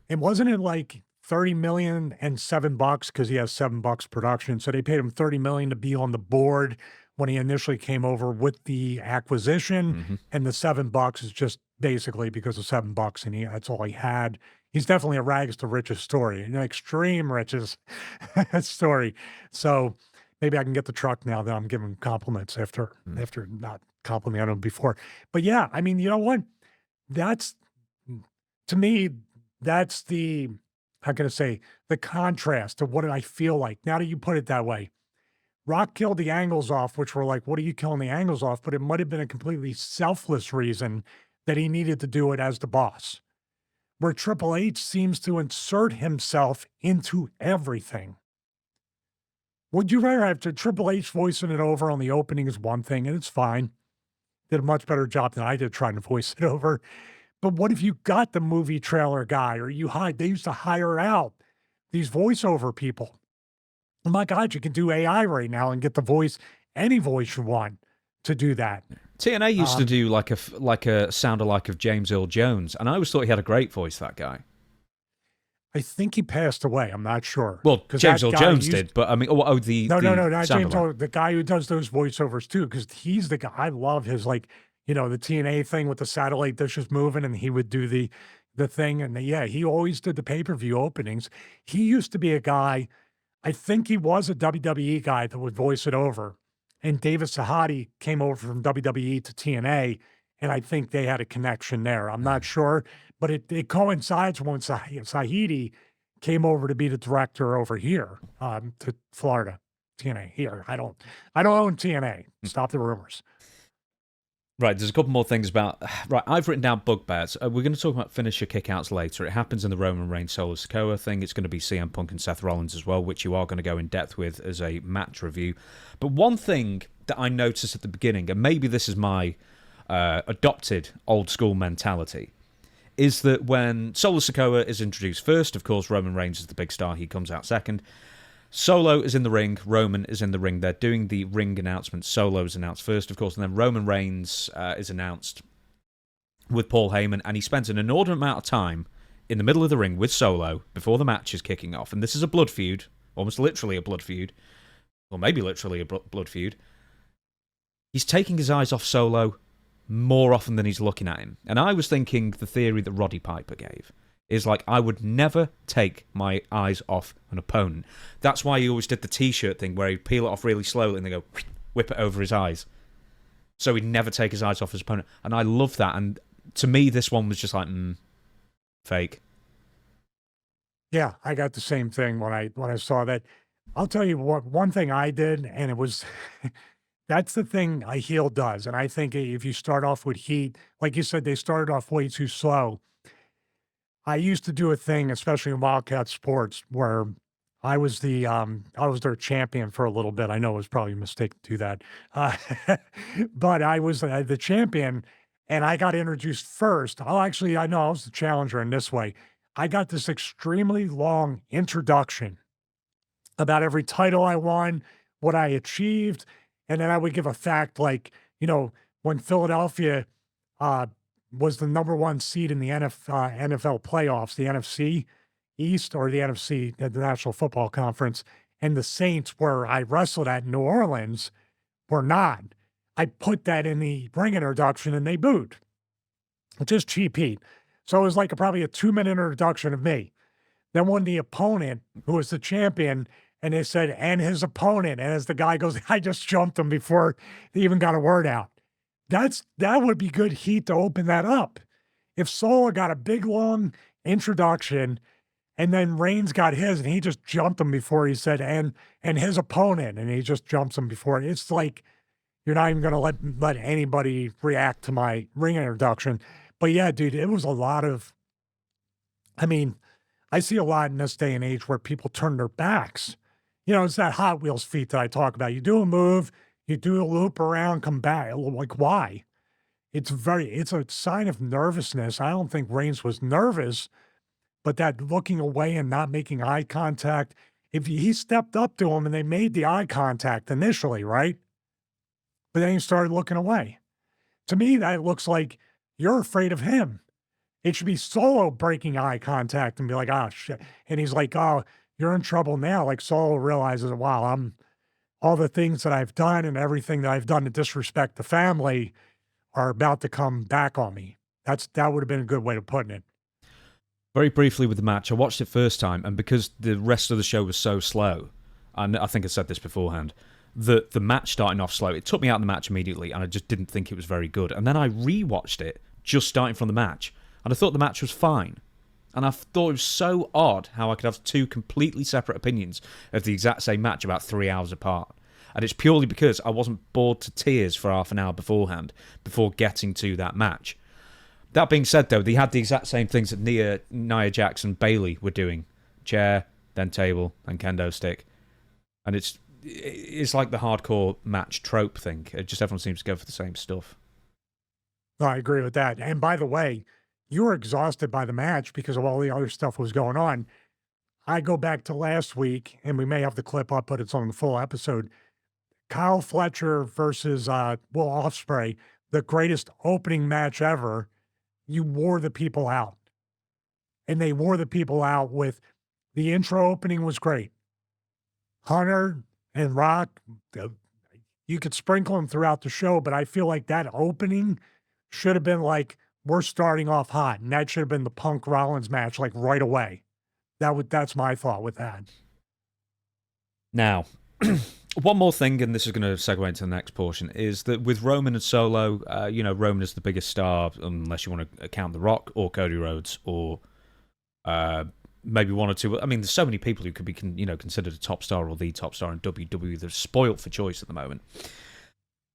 And wasn't it like 30 million and $7 because he has $7 production? So they paid him 30 million to be on the board when he initially came over with the acquisition, and the $7 is just basically because of $7, and that's all he had. He's definitely a rags to riches story, an extreme riches story. So maybe I can get the truck now that I'm giving compliments after not complimenting him before. But yeah, I mean, you know what? To me, that's the, how can I say, the contrast of what did I feel like. Now that you put it that way, Rock killed the angles off, which were like, what are you killing the angles off? But it might have been a completely selfless reason that he needed to do it as the boss. Where Triple H seems to insert himself into everything. Would you rather have Triple H voicing it over on the opening is one thing, and it's fine. Did a much better job than I did trying to voice it over. But what if you got the movie trailer guy, or they used to hire out these voiceover people. Oh my God, you can do AI right now and get the voice, any voice you want to do that. TNA used to do like a sound-alike of James Earl Jones, and I always thought he had a great voice, that guy. I think he passed away. I'm not sure. Well, James Earl Jones did, but I mean, no, not James Earl, the guy who does those voiceovers too, because he's the guy. I love his the TNA thing with the satellite dishes moving, and he would do the thing, and he always did the pay-per-view openings. He used to be a guy. I think he was a WWE guy that would voice it over. And David Sahadi came over from WWE to TNA, and I think they had a connection there. I'm not sure, but it coincides when Sahidi came over to be the director over here to Florida, TNA here. I don't own TNA. Stop the rumors. Right, there's a couple more things about... Right, I've written down bugbears. We're going to talk about finisher kickouts later. It happens in the Roman Reigns Solo Sikoa thing. It's going to be CM Punk and Seth Rollins as well, which you are going to go in depth with as a match review. But one thing that I noticed at the beginning, and maybe this is my adopted old-school mentality, is that when Solo Sikoa is introduced first, of course, Roman Reigns is the big star. He comes out second. Solo is in the ring. Roman is in the ring. They're doing the ring announcements. Solo is announced first, of course, and then Roman Reigns is announced with Paul Heyman, and he spends an inordinate amount of time in the middle of the ring with Solo before the match is kicking off, and this is a blood feud, almost literally a blood feud, or maybe literally a blood feud. He's taking his eyes off Solo more often than he's looking at him. And I was thinking the theory that Roddy Piper gave is like, I would never take my eyes off an opponent. That's why he always did the T-shirt thing where he'd peel it off really slowly and then go, whip it over his eyes. So he'd never take his eyes off his opponent. And I love that. And to me, this one was just like, fake. Yeah, I got the same thing when I saw that. I'll tell you what, one thing I did, and it was that's the thing a heel does. And I think if you start off with heat, like you said, they started off way too slow. I used to do a thing, especially in Wildcat Sports, where I was their champion for a little bit. I know it was probably a mistake to do that, but I was the champion, and I got introduced first. I know I was the challenger in this way. I got this extremely long introduction about every title I won, what I achieved, and then I would give a fact like, when Philadelphia was the number one seed in the NFL playoffs, the NFC East or the NFC, the National Football Conference, and the Saints, where I wrestled at New Orleans, were not. I put that in the ring introduction and they booed. Just cheap heat. So it was like probably a 2-minute introduction of me. Then when the opponent, who was the champion, and they said, and his opponent, and as the guy goes, I just jumped him before they even got a word out. That would be good heat to open that up. If Sola got a big, long introduction, and then Reigns got his, and he just jumped him before he said, and his opponent, and he just jumps him before. It's like you're not even going to let anybody react to my ring introduction. But yeah, dude, it was a lot of, I see a lot in this day and age where people turn their backs. It's that Hot Wheels feat that I talk about. You do a move, you do a loop around, come back. Like, why? It's a sign of nervousness. I don't think Reigns was nervous, but that looking away and not making eye contact, if he stepped up to him and they made the eye contact initially, right? But then he started looking away. To me, that looks like you're afraid of him. It should be Solo breaking eye contact and be like, oh, shit. And he's like, oh, you're in trouble now. Like Solo realizes, wow, all the things that I've done and everything that I've done to disrespect the family are about to come back on me. That would have been a good way of putting it. Very briefly with the match, I watched it first time, and because the rest of the show was so slow, and I think I said this beforehand, the match starting off slow, it took me out of the match immediately, and I just didn't think it was very good. And then I rewatched it, just starting from the match, and I thought the match was fine. And I thought it was so odd how I could have two completely separate opinions of the exact same match about 3 hours apart. And it's purely because I wasn't bored to tears for half an hour beforehand, before getting to that match. That being said, though, they had the exact same things that Nia Jax and Bayley were doing. Chair, then table, then kendo stick. And it's like the hardcore match trope thing. Everyone seems to go for the same stuff. No, I agree with that. And by the way, you were exhausted by the match because of all the other stuff was going on. I go back to last week, and we may have the clip up, but it's on the full episode. Kyle Fletcher versus Will Ospreay, the greatest opening match ever. You wore the people out. And they wore the people out with the intro opening was great. Hunter and Rock, you could sprinkle them throughout the show, but I feel like that opening should have been like, we're starting off hot, and that should have been the Punk Rollins match like right away. That's my thought with that. Now, one more thing, and this is going to segue into the next portion, is that with Roman and Solo, Roman is the biggest star, unless you want to count The Rock or Cody Rhodes or maybe one or two. I mean, there's so many people who could be considered a top star or the top star in WWE. They're spoilt for choice at the moment.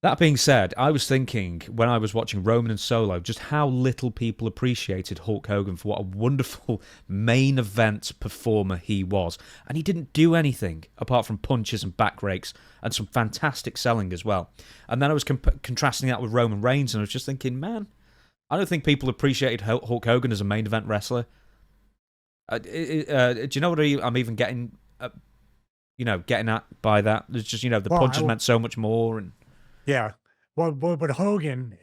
That being said, I was thinking when I was watching Roman and Solo just how little people appreciated Hulk Hogan for what a wonderful main event performer he was. And he didn't do anything apart from punches and back rakes and some fantastic selling as well. And then I was contrasting that with Roman Reigns, and I was just thinking, man, I don't think people appreciated Hulk Hogan as a main event wrestler. Do you know what I'm even getting at by that? It's just, the punches meant so much more. And yeah. Well, but Hogan,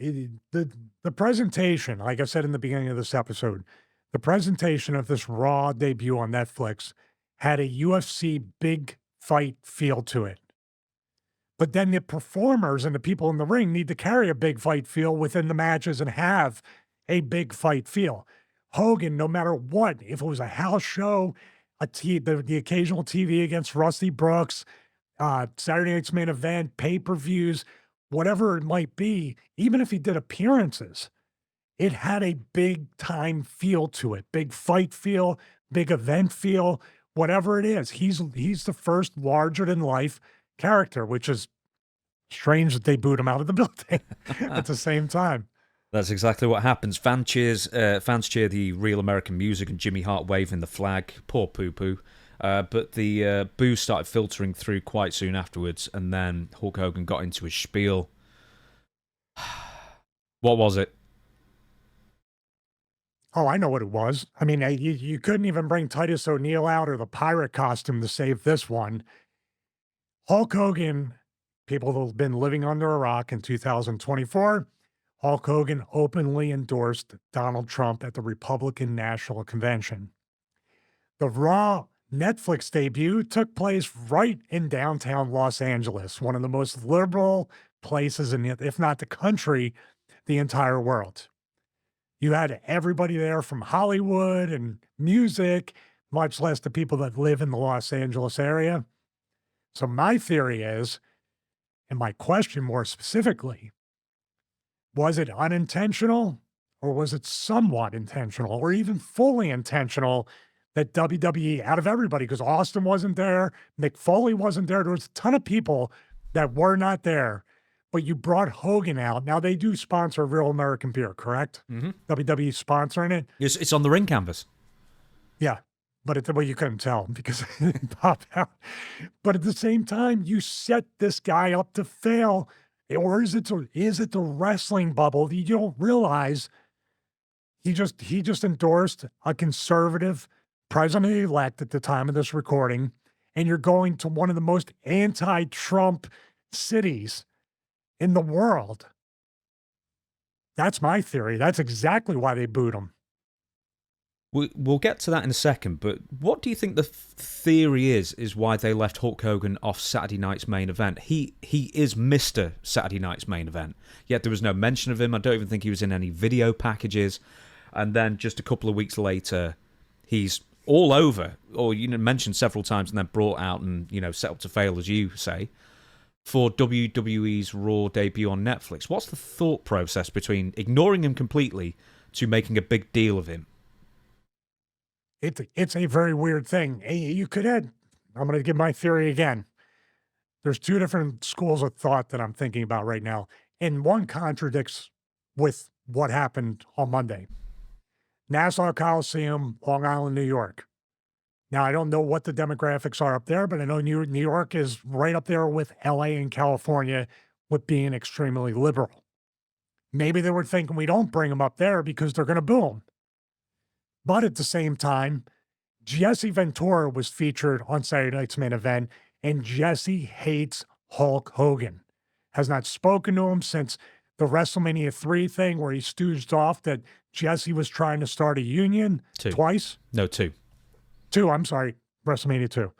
the presentation, like I said in the beginning of this episode, The presentation of this Raw debut on Netflix had a UFC big fight feel to it. But then the performers and the people in the ring need to carry a big fight feel within the matches and have a big fight feel. Hogan, no matter what, if it was a house show, the occasional TV against Rusty Brooks, Saturday night's main event, pay-per-views, whatever it might be, even if he did appearances, it had a big time feel to it, big fight feel, big event feel, whatever it is. He's the first larger than life character, which is strange that they boot him out of the building at the same time. That's exactly what happens. Fans cheer the real American music and Jimmy Hart waving the flag. Poor poo-poo. But the boos started filtering through quite soon afterwards, and then Hulk Hogan got into his spiel. What was it? Oh, I know what it was. I mean, you couldn't even bring Titus O'Neil out or the pirate costume to save this one. Hulk Hogan, people that have been living under a rock in 2024, Hulk Hogan openly endorsed Donald Trump at the Republican National Convention. The Raw Netflix debut took place right in downtown Los Angeles, one of the most liberal places in, if not the country, the entire world. You had everybody there from Hollywood and music, much less the people that live in the Los Angeles area. So my theory is, and my question more specifically, was it unintentional or was it somewhat intentional or even fully intentional that WWE, out of everybody, because Austin wasn't there, Mick Foley wasn't there, there was a ton of people that were not there, but you brought Hogan out. Now, they do sponsor Real American Beer, correct? Mm-hmm. WWE sponsoring it? It's on the ring canvas. Yeah, but well, you couldn't tell because it didn't pop out. But at the same time, you set this guy up to fail. Or is it the wrestling bubble that you don't realize he just endorsed a conservative president-elect at the time of this recording, and you're going to one of the most anti-Trump cities in the world. That's my theory. That's exactly why they booed him. We'll get to that in a second, but what do you think the theory is why they left Hulk Hogan off Saturday night's main event? He is Mr. Saturday night's main event, yet there was no mention of him. I don't even think he was in any video packages. And then just a couple of weeks later, he's all over, or mentioned several times and then brought out and set up to fail, as you say, for WWE's Raw debut on Netflix. What's the thought process between ignoring him completely to making a big deal of him? It's a very weird thing. You could add, I'm going to give my theory again. There's two different schools of thought that I'm thinking about right now, and one contradicts with what happened on Monday. Nassau Coliseum, Long Island, New York. Now, I don't know what the demographics are up there, but I know New York is right up there with LA and California with being extremely liberal. Maybe they were thinking we don't bring them up there because they're going to boo them. But at the same time, Jesse Ventura was featured on Saturday night's main event, and Jesse hates Hulk Hogan. Has not spoken to him since the WrestleMania 3 thing where he stooged off that Jesse was trying to start a union twice. No, 2. 2, I'm sorry. WrestleMania 2.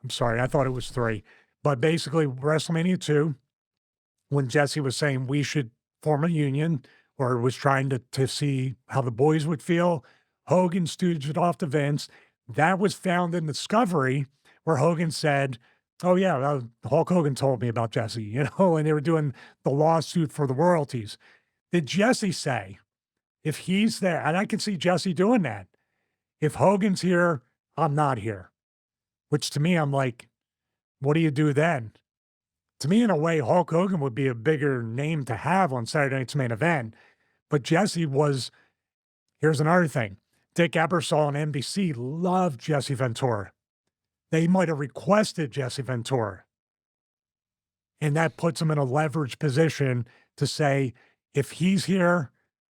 I'm sorry. I thought it was 3. But basically, WrestleMania 2, when Jesse was saying we should form a union or was trying to see how the boys would feel, Hogan stooged it off to Vince. That was found in Discovery where Hogan said, oh, yeah, Hulk Hogan told me about Jesse, and they were doing the lawsuit for the royalties. Did Jesse say, if he's there, and I can see Jesse doing that, if Hogan's here, I'm not here, which to me, I'm like, what do you do then? To me, in a way, Hulk Hogan would be a bigger name to have on Saturday night's main event, but Jesse was, here's another thing. Dick Ebersol on NBC loved Jesse Ventura. They might have requested Jesse Ventura. And that puts him in a leveraged position to say, if he's here,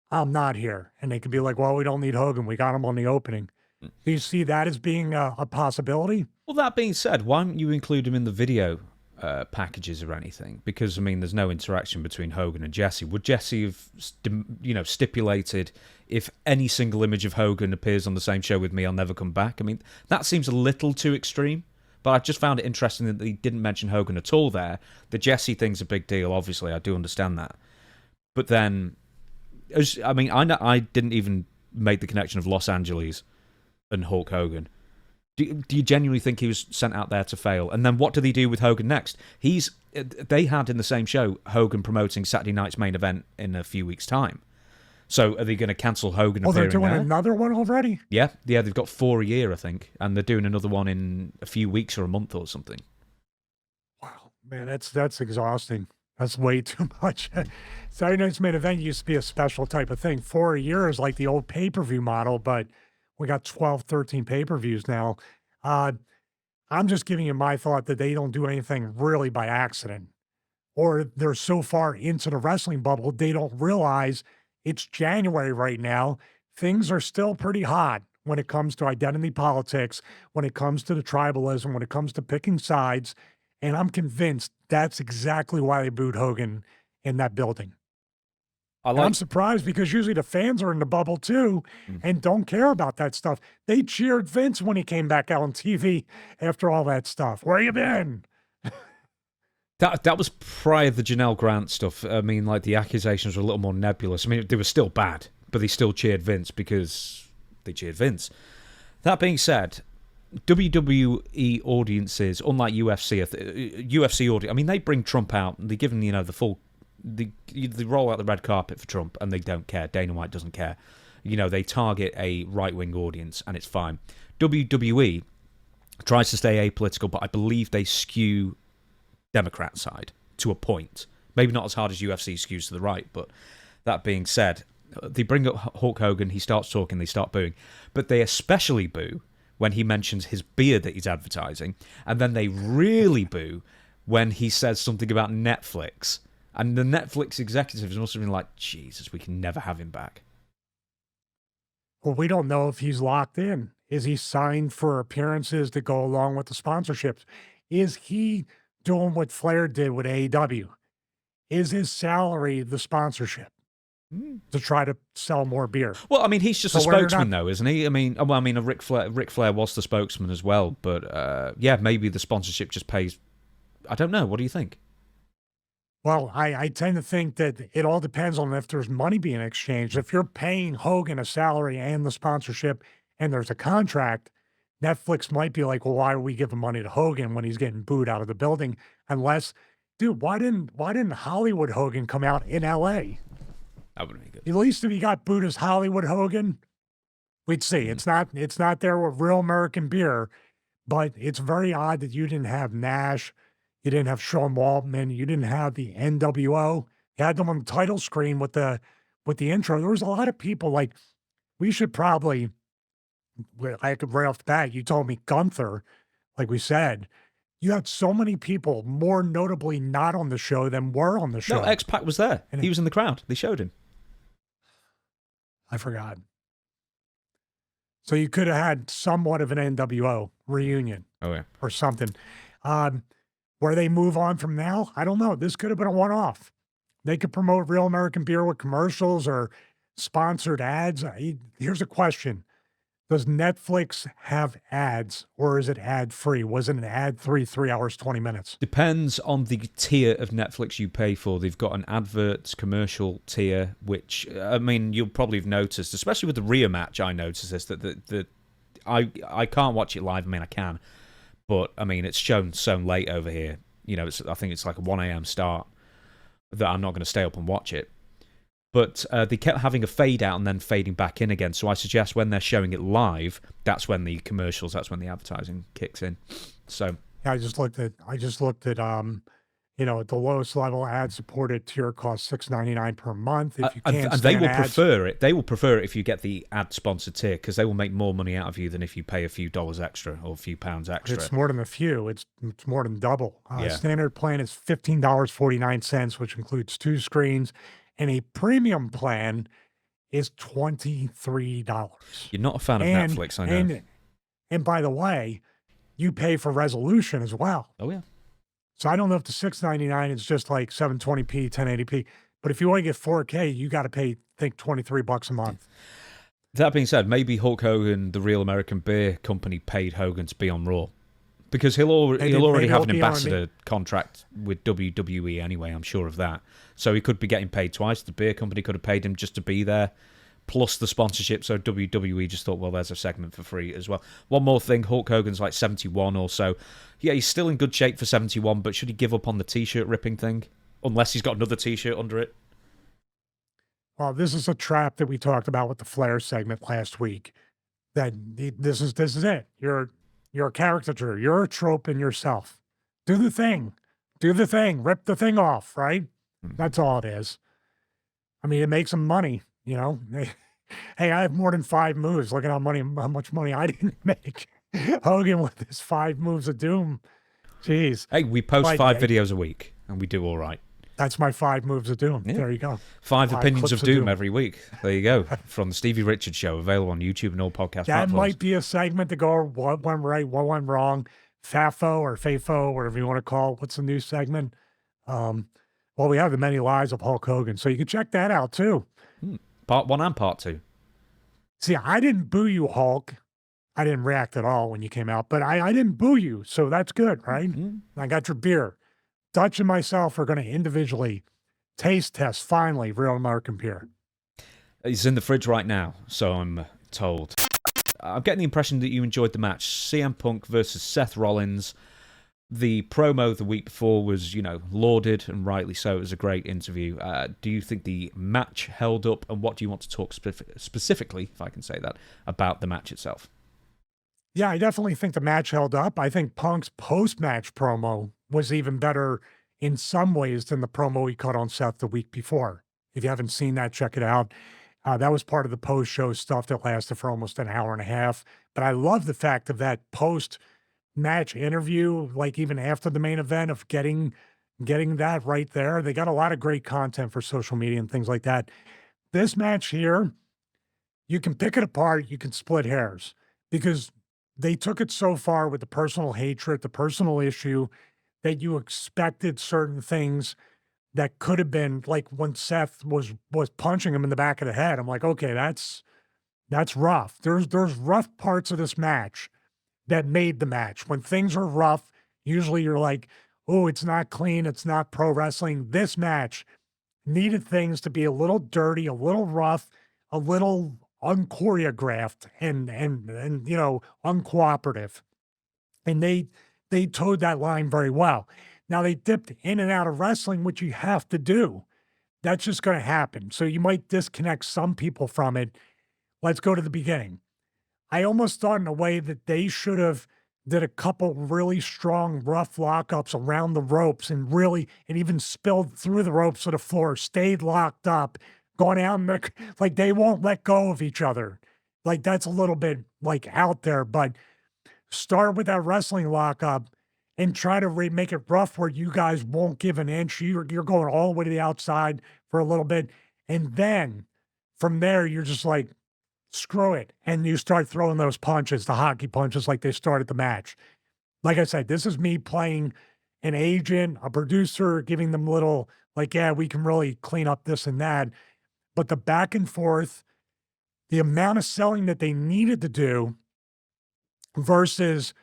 I'm not here. And they could be like, well, we don't need Hogan. We got him on the opening. Do you see that as being a possibility? Well, that being said, why don't you include him in the video packages or anything, because I mean, there's no interaction between Hogan and Jesse. Would Jesse have, stipulated if any single image of Hogan appears on the same show with me, I'll never come back? I mean, that seems a little too extreme. But I just found it interesting that he didn't mention Hogan at all there. The Jesse thing's a big deal, obviously. I do understand that. But then, I didn't even make the connection of Los Angeles and Hulk Hogan. Do you genuinely think he was sent out there to fail? And then what do they do with Hogan next? They had in the same show Hogan promoting Saturday night's main event in a few weeks' time. So are they going to cancel Hogan appearing there? They're doing another one already? Yeah, they've got 4 a year, I think. And they're doing another one in a few weeks or a month or something. Wow, man, that's exhausting. That's way too much. Saturday night's main event used to be a special type of thing. 4 a year is like the old pay-per-view model, but we got 12, 13 pay-per-views now. I'm just giving you my thought that they don't do anything really by accident. Or they're so far into the wrestling bubble, they don't realize it's January right now. Things are still pretty hot when it comes to identity politics, when it comes to the tribalism, when it comes to picking sides. And I'm convinced that's exactly why they booed Hogan in that building. I'm surprised because usually the fans are in the bubble too and don't care about that stuff. They cheered Vince when he came back out on TV after all that stuff. Where you been? That was prior to the Janelle Grant stuff. I mean, like, the accusations were a little more nebulous. I mean, they were still bad, but they still cheered Vince because they cheered Vince. That being said, WWE audiences, unlike UFC, UFC audience, I mean, they bring Trump out and they give him, the full, they roll out the red carpet for Trump and they don't care. Dana White doesn't care. They target a right-wing audience and it's fine. WWE tries to stay apolitical, but I believe they skew Democrat side to a point. Maybe not as hard as UFC skews to the right, but that being said, they bring up Hulk Hogan, he starts talking, they start booing. But they especially boo when he mentions his beer that he's advertising, and then they really boo when he says something about Netflix. And the Netflix executives must have been like, Jesus, we can never have him back. Well, we don't know if he's locked in. Is he signed for appearances that go along with the sponsorships? Is he doing what Flair did with AEW? Is his salary the sponsorship to try to sell more beer? Well, I mean, he's just a spokesman, though, isn't he? I mean, Ric Flair was the spokesman as well, but yeah, maybe the sponsorship just pays. I don't know. What do you think? Well, I tend to think that it all depends on if there's money being exchanged. If you're paying Hogan a salary and the sponsorship, and there's a contract, Netflix might be like, well, why are we giving money to Hogan when he's getting booed out of the building? Unless, dude, why didn't Hollywood Hogan come out in LA? That would be good. At least if he got booed as Hollywood Hogan, we'd see. It's not there with Real American Beer, but it's very odd that you didn't have Nash, you didn't have Sean Waltman, you didn't have the NWO. You had them on the title screen with the intro. There was a lot of people like, we should probably, right off the bat, you told me Gunther, like we said, you had so many people, more notably not on the show than were on the show. No, X-Pac was there. And he was in the crowd. They showed him. I forgot. So you could have had somewhat of an NWO reunion. Oh, yeah. Or something. Where they move on from now, I don't know. This could have been a one-off. They could promote Real American Beer with commercials or sponsored ads. Here's a question. Does Netflix have ads, or is it ad-free? Was it an ad-free 3 hours, 20 minutes? Depends on the tier of Netflix you pay for. They've got an adverts commercial tier, which, I mean, you'll probably have noticed, especially with the Rhea match, I noticed this, that I can't watch it live. I mean, I can, but, I mean, it's shown so late over here. I think it's like a 1 a.m. start that I'm not going to stay up and watch it. But they kept having a fade out and then fading back in again. So I suggest when they're showing it live, that's when the commercials, that's when the advertising kicks in. So yeah, I just looked at at the lowest level ad supported tier costs $6.99 per month. If you can't, and they will prefer it. They will prefer it if you get the ad sponsored tier because they will make more money out of you than if you pay a few dollars extra or a few pounds extra. It's more than a few. It's more than double. Yeah. Standard plan is $15.49, which includes 2 screens. And a premium plan is $23. You're not a fan of Netflix, I know. And by the way, you pay for resolution as well. Oh, yeah. So I don't know if the $699 is just like 720p, 1080p, but if you want to get 4K, you got to pay, I think, $23 a month. That being said, maybe Hulk Hogan, the Real American Beer Company, paid Hogan to be on Raw. Because he'll already have an ambassador contract with WWE anyway, I'm sure of that. So he could be getting paid twice. The beer company could have paid him just to be there, plus the sponsorship. So WWE just thought, well, there's a segment for free as well. One more thing, Hulk Hogan's like 71 or so. Yeah, he's still in good shape for 71, but should he give up on the T-shirt ripping thing? Unless he's got another T-shirt under it. Well, this is a trap that we talked about with the Flair segment last week. This is it. You're a caricature. You're a trope in yourself. Do the thing. Do the thing. Rip the thing off, right? That's all it is. I mean, it makes them money, you know? Hey, I have more than 5 moves. Look at how much money I didn't make. Hogan with his 5 moves of doom. Jeez. Hey, we post 5 videos a week, and we do all right. That's my 5 moves of doom. Yeah. There you go. 5 opinions of doom every week. There you go. From the Stevie Richards Show, available on YouTube and all podcast platforms. That might be a segment to go what went right, what went wrong. FAFO or FAFO, whatever you want to call it. What's the new segment? Well, we have the many lives of Hulk Hogan, so you can check that out too. Part 1 and part 2. See, I didn't boo you, Hulk. I didn't react at all when you came out, but I didn't boo you, so that's good, right? I got your beer. Dutch and myself are going to individually taste test, finally, Real American Beer. It's in the fridge right now, so I'm told. I'm getting the impression that you enjoyed the match. CM Punk versus Seth Rollins. The promo the week before was, lauded, and rightly so. It was a great interview. Do you think the match held up, and what do you want to talk specifically, if I can say that, about the match itself? Yeah, I definitely think the match held up. I think Punk's post-match promo was even better in some ways than the promo he cut on Seth the week before. If you haven't seen that, check it out. That was part of the post-show stuff that lasted for almost an hour and a half. But I love the fact of that post-match interview, like even after the main event, of getting that right there. They got a lot of great content for social media and things like that. This match here, you can pick it apart, you can split hairs, because they took it so far with the personal hatred, the personal issue, that you expected certain things that could have been, like when Seth was punching him in the back of the head. I'm like, okay, that's rough. There's rough parts of this match that made the match. When things are rough, usually you're like, oh, it's not clean, it's not pro wrestling. This match needed things to be a little dirty, a little rough, a little unchoreographed and uncooperative. And they towed that line very well. Now they dipped in and out of wrestling, which you have to do. That's just going to happen. So you might disconnect some people from it. Let's go to the beginning. I almost thought in a way that they should have did a couple really strong, rough lockups around the ropes and even spilled through the ropes to the floor, stayed locked up, going out and like they won't let go of each other. Like that's a little bit like out there, but start with that wrestling lockup and try to make it rough where you guys won't give an inch. You're going all the way to the outside for a little bit. And then from there, you're just like, screw it. And you start throwing those punches, the hockey punches, like they started the match. Like I said, this is me playing an agent, a producer, giving them little, like, yeah, we can really clean up this and that. But the back and forth, the amount of selling that they needed to do versus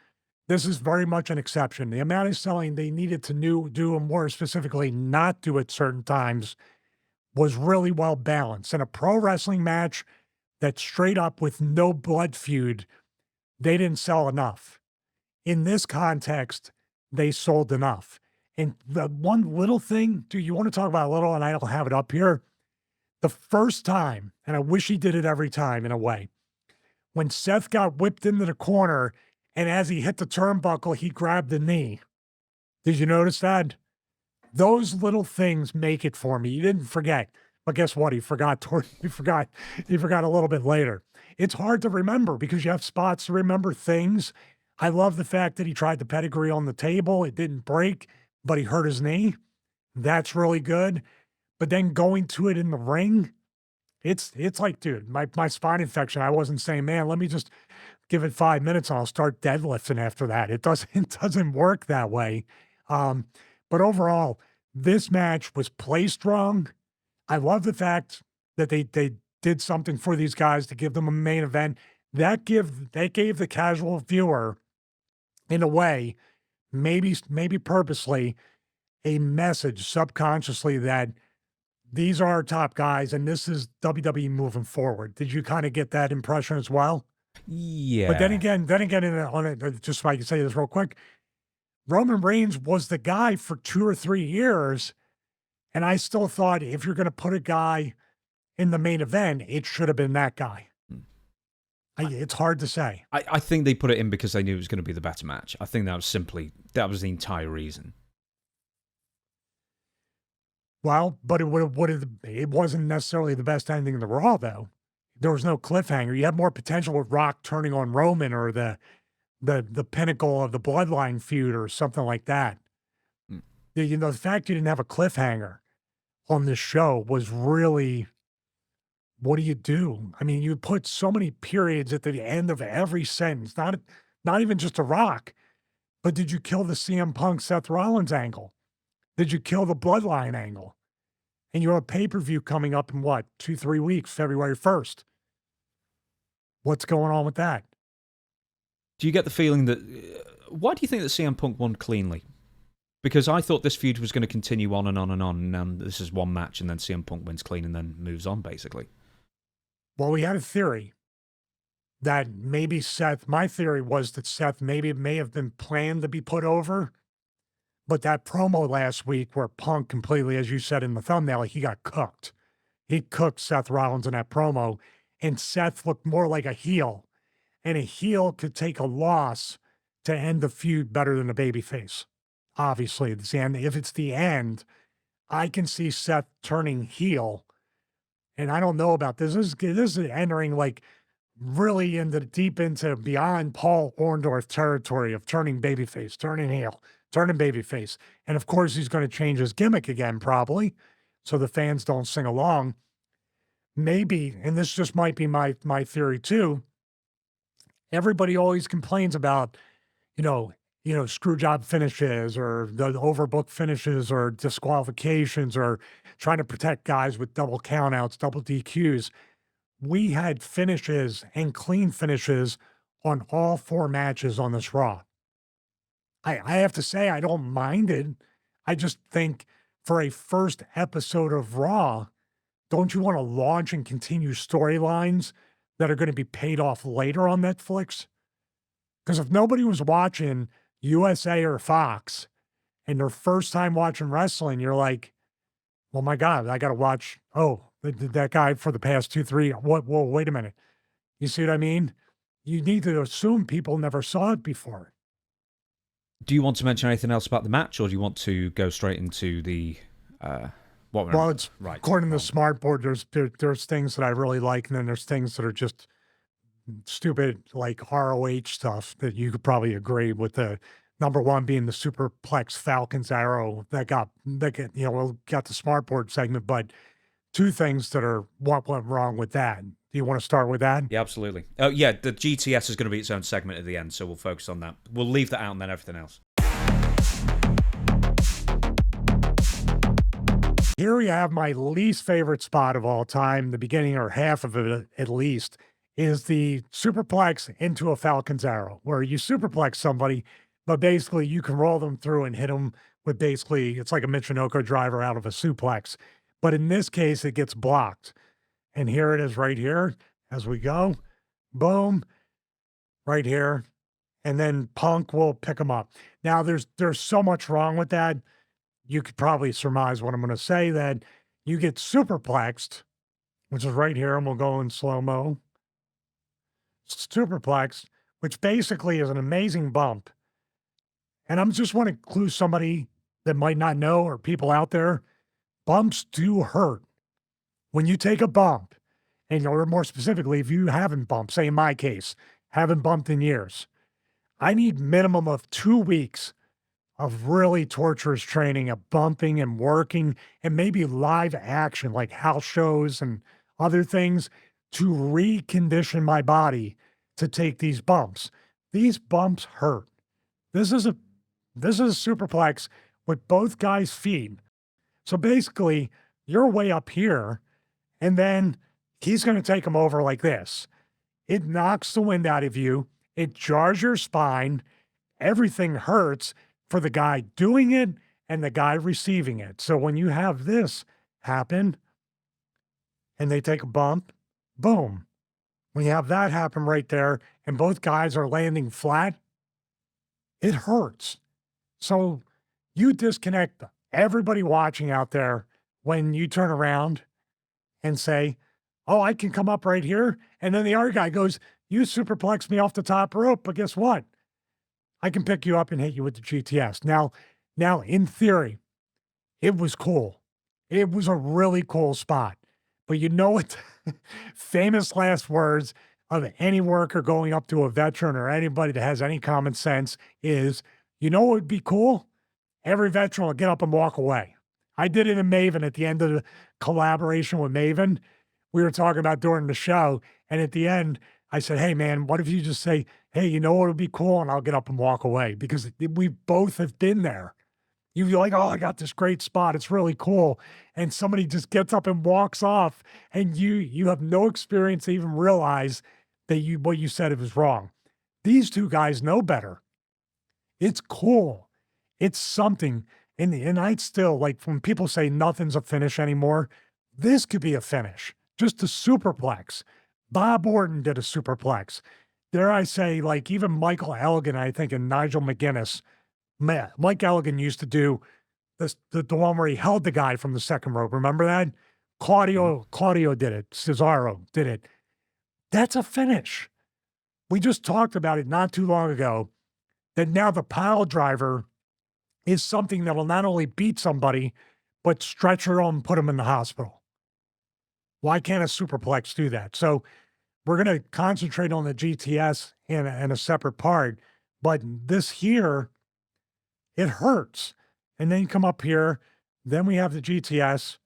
this is very much an exception. The amount of selling they needed to do, and more specifically not do at certain times, was really well balanced. In a pro wrestling match that straight up with no blood feud, they didn't sell enough. In this context, they sold enough. And the one little thing, dude, you want to talk about a little, and I don't have it up here. The first time, and I wish he did it every time in a way, when Seth got whipped into the corner, and as he hit the turnbuckle, he grabbed the knee. Did you notice that? Those little things make it for me. You didn't forget. But guess what? He forgot a little bit later. It's hard to remember because you have spots to remember things. I love the fact that he tried the pedigree on the table. It didn't break, but he hurt his knee. That's really good. But then going to it in the ring, it's like, dude, my spine infection. I wasn't saying, man, let me just give it 5 minutes and I'll start deadlifting after that. It doesn't work that way. Um, but overall, this match was placed wrong. I love the fact that they did something for these guys to give them a main event. That gave the casual viewer, in a way, maybe purposely, a message subconsciously that these are our top guys and this is WWE moving forward. Did you kind of get that impression as well? But Yeah. on it, just so I can say this real quick, Roman Reigns was the guy for 2 or 3 years, and I still thought if you're going to put a guy in the main event, it should have been that guy. It's hard to say. I think they put it in because they knew it was going to be the better match. I think that was the entire reason. Well, but it wasn't necessarily the best ending in the Raw, though. There was no cliffhanger. You had more potential with Rock turning on Roman or the pinnacle of the bloodline feud or something like that. Mm. The fact you didn't have a cliffhanger on this show was really, what do you do? I mean, you put so many periods at the end of every sentence, not even just a Rock, but did you kill the CM Punk Seth Rollins angle? Did you kill the bloodline angle? And you have a pay-per-view coming up in what, 2, 3 weeks, February 1st. What's going on with that? Do you get the feeling that... why do you think that CM Punk won cleanly? Because I thought this feud was going to continue on and on and on, and this is one match, and then CM Punk wins clean and then moves on, basically. Well, we had a theory that maybe my theory was that Seth may have been planned to be put over, but that promo last week where Punk completely, as you said in the thumbnail, he got cooked. He cooked Seth Rollins in that promo, and Seth looked more like a heel. And a heel could take a loss to end the feud better than a babyface. Obviously, it's the end. If it's the end, I can see Seth turning heel. And I don't know about this. This is entering like really deep into beyond Paul Orndorff territory of turning babyface, turning heel, turning babyface. And of course, he's going to change his gimmick again, probably, so the fans don't sing along. Maybe, and this just might be my theory too. Everybody always complains about, screw job finishes or the overbooked finishes or disqualifications or trying to protect guys with double countouts, double DQs. We had finishes and clean finishes on all 4 matches on this Raw. I have to say, I don't mind it. I just think for a first episode of Raw, don't you want to launch and continue storylines that are going to be paid off later on Netflix? Because if nobody was watching USA or Fox and their first time watching wrestling, you're like, well, my God, I got to watch, that guy for the past 2, 3, whoa, wait a minute. You see what I mean? You need to assume people never saw it before. Do you want to mention anything else about the match, or do you want to go straight into the what? Well, it's right. According to the smart board, there's things that I really like, and then there's things that are just stupid, like ROH stuff that you could probably agree with. The number one being the Superplex Falcons Arrow that got the smart board segment, but 2 things that are what went wrong with that. Do you want to start with that? Yeah, absolutely. Oh, yeah, the GTS is going to be its own segment at the end, so we'll focus on that. We'll leave that out and then everything else. Here we have my least favorite spot of all time, the beginning or half of it at least, is the superplex into a Falcon's Arrow, where you superplex somebody, but basically you can roll them through and hit them with it's like a Michinoku driver out of a suplex. But in this case, it gets blocked. And here it is right here as we go. Boom. Right here. And then Punk will pick him up. Now, there's so much wrong with that. You could probably surmise what I'm going to say, that you get superplexed, which is right here, and we'll go in slow-mo. Superplex, which basically is an amazing bump. And I'm just want to clue somebody that might not know, or people out there, bumps do hurt. When you take a bump, or more specifically, if you haven't bumped, say in my case, haven't bumped in years, I need minimum of 2 weeks of really torturous training of bumping and working and maybe live action like house shows and other things to recondition my body to take these bumps. These bumps hurt. This is a This is a superplex with both guys' feet. So basically, you're way up here, and then he's going to take him over like this. It knocks the wind out of you. It jars your spine. Everything hurts for the guy doing it and the guy receiving it. So when you have this happen and they take a bump, boom. When you have that happen right there and both guys are landing flat, it hurts. So you disconnect everybody watching out there when you turn around and say, oh, I can come up right here. And then the other guy goes, you superplex me off the top rope, but guess what? I can pick you up and hit you with the GTS. Now, in theory, it was cool. It was a really cool spot. But you know what? Famous last words of any worker going up to a veteran or anybody that has any common sense is, you know what would be cool? Every veteran will get up and walk away. I did it in Maven at the end of the collaboration with Maven. We were talking about during the show. And at the end, I said, hey, man, what if you just say, hey, you know what would be cool? And I'll get up and walk away because we both have been there. You're like, oh, I got this great spot. It's really cool. And somebody just gets up and walks off and you have no experience to even realize that what you said was wrong. These two guys know better. It's cool. It's something. And I'd still, like, when people say nothing's a finish anymore, this could be a finish. Just a superplex. Bob Orton did a superplex. Dare I say, like, even Michael Elgin, I think, and Nigel McGuinness, Mike Elgin used to do this, the one where he held the guy from the second rope. Remember that? Claudio did it. Cesaro did it. That's a finish. We just talked about it not too long ago, that now the pile driver is something that will not only beat somebody, but stretcher them and put them in the hospital. Why can't a superplex do that? So we're going to concentrate on the GTS in a separate part, but this here, it hurts. And then you come up here, then we have the GTS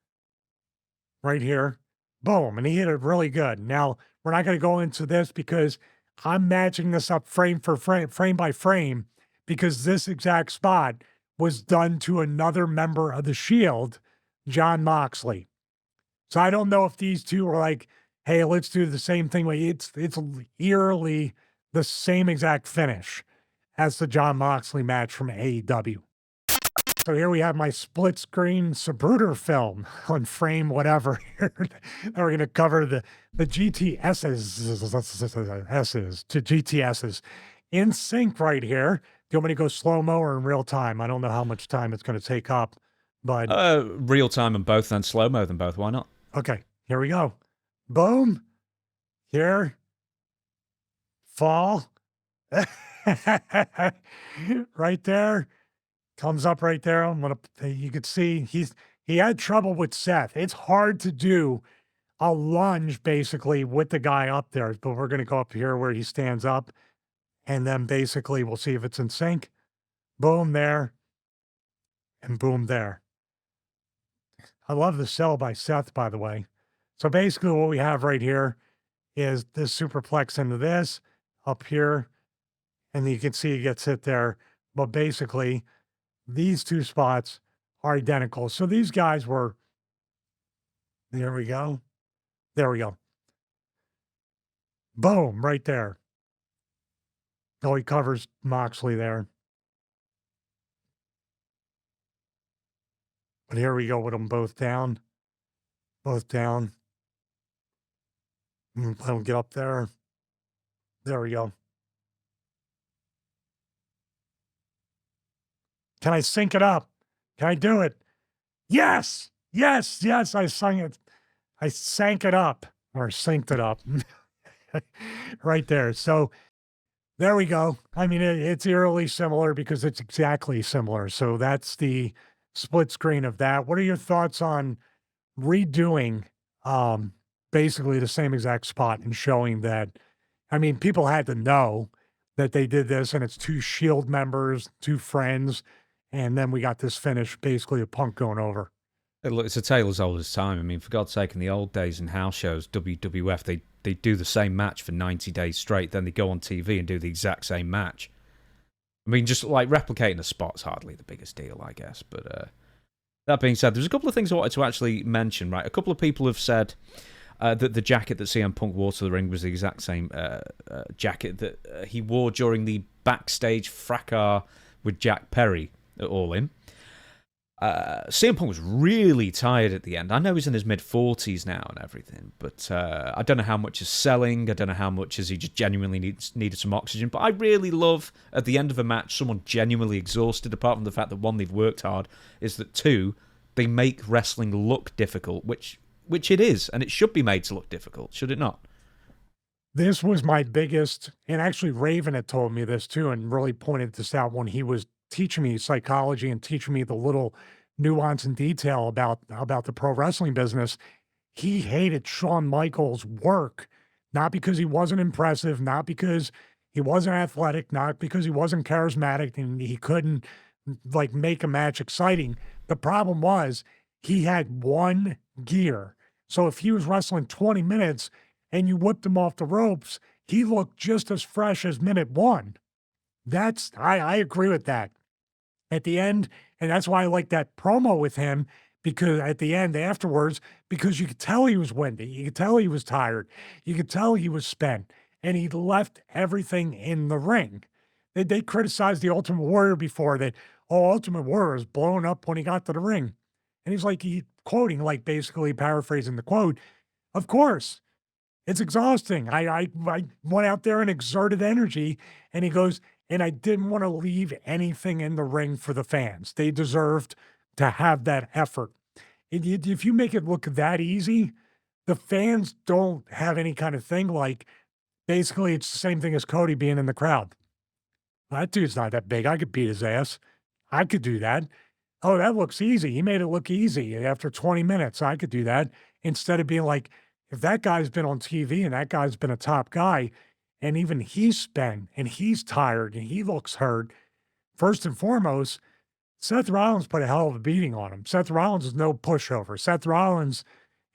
right here. Boom. And he hit it really good. Now, we're not going to go into this because I'm matching this up frame for frame by frame, because this exact spot was done to another member of the Shield, Jon Moxley. So I don't know if these two were like, hey, let's do the same thing. It's eerily the same exact finish as the Jon Moxley match from AEW. So here we have my split screen Sabruder film on frame whatever. We're going to cover the GTSs to GTSs in sync right here. Do you want me to go slow-mo or in real time? I don't know how much time it's going to take up, but real time and both, then slow-mo than both. Why not? Okay, here we go. Boom. Here. Fall. Right there. Comes up right there. You could see he had trouble with Seth. It's hard to do a lunge basically with the guy up there, but we're going to go up here where he stands up, and then basically we'll see if it's in sync. Boom there, and boom there. I love the sell by Seth, by the way. So basically what we have right here is this superplex into this up here, and you can see he gets hit there. But basically, these two spots are identical. So these guys were, there we go. There we go. Boom, right there. Oh, he covers Moxley there. But here we go with them both down. Both down. Let them get up there. There we go. Can I sync it up? Can I do it? Yes, yes, yes. I sang it. I sank it up or synced it up right there. So there we go. I mean, it's eerily similar because it's exactly similar. So that's the split screen of that. What are your thoughts on redoing basically the same exact spot and showing that? I mean, people had to know that they did this, and it's two Shield members, two friends, and then we got this finish basically of Punk going over. Look, it's a tale as old as time. I mean, for God's sake, in the old days in house shows, WWF, they do the same match for 90 days straight, then they go on TV and do the exact same match. I mean, just like replicating a spot's hardly the biggest deal, I guess. But that being said, there's a couple of things I wanted to actually mention, right? A couple of people have said that the jacket that CM Punk wore to the ring was the exact same jacket that he wore during the backstage fracas with Jack Perry at All In. CM Punk was really tired at the end. I know he's in his mid-40s now and everything, but I don't know how much is selling. I don't know how much is he just genuinely needed some oxygen. But I really love, at the end of a match, someone genuinely exhausted, apart from the fact that, one, they've worked hard, is that, two, they make wrestling look difficult, which it is, and it should be made to look difficult, should it not? This was my biggest, and actually Raven had told me this too, and really pointed this out when he was teaching me psychology and teaching me the little nuance and detail about the pro wrestling business. He hated Shawn Michaels' work, not because he wasn't impressive, not because he wasn't athletic, not because he wasn't charismatic and he couldn't like make a match exciting. The problem was he had one gear. So if he was wrestling 20 minutes and you whipped him off the ropes, he looked just as fresh as minute one. I agree with that. At the end, and that's why I like that promo with him, because at the end afterwards, because you could tell he was winded, you could tell he was tired, you could tell he was spent, and he left everything in the ring. They criticized the Ultimate Warrior before that, oh, Ultimate Warrior was blown up when he got to the ring. And he's like, quoting, like basically paraphrasing the quote, of course, it's exhausting. I went out there and exerted energy, and he goes, and I didn't want to leave anything in the ring for the fans. They deserved to have that effort. If you make it look that easy, the fans don't have any kind of thing like, basically it's the same thing as Cody being in the crowd. That dude's not that big. I could beat his ass. I could do that. Oh, that looks easy. He made it look easy after 20 minutes. I could do that. Instead of being like, if that guy's been on TV and that guy's been a top guy, and even he's spent and he's tired and he looks hurt, first and foremost, Seth Rollins put a hell of a beating on him. Seth Rollins is no pushover. Seth Rollins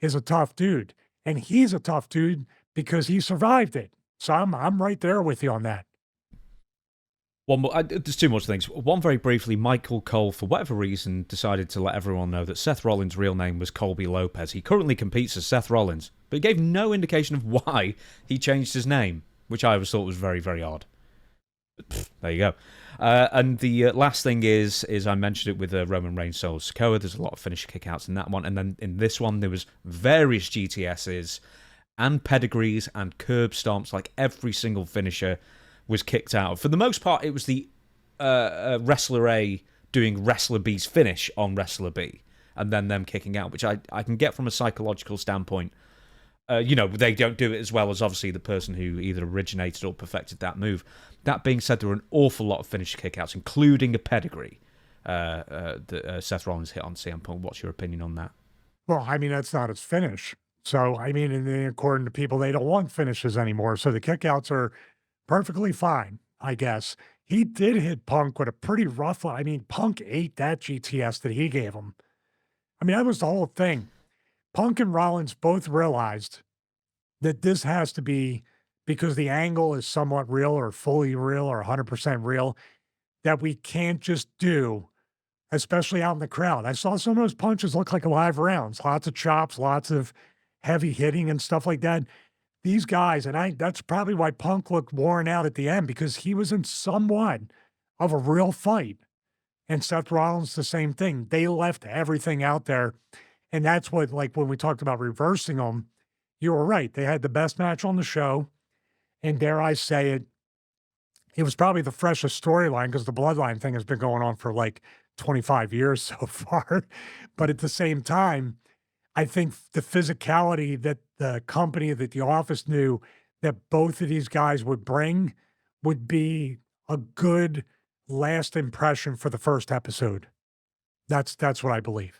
is a tough dude, and he's a tough dude because he survived it. So I'm right there with you on that. One more, there's too much things. One very briefly, Michael Cole, for whatever reason, decided to let everyone know that Seth Rollins' real name was Colby Lopez. He currently competes as Seth Rollins, but he gave no indication of why he changed his name, which I always thought was very, very odd. There you go. And the last thing is I mentioned it with Roman Reigns Solo Sikoa. There's a lot of finisher kickouts in that one. And then in this one, there was various GTSs and pedigrees and curb stomps. Like every single finisher was kicked out. For the most part, it was the Wrestler A doing Wrestler B's finish on Wrestler B. And then them kicking out, which I can get from a psychological standpoint. They don't do it as well as obviously the person who either originated or perfected that move. That being said, there were an awful lot of finisher kickouts, including a pedigree that Seth Rollins hit on CM Punk. What's your opinion on that? Well, I mean, that's not his finish. So, I mean, and then according to people, they don't want finishes anymore. So the kickouts are perfectly fine, I guess. He did hit Punk with a pretty rough, I mean, Punk ate that GTS that he gave him. I mean, that was the whole thing. Punk and Rollins both realized that this has to be, because the angle is somewhat real or fully real or 100% real, that we can't just do, especially out in the crowd. I saw some of those punches look like live rounds, lots of chops, lots of heavy hitting and stuff like that. These guys, and that's probably why Punk looked worn out at the end, because he was in somewhat of a real fight. And Seth Rollins, the same thing. They left everything out there. And that's what, like, when we talked about reversing them, you were right. They had the best match on the show. And dare I say it, it was probably the freshest storyline because the Bloodline thing has been going on for like 25 years so far. But at the same time, I think the physicality that the company, that the office knew that both of these guys would bring would be a good last impression for the first episode. That's what I believe.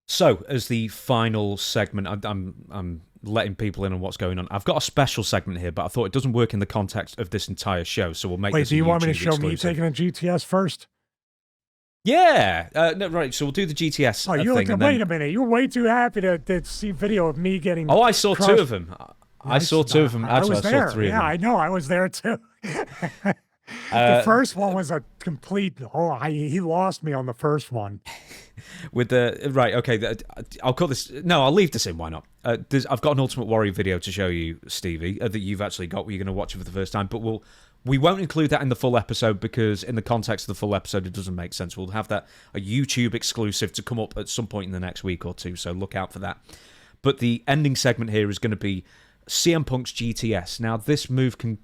So, as the final segment, I'm letting people in on what's going on. I've got a special segment here, but I thought it doesn't work in the context of this entire show, so we'll make Wait, this do you want me to YouTube show exclusive. me taking a GTS first? Yeah. No, right, so we'll do the GTS thing. Wait a minute. You're way too happy to see video of me getting I saw crushed. two of them. I saw two of them. Actually, I was there. I saw three of them. Yeah, I know. I was there too. The Uh, first one was a complete. He lost me on the first one. with the right, okay, I'll call this. No, I'll leave this in. Why not? I've got an Ultimate Warrior video to show you, Stevie, that you've actually got. Where you're going to watch it for the first time, but we won't include that in the full episode because in the context of the full episode, it doesn't make sense. We'll have that a YouTube exclusive to come up at some point in the next week or two. So look out for that. But the ending segment here is going to be CM Punk's GTS. Now, this move can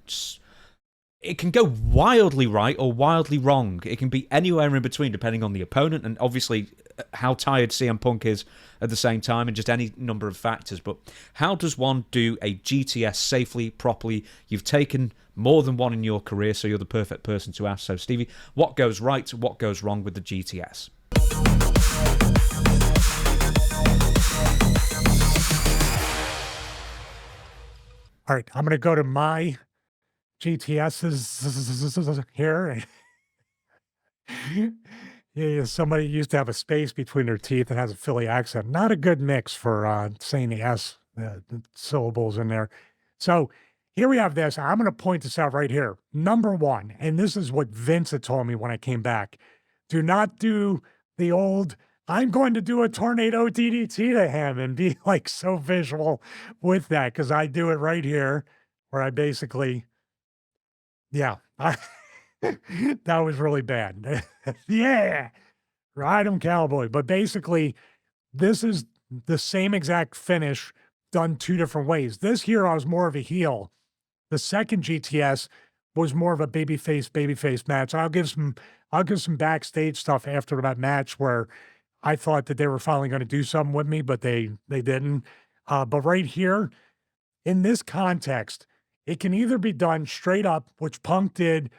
go wildly right or wildly wrong. It can be anywhere in between, depending on the opponent and obviously how tired CM Punk is at the same time, and just any number of factors. But how does one do a GTS safely, properly? You've taken more than one in your career, so you're the perfect person to ask. So, Stevie, what goes right, what goes wrong with the GTS? All right, I'm going to go to my GTSs here. Yeah, somebody used to have a space between their teeth and has a Philly accent. Not a good mix for saying the the syllables in there. So here we have this. I'm going to point this out right here. Number one, and this is what Vince had told me when I came back. Do not do the old, I'm going to do a tornado DDT to him and be like so visual with that, because I do it right here where I basically, yeah, that was really bad. Yeah, ride 'em cowboy. But basically, this is the same exact finish done two different ways. This here, I was more of a heel. The second GTS was more of a babyface match. I'll give some backstage stuff after that match where I thought that they were finally going to do something with me, but they didn't. But right here, in this context, it can either be done straight up, which Punk did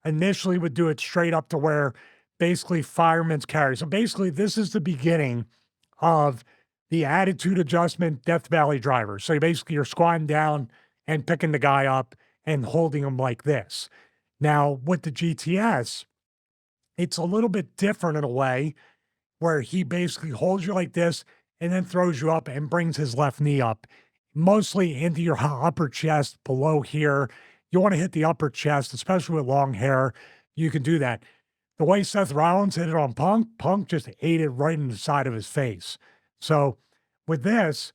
initially, would do it straight up to where basically fireman's carry. So basically, this is the beginning of the attitude adjustment Death Valley driver. So basically, you're squatting down and picking the guy up and holding him like this. Now, with the GTS, it's a little bit different in a way where he basically holds you like this and then throws you up and brings his left knee up, mostly into your upper chest below here. You want to hit the upper chest, especially with long hair. You can do that. The way Seth Rollins hit it on Punk, Punk just ate it right in the side of his face. So with this,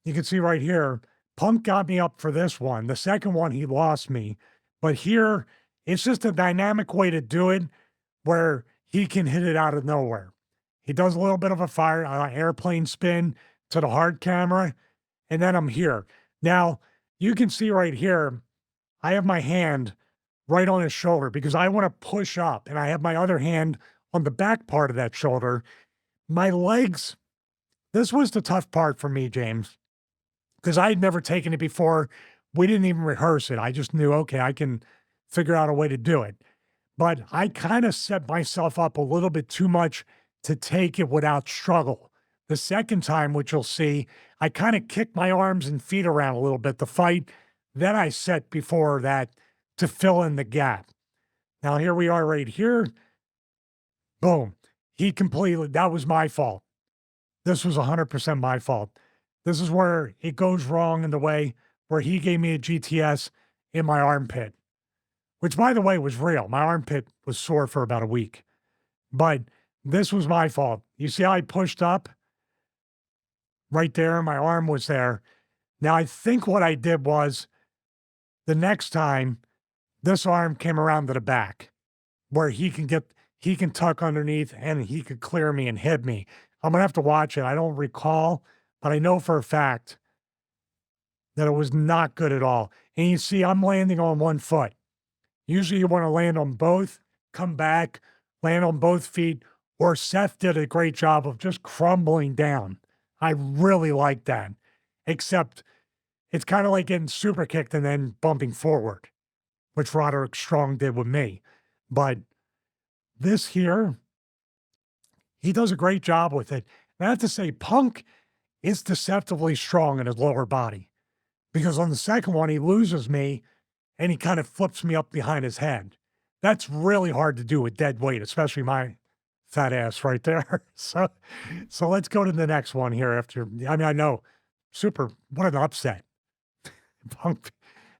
you can see right here, Punk got me up for this one. The second one, he lost me. But here, it's just a dynamic way to do it where he can hit it out of nowhere. He does a little bit of a airplane spin to the hard camera, and then I'm here. Now, you can see right here, I have my hand right on his shoulder because I want to push up, and I have my other hand on the back part of that shoulder. My legs, this was the tough part for me, James, because I had never taken it before. We didn't even rehearse it. I just knew, okay, I can figure out a way to do it. But I kind of set myself up a little bit too much to take it without struggle. The second time, which you'll see, I kind of kicked my arms and feet around a little bit to fight. Then I set before that to fill in the gap. Now here we are right here. Boom. That was my fault. This was 100% my fault. This is where it goes wrong in the way where he gave me a GTS in my armpit, which by the way was real. My armpit was sore for about a week, but this was my fault. You see how I pushed up right there? My arm was there. Now I think what I did was the next time this arm came around to the back where he can tuck underneath and he could clear me and hit me. I'm going to have to watch it. I don't recall, but I know for a fact that it was not good at all. And you see, I'm landing on one foot. Usually you want to land on both, come back, land on both feet, or Seth did a great job of just crumbling down. I really like that, except it's kind of like getting super kicked and then bumping forward, which Roderick Strong did with me. But this here, he does a great job with it. And I have to say, Punk is deceptively strong in his lower body because on the second one, he loses me and he kind of flips me up behind his head. That's really hard to do with dead weight, especially my fat ass right there. So let's go to the next one here after, I mean, I know, what an upset. Punk.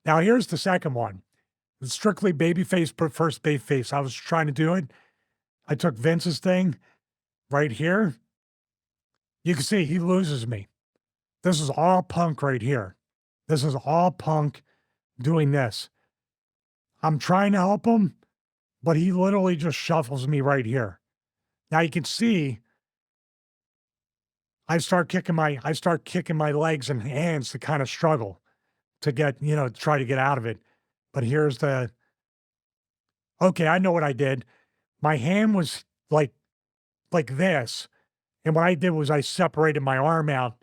Now here's the second one. strictly babyface, but first babyface. I was trying to do it. I took Vince's thing right here. You can see he loses me. This is all Punk right here. This is all Punk doing this. I'm trying to help him, but he literally just shuffles me right here. Now you can see I start kicking my legs and hands to kind of struggle to get, try to get out of it. But here's the okay, I know what I did. My hand was like this. And what I did was I separated my arm out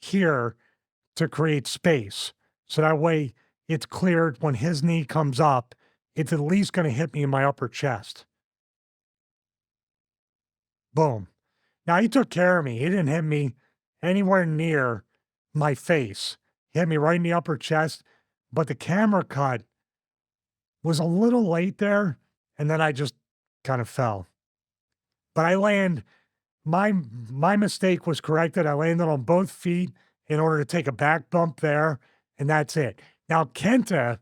here to create space. So that way it's cleared when his knee comes up, it's at least going to hit me in my upper chest. Boom. Now he took care of me. He didn't hit me anywhere near my face. He hit me right in the upper chest, but the camera cut was a little late there, and then I just kind of fell. But I land my mistake was corrected. I landed on both feet in order to take a back bump there, and that's it. Now Kenta,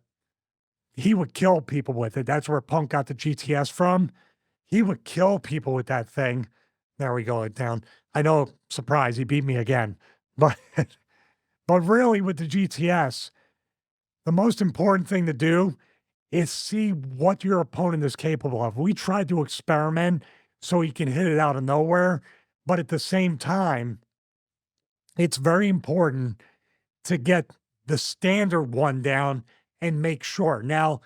he would kill people with it. That's where Punk got the GTS from. He would kill people with that thing. There we go, down. I know, surprise, he beat me again. But but really with the GTS, the most important thing to do is see what your opponent is capable of. We tried to experiment so he can hit it out of nowhere, but at the same time, it's very important to get the standard one down and make sure. Now,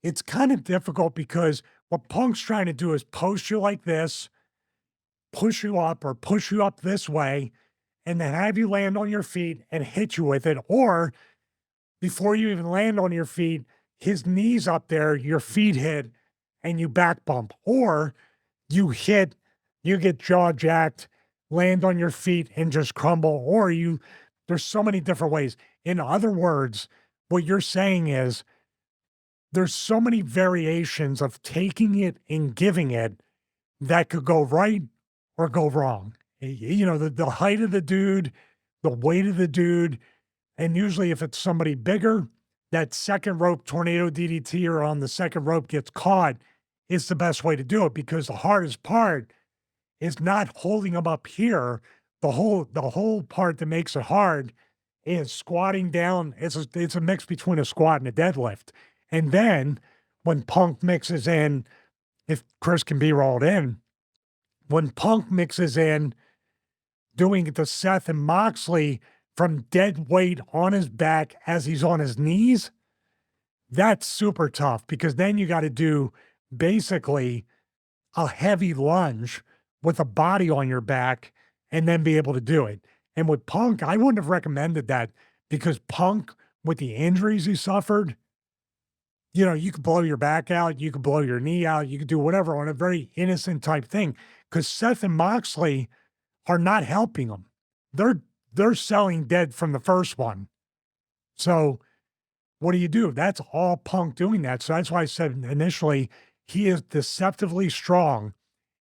it's kind of difficult because what Punk's trying to do is post you like this, push you up or push you up this way, and then have you land on your feet and hit you with it. Or before you even land on your feet, his knees up there, your feet hit, and you back bump. Or you hit, you get jaw jacked, land on your feet and just crumble. Or there's so many different ways. In other words, what you're saying is there's so many variations of taking it and giving it that could go right or go wrong. The height of the dude, the weight of the dude, and usually if it's somebody bigger, that second rope tornado DDT or on the second rope gets caught is the best way to do it because the hardest part is not holding them up here. The whole part that makes it hard is squatting down. It's a mix between a squat and a deadlift. And then when Punk mixes in, if Chris can be rolled in, when Punk mixes in doing the Seth and Moxley from dead weight on his back as he's on his knees, that's super tough because then you got to do basically a heavy lunge with a body on your back and then be able to do it. And with Punk, I wouldn't have recommended that because Punk, with the injuries he suffered, you could blow your back out, you could blow your knee out, you could do whatever on a very innocent type thing. Because Seth and Moxley are not helping him. They're selling dead from the first one. So what do? That's all Punk doing that. So that's why I said initially he is deceptively strong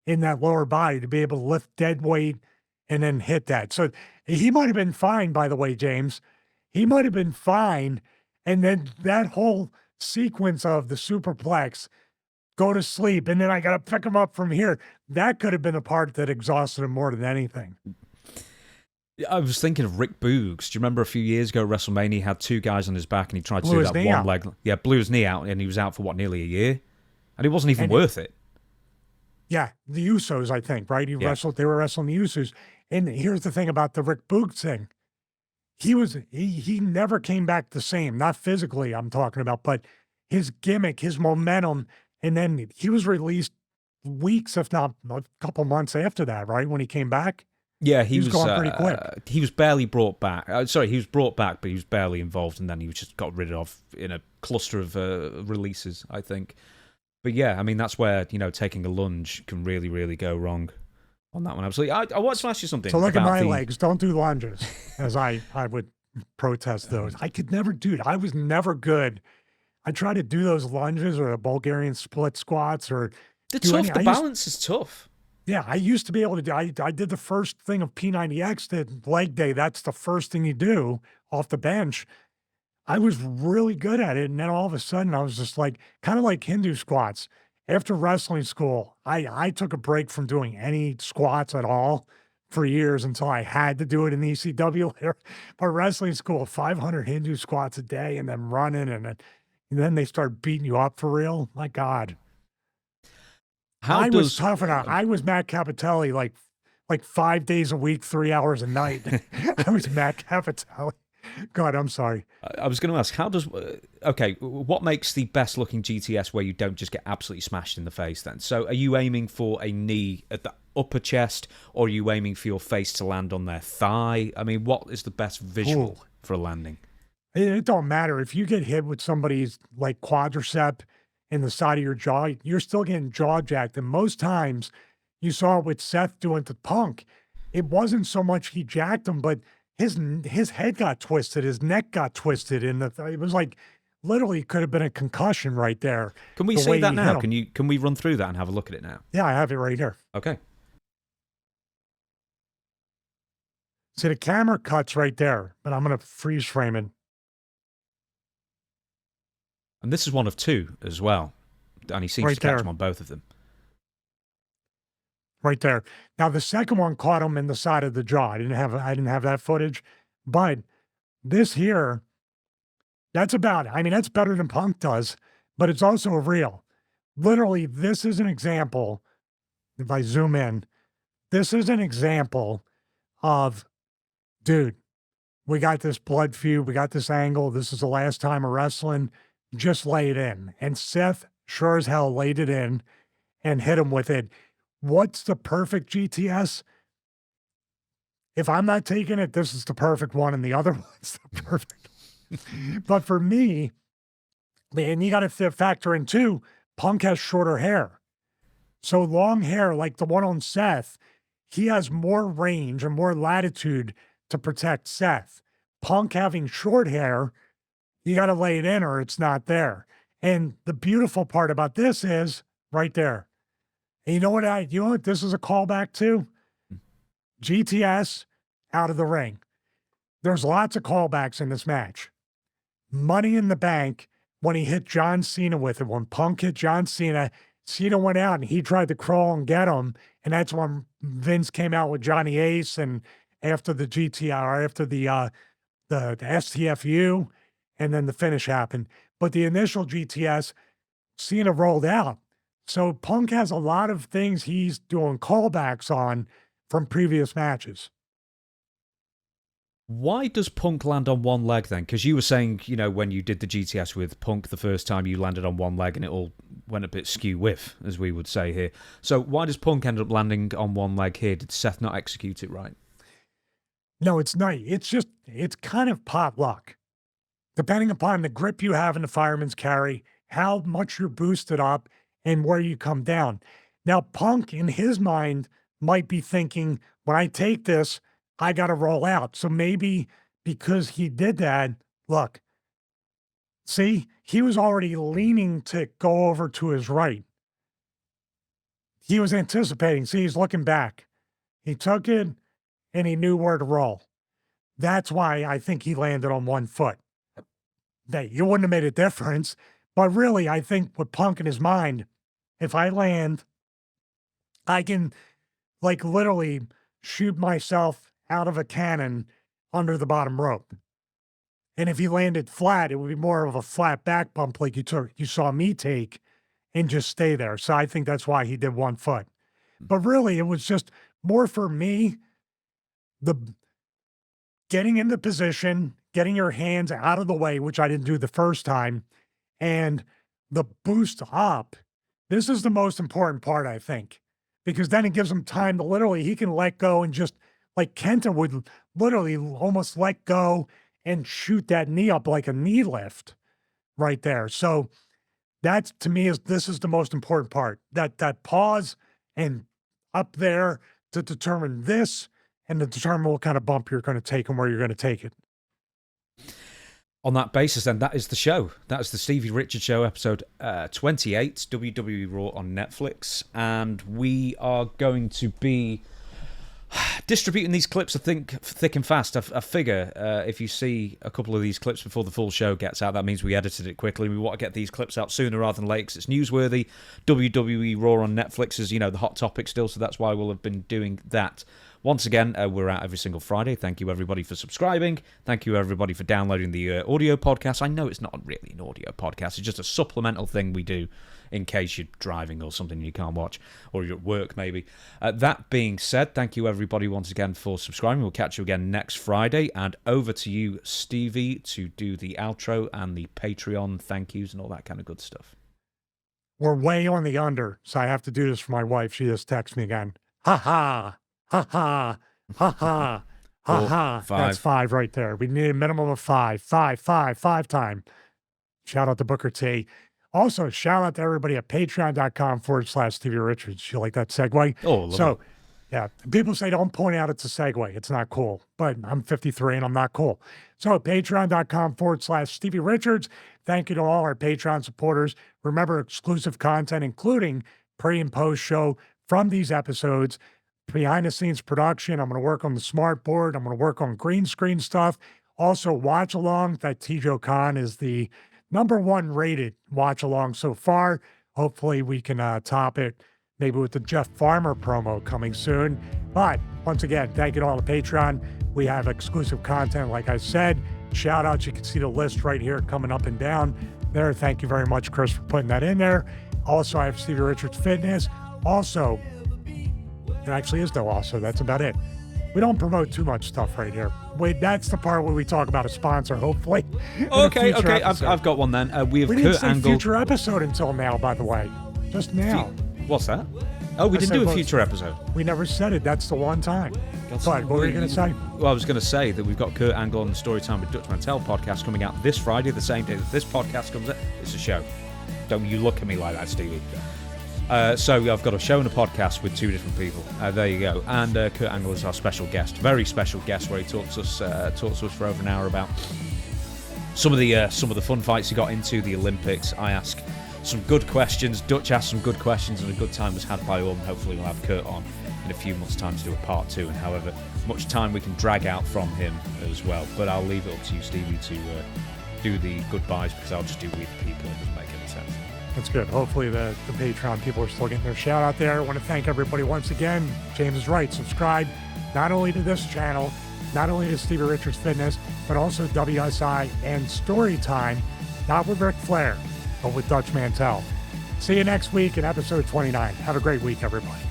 in that lower body to be able to lift dead weight and then hit that. So he might have been fine, by the way, James. He might have been fine. And then that whole sequence of the superplex, go to sleep, and then I got to pick him up from here. That could have been a part that exhausted him more than anything. I was thinking of Rick Boogs. Do you remember a few years ago, WrestleMania, he had two guys on his back and he tried to do that one leg. Yeah, blew his knee out and he was out for nearly a year? And it wasn't even worth it. Yeah, the Usos, I think, right? They were wrestling the Usos. And here's the thing about the Rick Boogs thing. He never came back the same, not physically I'm talking about, but his gimmick, his momentum, and then he was released weeks, if not a couple months after that, right? When he came back. Yeah, he was gone pretty quick. He was barely brought back. He was brought back, but he was barely involved, and then he was just got rid of in a cluster of releases, I think. But yeah, I mean, that's where, taking a lunge can really, really go wrong on that one. Absolutely. I want to ask you something. So look at my legs. Don't do lunges, as I would protest those. I could never do it. I was never good. I tried to do those lunges or the Bulgarian split squats or... The balance is tough. Yeah, I used to be able to do. I did the first thing of P90X, the leg day. That's the first thing you do off the bench. I was really good at it, and then all of a sudden, I was just like kinda like Hindu squats. After wrestling school, I took a break from doing any squats at all for years until I had to do it in ECW there. But wrestling school, 500 Hindu squats a day and then running, and then they start beating you up for real. My God. How I was does tough enough. I was Matt Capitelli, like 5 days a week, 3 hours a night. I was Matt Capitelli. God, I'm sorry. I was going to ask, how does okay, what makes the best looking GTS where you don't just get absolutely smashed in the face then? So are you aiming for a knee at the upper chest, or are you aiming for your face to land on their thigh? I mean, what is the best visual Ooh. for a landing? It don't matter. If you get hit with somebody's like quadricep in the side of your jaw, you're still getting jaw jacked. And most times you saw it with Seth doing to Punk. It wasn't so much he jacked him, but his head got twisted, his neck got twisted, and it was like literally could have been a concussion right there. Can we The see way that he hit now? him. Can we run through that and have a look at it now? Yeah, I have it right here. Okay. See, the camera cuts right there, but I'm gonna freeze frame it. And this is one of two as well. And he seems Right to catch there. him on both of them. Right there. Now the second one caught him in the side of the jaw. I didn't have that footage, but this here, that's about it. I mean, that's better than Punk does, but it's also real. Literally, this is an example. If I zoom in, this is an example of, dude, we got this blood feud, we got this angle. This is the last time of wrestling. Just lay it in. And Seth sure as hell laid it in and hit him with it. What's the perfect GTS? If I'm not taking it, this is the perfect one, and the other one's the perfect. But for me, and you got to factor in too, Punk has shorter hair. So long hair, like the one on Seth, he has more range and more latitude to protect Seth. Punk having short hair, you got to lay it in or it's not there. And the beautiful part about this is right there. And you know what this is a callback to? GTS out of the ring. There's lots of callbacks in this match. Money in the Bank, when he hit John Cena with it, when Punk hit John Cena, Cena went out and he tried to crawl and get him. And that's when Vince came out with Johnny Ace and after the GTR, after the STFU, and then the finish happened. But the initial GTS, Cena rolled out. So Punk has a lot of things he's doing callbacks on from previous matches. Why does Punk land on one leg then? Because you were saying, when you did the GTS with Punk the first time, you landed on one leg and it all went a bit skew-whiff, as we would say here. So why does Punk end up landing on one leg here? Did Seth not execute it right? No, it's not. It's kind of pot luck. Depending upon the grip you have in the fireman's carry, how much you're boosted up, and where you come down. Now, Punk, in his mind, might be thinking, when I take this, I got to roll out. So maybe because he did that, look, see, he was already leaning to go over to his right. He was anticipating. See, he's looking back. He took it and he knew where to roll. That's why I think he landed on one foot. That you wouldn't have made a difference. But really, I think with Punk in his mind, if I land, I can like literally shoot myself out of a cannon under the bottom rope. And if he landed flat, it would be more of a flat back bump like you saw me take and just stay there. So I think that's why he did 1 foot. But really, it was just more for me, the getting into position, getting your hands out of the way, which I didn't do the first time, and the boost up. This is the most important part, I think, because then it gives him time to he can let go and just like Kenta would literally almost let go and shoot that knee up like a knee lift right there. So that's to me this is the most important part. That pause and up there to determine this and to determine what kind of bump you're going to take and where you're going to take it. On that basis, then, that is the show. That is the Stevie Richards Show, episode 28, WWE Raw on Netflix. And we are going to be Distributing these clips, I think, thick and fast. I figure if you see a couple of these clips before the full show gets out, that means we edited it quickly. We want to get these clips out sooner rather than later because it's newsworthy. WWE Raw on Netflix is, the hot topic still, so that's why we'll have been doing that. Once again, we're out every single Friday. Thank you, everybody, for subscribing. Thank you, everybody, for downloading the audio podcast. I know it's not really an audio podcast. It's just a supplemental thing we do in case you're driving or something you can't watch, or you're at work maybe. That being said, thank you everybody once again for subscribing. We'll catch you again next Friday, and over to you, Stevie, to do the outro and the Patreon thank yous and all that kind of good stuff. We're way on the under, so I have to do this for my wife. She just texts me again. Ha ha, ha ha, ha ha, ha ha. That's 5 right there. We need a minimum of 5. 5 time. Shout out to Booker T. Also, shout out to everybody at patreon.com/Stevie Richards. You like that segue? Oh, so, yeah, people say don't point out it's a segue. It's not cool, but I'm 53 and I'm not cool. So, patreon.com/Stevie Richards. Thank you to all our Patreon supporters. Remember, exclusive content, including pre and post show from these episodes, behind the scenes production. I'm going to work on the smart board. I'm going to work on green screen stuff. Also, watch along. That Tijo Khan is the #1 rated watch along so far. Hopefully we can top it maybe with the Jeff Farmer promo coming soon. But once again, thank you to all the Patreon. We have exclusive content, like I said. Shout outs. You can see the list right here coming up and down there. Thank you very much, Chris, for putting that in there. Also, I have Stevie Richards Fitness. Also, there actually is no also. That's about it. We don't promote too much stuff right here. Wait, that's the part where we talk about a sponsor, hopefully. Okay. I've got one then. We didn't Kurt say Angle. Future episode until now, by the way. Just now. What's that? Oh, we didn't do a future episode. We never said it. That's the one time. But what were you going to say? Well, I was going to say that we've got Kurt Angle on the Storytime with Dutch Mantel podcast coming out this Friday, the same day that this podcast comes out. It's a show. Don't you look at me like that, Stevie. So I've got a show and a podcast with 2 different people. There you go. And Kurt Angle is our special guest, very special guest, where he talks to us for over an hour about some of the fun fights he got into, the Olympics. I ask some good questions. Dutch asked some good questions, and a good time was had by all. And hopefully we'll have Kurt on in a few months' time to do a part 2, and however much time we can drag out from him as well. But I'll leave it up to you, Stevie, to do the goodbyes, because I'll just do we the people. It doesn't make any sense. That's good. Hopefully the Patreon people are still getting their shout out there. I want to thank everybody once again. James is right. Subscribe not only to this channel, not only to Stevie Richards Fitness, but also WSI and Storytime, not with Ric Flair, but with Dutch Mantel. See you next week in episode 29. Have a great week, everybody.